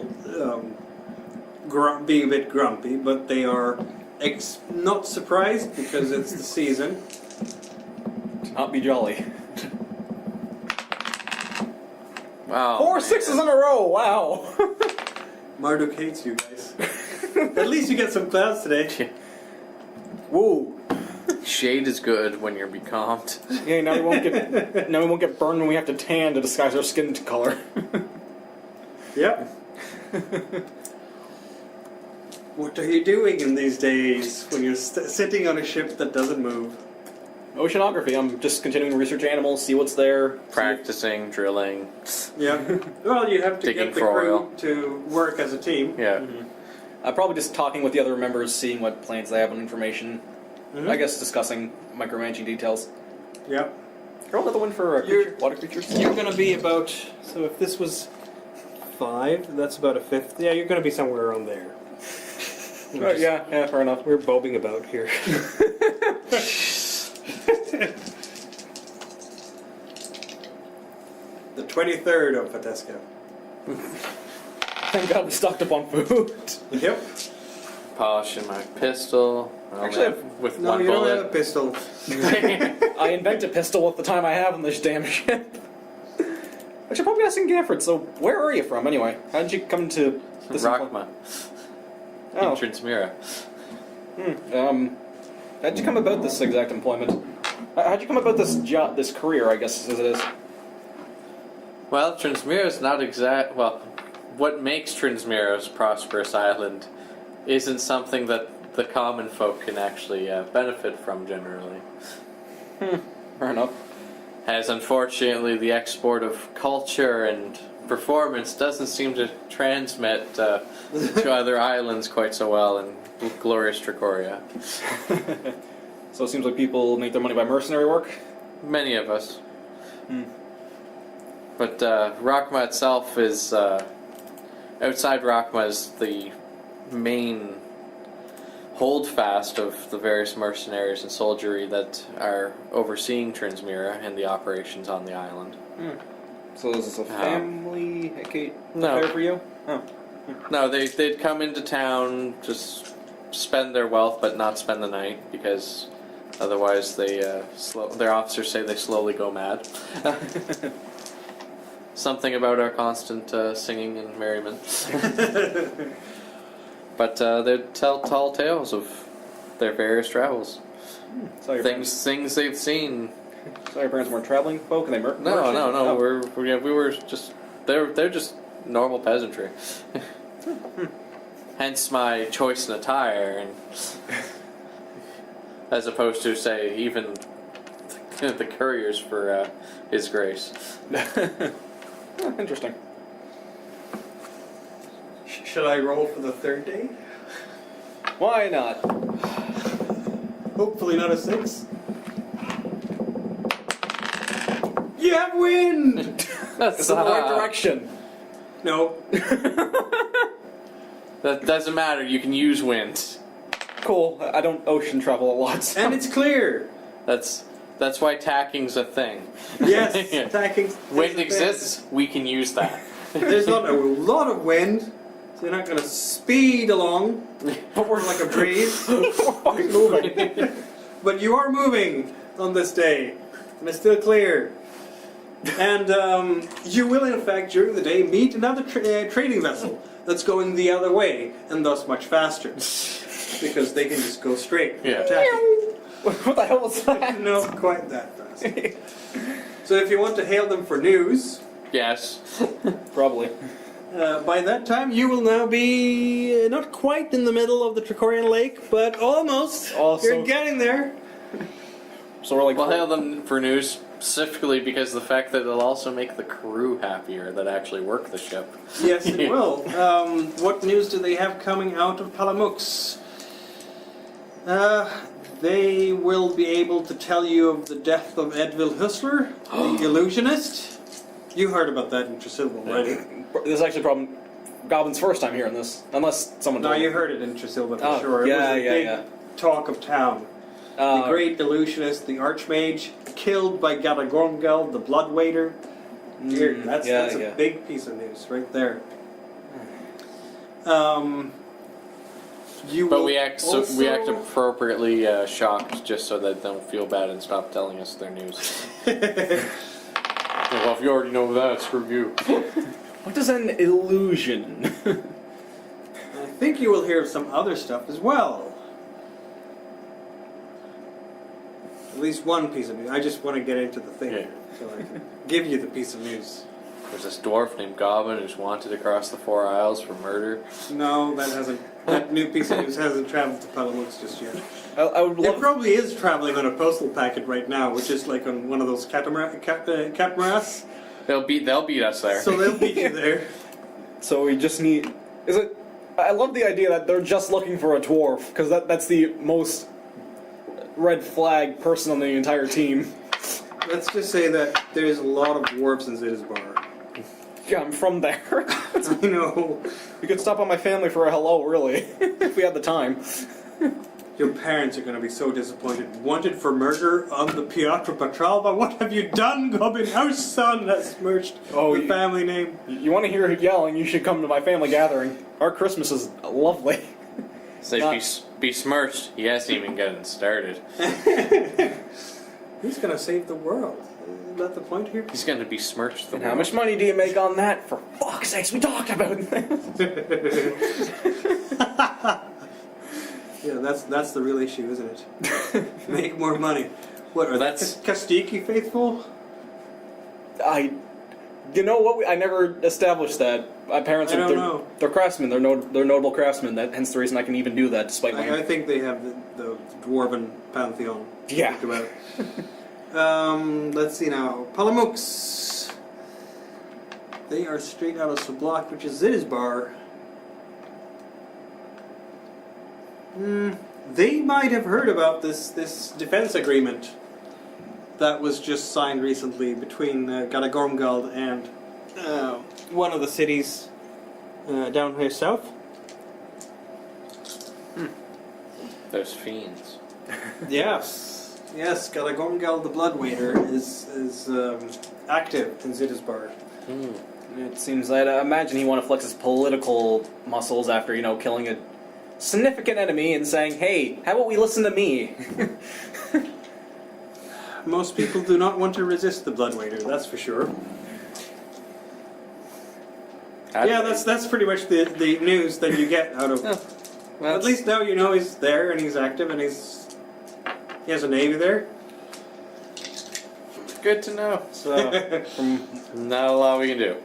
be a bit grumpy, but they are not surprised because it's the season. To not be jolly. Wow. 4 6s in a row, wow! Marduk hates you guys. At least you get some clouds today. Woo! Shade is good when you're becalmed. Yeah, now we won't get burned when we have to tan to disguise our skin color. Yep. What are you doing in these days when you're sitting on a ship that doesn't move? Oceanography. I'm just continuing to research animals, see what's there. Practicing, drilling. Yeah. Well, you have to Digging get the for crew oil. to work as a team. Yeah. Probably just talking with the other members, seeing what plans they have and information. Mhm. I guess discussing micromanaging details. Yep. Roll another one for water creatures. You're going to be about... So if this was 5, that's about a fifth. Yeah, you're going to be somewhere around there. Yeah, fair enough. We're bobbing about here. The 23rd of Fateska. Thank God we stocked up on food. Yep. Polishing my pistol. Actually, with No, one you don't bullet. have a pistol. I invent a pistol with the time I have on this damn ship. I should probably ask Gafford, so where are you from anyway? How did you come to this Rockma. Oh. In Transmira. How'd you come about this exact employment? How'd you come about this job, this career, I guess, as it is? Well, Transmira is not exact. Well, what makes Transmira a prosperous island isn't something that the common folk can actually benefit from generally. Fair enough. As unfortunately, the export of culture and performance doesn't seem to transmit to other islands quite so well in glorious Dracoria. So it seems like people make their money by mercenary work? Many of us. But Rockma itself is... outside Rockma is the main holdfast of the various mercenaries and soldiery that are overseeing Transmira and the operations on the island. So is this a family No. affair for you? Oh. No, they'd come into town, just spend their wealth, but not spend the night, because otherwise their officers say they slowly go mad. Something about our constant singing and merriment. But they'd tell tall tales of their various travels. So your Things they've seen. So your parents weren't traveling folk, and they merchant? No. Oh. We were just they're just normal peasantry. Hence my choice in attire, and as opposed to say even the couriers for His Grace. Oh, interesting. Should I roll for the 3rd day? Why not? Hopefully not a 6. You have wind! It's in the right direction. No. That doesn't matter. You can use wind. Cool. I don't ocean travel a lot. So. And it's clear. That's why tacking's a thing. Yes, Yeah. attacking. Wind exists. We can use that. There's not a lot of wind, so you're not going to speed along. But we're like a breeze. we're fucking moving. But you are moving on this day, and it's still clear. And you will, in fact, during the day, meet another trading vessel that's going the other way, and thus much faster. Because they can just go straight. Yeah. Attacking. What the hell was that? No, quite that fast. So if you want to hail them for news, Yes. Probably. by that time you will now be not quite in the middle of the Tricorian Lake, but almost. Also- You're getting there. So we're like, We'll hail them for news. Specifically because the fact that it'll also make the crew happier that actually work the ship. Yes, it will. What news do they have coming out of Palamux? They will be able to tell you of the death of Edville Hustler, the illusionist. You heard about that in Tresilva already. This is actually probably Goblin's first time hearing this, unless someone No, told you me. heard it in Tresilva for Oh, sure. yeah, it was a big talk of town. The great illusionist, the archmage, killed by Gadagormgeld, the blood waiter. Here, that's a big piece of news right there. But we act appropriately shocked just so that they don't feel bad and stop telling us their news. Well, if you already know that, screw you. What is an illusion? I think you will hear of some other stuff as well. At least one piece of news. I just want to get into the thing Yeah. so I can give you the piece of news. There's this dwarf named Goblin who's wanted across the 4 Isles for murder. No, that new piece of news hasn't traveled to Palamux just yet. I would It love. probably is traveling on a postal packet right now, which is like on one of those catamarans. They'll beat us there. So they'll beat you there. So we just need. Is it? I love the idea that they're just looking for a dwarf because that's the most red flag person on the entire team. Let's just say that there's a lot of dwarves in Zidisbar. Yeah, I'm from there. I know. We could stop on my family for a hello, really, if we had the time. Your parents are going to be so disappointed. Wanted for murder on the Piatra Patralba. What have you done, Goblin? Our son has smirched the family name. You want to hear yelling, you should come to my family gathering. Our Christmas is lovely. Say, be smirched. He hasn't even gotten started. He's going to save the world. Is that the point here? He's going to be smirched. And how much money do you make on that? For fuck's sakes, we talked about this. Yeah, that's the real issue, isn't it? Make more money. What are That's- Kastiki faithful? You know what? I never established that. My parents I are don't know. they're craftsmen. They're notable craftsmen. Hence the reason I can even do that, despite my. I think they have the dwarven pantheon. to Yeah. think about. Let's see now. Palamux. They are straight out of Sublok, which is Zidisbar. They might have heard about this defense agreement that was just signed recently between Gadagormgald and one of the cities down here south. Those fiends. Yes, Gadagormgald the Blood Waiter is active in Zidisbar. It seems that I imagine he want to flex his political muscles after killing a significant enemy and saying, "Hey, how about we listen to me?" Most people do not want to resist the Blood Waiter, that's for sure. Yeah, that's pretty much the news that you get out of. Well, At least now you know he's there and he's active and he has a navy there. good to know. So, Not a lot we can do.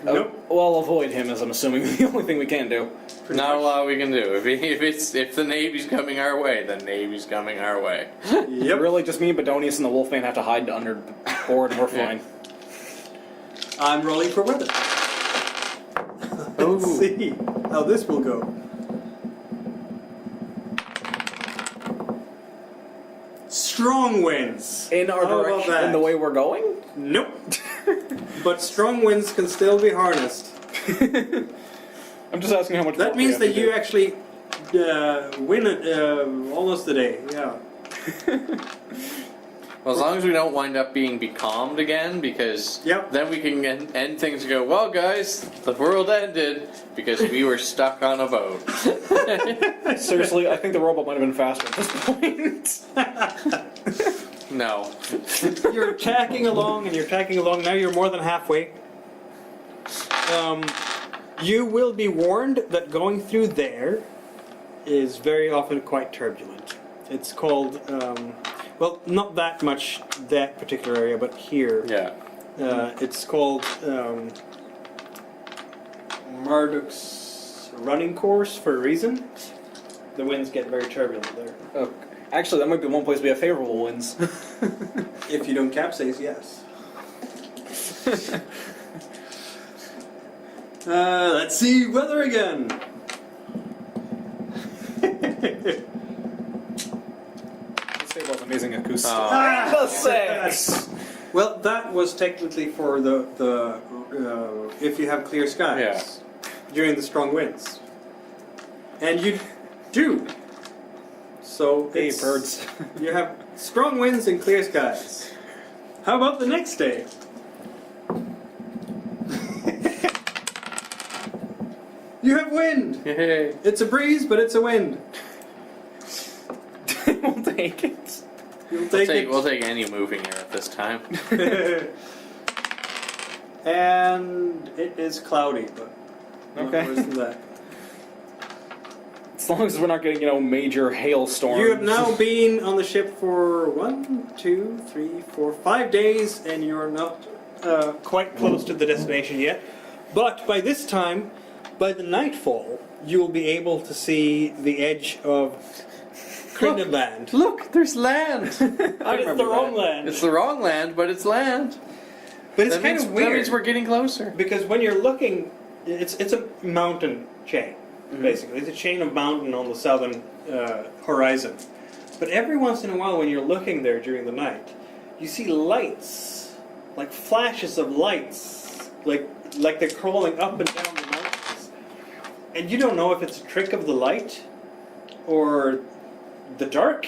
Nope. well, avoid him, as I'm assuming the only thing we can do. Not a lot we can do. If the Navy's coming our way, the Navy's coming our way. Yep. Really, just me and Bedonius and the Wolfman have to hide under the board, and we're fine. I'm rolling for weather. Let's see how this will go. Strong winds. In our How about direction, that? in the way we're going? Nope. But strong winds can still be harnessed. I'm just asking how much. That work we means have that to you do. actually win it almost a day. Yeah. Well, as long as we don't wind up being becalmed again, because Yep. then we can end things and go, well, guys, the world ended because we were stuck on a boat. Seriously, I think the robot might have been faster at this point. No. You're tacking along and you're tacking along. Now you're more than halfway. You will be warned that going through there is very often quite turbulent. It's called, well, not that much that particular area, but here. Yeah. It's called Marduk's running course for a reason. The winds get very turbulent there. Okay. Actually, that might be one place we have favorable winds. If you don't capsize, yes. Let's see weather again. This table has amazing acoustics. Oh. Six! Well, that was technically for the if you have clear skies Yeah. during the strong winds, and you do. So Hey, it's- birds. You have strong winds and clear skies. How about the next day? You have wind. Yay. It's a breeze, but it's a wind. We'll take it. You'll take it. We'll take any moving air at this time. And it is cloudy, but not Okay. worse than that. As long as we're not getting, major hailstorms. You have now been on the ship for 1, 2, 3, 4, 5 days, and you're not quite close to the destination yet. But by this time, by the nightfall, you will be able to see the edge of Crindenland. Look, there's land. But it's the wrong land. It's the wrong land, but it's land. But it's That kind means, of weird. That means we're getting closer. Because when you're looking, it's a mountain chain, basically. It's a chain of mountain on the southern horizon. But every once in a while, when you're looking there during the night, you see lights, like flashes of lights, like they're crawling up and down the mountains. And you don't know if it's a trick of the light or the dark,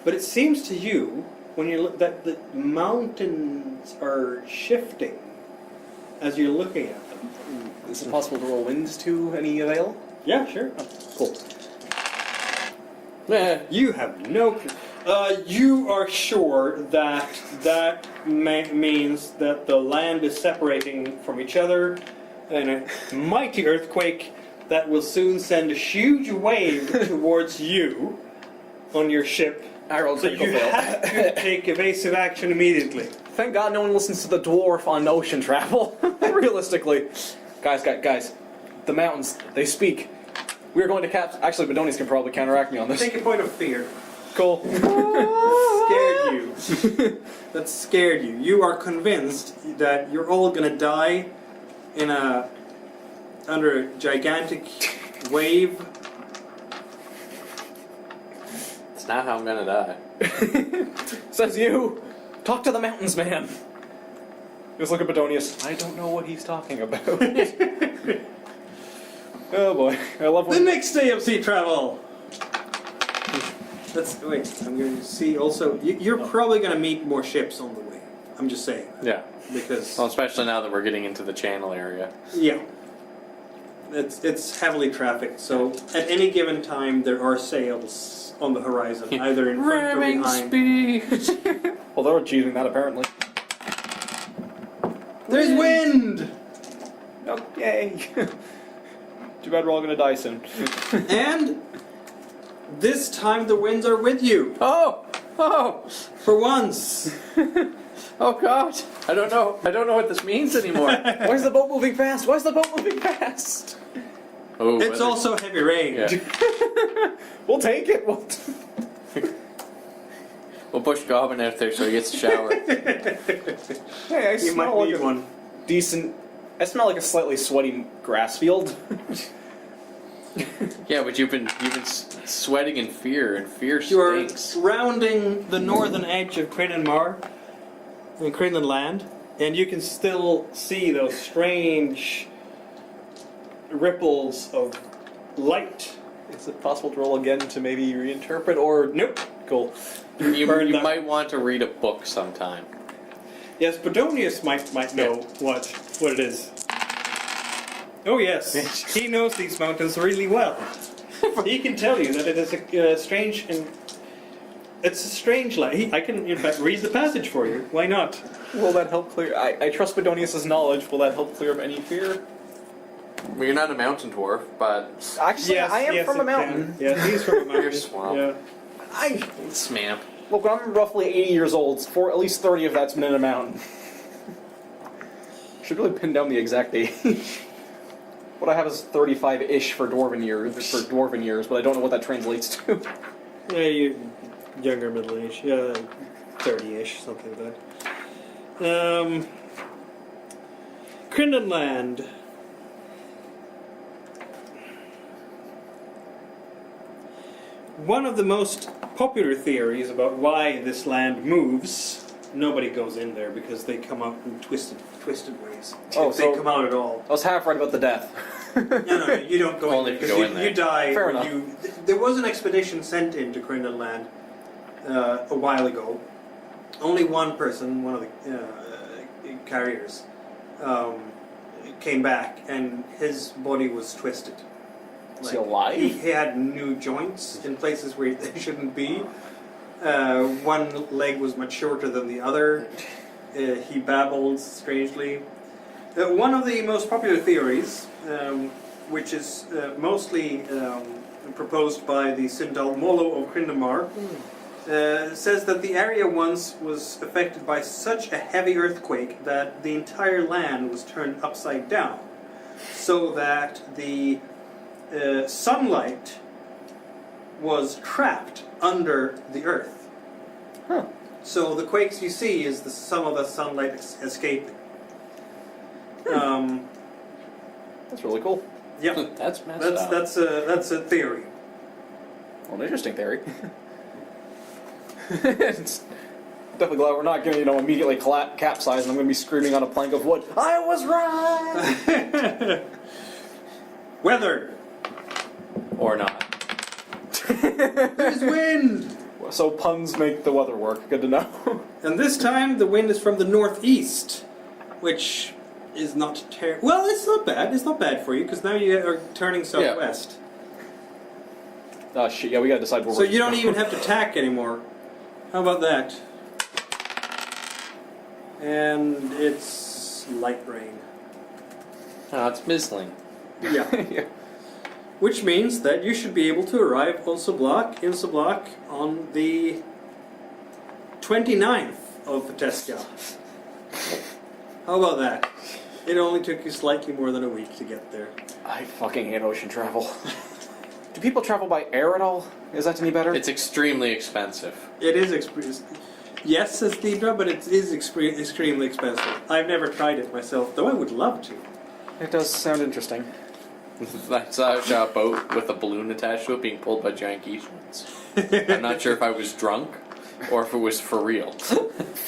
but it seems to you when you look that the mountains are shifting as you're looking at them. Is it possible to roll winds to any avail? Yeah, sure. Cool. You have no clue. You are sure that means that the land is separating from each other in a mighty earthquake that will soon send a huge wave towards you on your ship. I rolled So critical you fail. have to take evasive action immediately. Thank God no one listens to the dwarf on ocean travel. Realistically. Guys. The mountains, they speak. We're going to Actually, Bedonius can probably counteract me on this. Take a point of fear. Cool. Scared you. That scared you. You are convinced that you're all gonna die under a gigantic wave. It's not how I'm gonna die. Says you. Talk to the mountains, man. Just look at Bedonius. I don't know what he's talking about. Oh boy. I love The when... next day of sea travel. Wait, I'm going to see also. You're probably going to meet more ships on the way. I'm just saying. Yeah. Because. Well, especially now that we're getting into the channel area. Yeah. It's heavily trafficked, so at any given time there are sails on the horizon, either in front or Ramming behind. speed. Well, they're achieving that apparently. There's wind! Okay. Too bad we're all gonna die soon. And this time the winds are with you. Oh! For once. Oh God! I don't know what this means anymore. Why is the boat moving fast? Why is the boat moving fast? Oh, It's also heavy rain. Yeah. We'll take it. We'll push Goblin out there so he gets a shower. Hey, I You might smell like need a one. decent... I smell like a slightly sweaty grass field. Yeah, but you've been sweating in fear, and fear You are stinks. rounding the northern edge of Crindenland, and you can still see those strange ripples of light. Is it possible to roll again to maybe reinterpret, or... Nope. Cool. You Burn that. might want to read a book sometime. Yes, Bedonius might know what it is. Oh yes, he knows these mountains really well. He can tell you that it is a strange and it's a strange land. I can in fact read the passage for you. Why not? Will that help clear... I trust Bedonius' knowledge. Will that help clear up any fear? Well, you're not a mountain dwarf, but Actually, I am from a it mountain. can. Yeah, he's from a mountain. You're swamp. Yeah. Smamp. Look, I'm roughly 80 years old. For at least 30 of that's been in a mountain. Should really pin down the exact age. What I have is 35-ish for dwarven years, but I don't know what that translates to. Yeah, younger middle age, 30-ish, something like that. Crindenland. One of the most popular theories about why this land moves, nobody goes in there because they come out in twisted ways. Oh, if they so- come out at all. I was half right about the death. No, you don't go Only in if there you go because in there. you die. Fair when enough. there was an expedition sent into Crindenland a while ago. Only one person, one of the carriers, came back, and his body was twisted. Is he alive? He had new joints in places where they shouldn't be. One leg was much shorter than the other. He babbled strangely. One of the most popular theories, which is mostly proposed by the Sindal Molo of Crindamar, says that the area once was affected by such a heavy earthquake that the entire land was turned upside down, so that the sunlight was trapped under the earth. Huh. So the quakes you see is some of the sunlight escaping. That's really cool. Yeah, That's messed up. that's a theory. Well, an interesting theory. It's definitely glad we're not going to, immediately capsize, and I'm going to be screaming on a plank of wood. I was right. Weather. Or not. There's wind. So puns make the weather work. Good to know. And this time the wind is from the northeast, which is not terrible. Well, it's not bad. It's not bad for you because now you are turning southwest. Oh shit! Yeah, we gotta decide where So we're. you don't even have to tack anymore. How about that? And it's light rain. Oh, it's mizzling. Yeah. Yeah. Which means that you should be able to arrive on in Sublak on the 29th of Fateska. How about that? It only took you slightly more than a week to get there. I fucking hate ocean travel. Do people travel by air at all? Is that any better? It's extremely expensive. It is yes, says Deidre, but it is extremely expensive. I've never tried it myself, though I would love to. It does sound interesting. I saw a boat with a balloon attached to it being pulled by giant geese once. I'm not sure if I was drunk or if it was for real.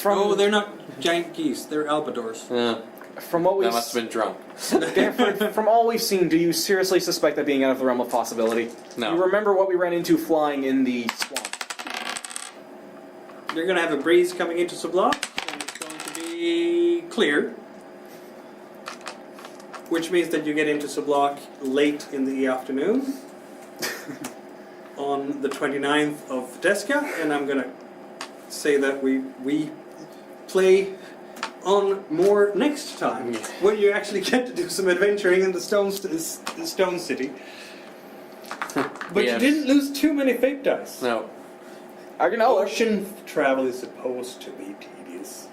Oh, they're not giant geese, they're albadors. Yeah, From what we've that must have been drunk. from all we've seen, do you seriously suspect that being out of the realm of possibility? No. You remember what we ran into flying in the swamp? You're going to have a breeze coming into Sublak, and it's going to be clear. Which means that you get into Sublak late in the afternoon on the 29th of Fateska, and I'm going to say that we play on more next time, when you actually get to do some adventuring in the Stone City. But you didn't lose too many fate dice. No. I can. Oh, Ocean travel is supposed to be tedious.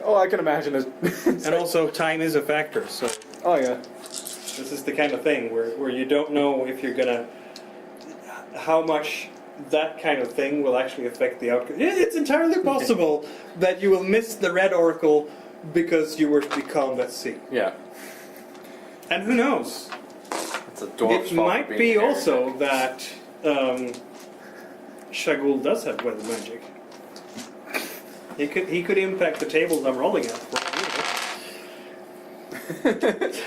I can imagine it. And also, time is a factor, so Oh yeah. this is the kind of thing where you don't know if you're gonna... how much that kind of thing will actually affect the outcome. It's entirely possible that you will miss the Red Oracle because you were becalmed at sea. Yeah. And who knows? It's a dwarf's It fault might for be being also that Shagul does have weather magic. He could impact the tables I'm rolling at.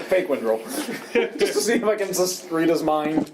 Fake wind roll. Just to see if I can just read his mind.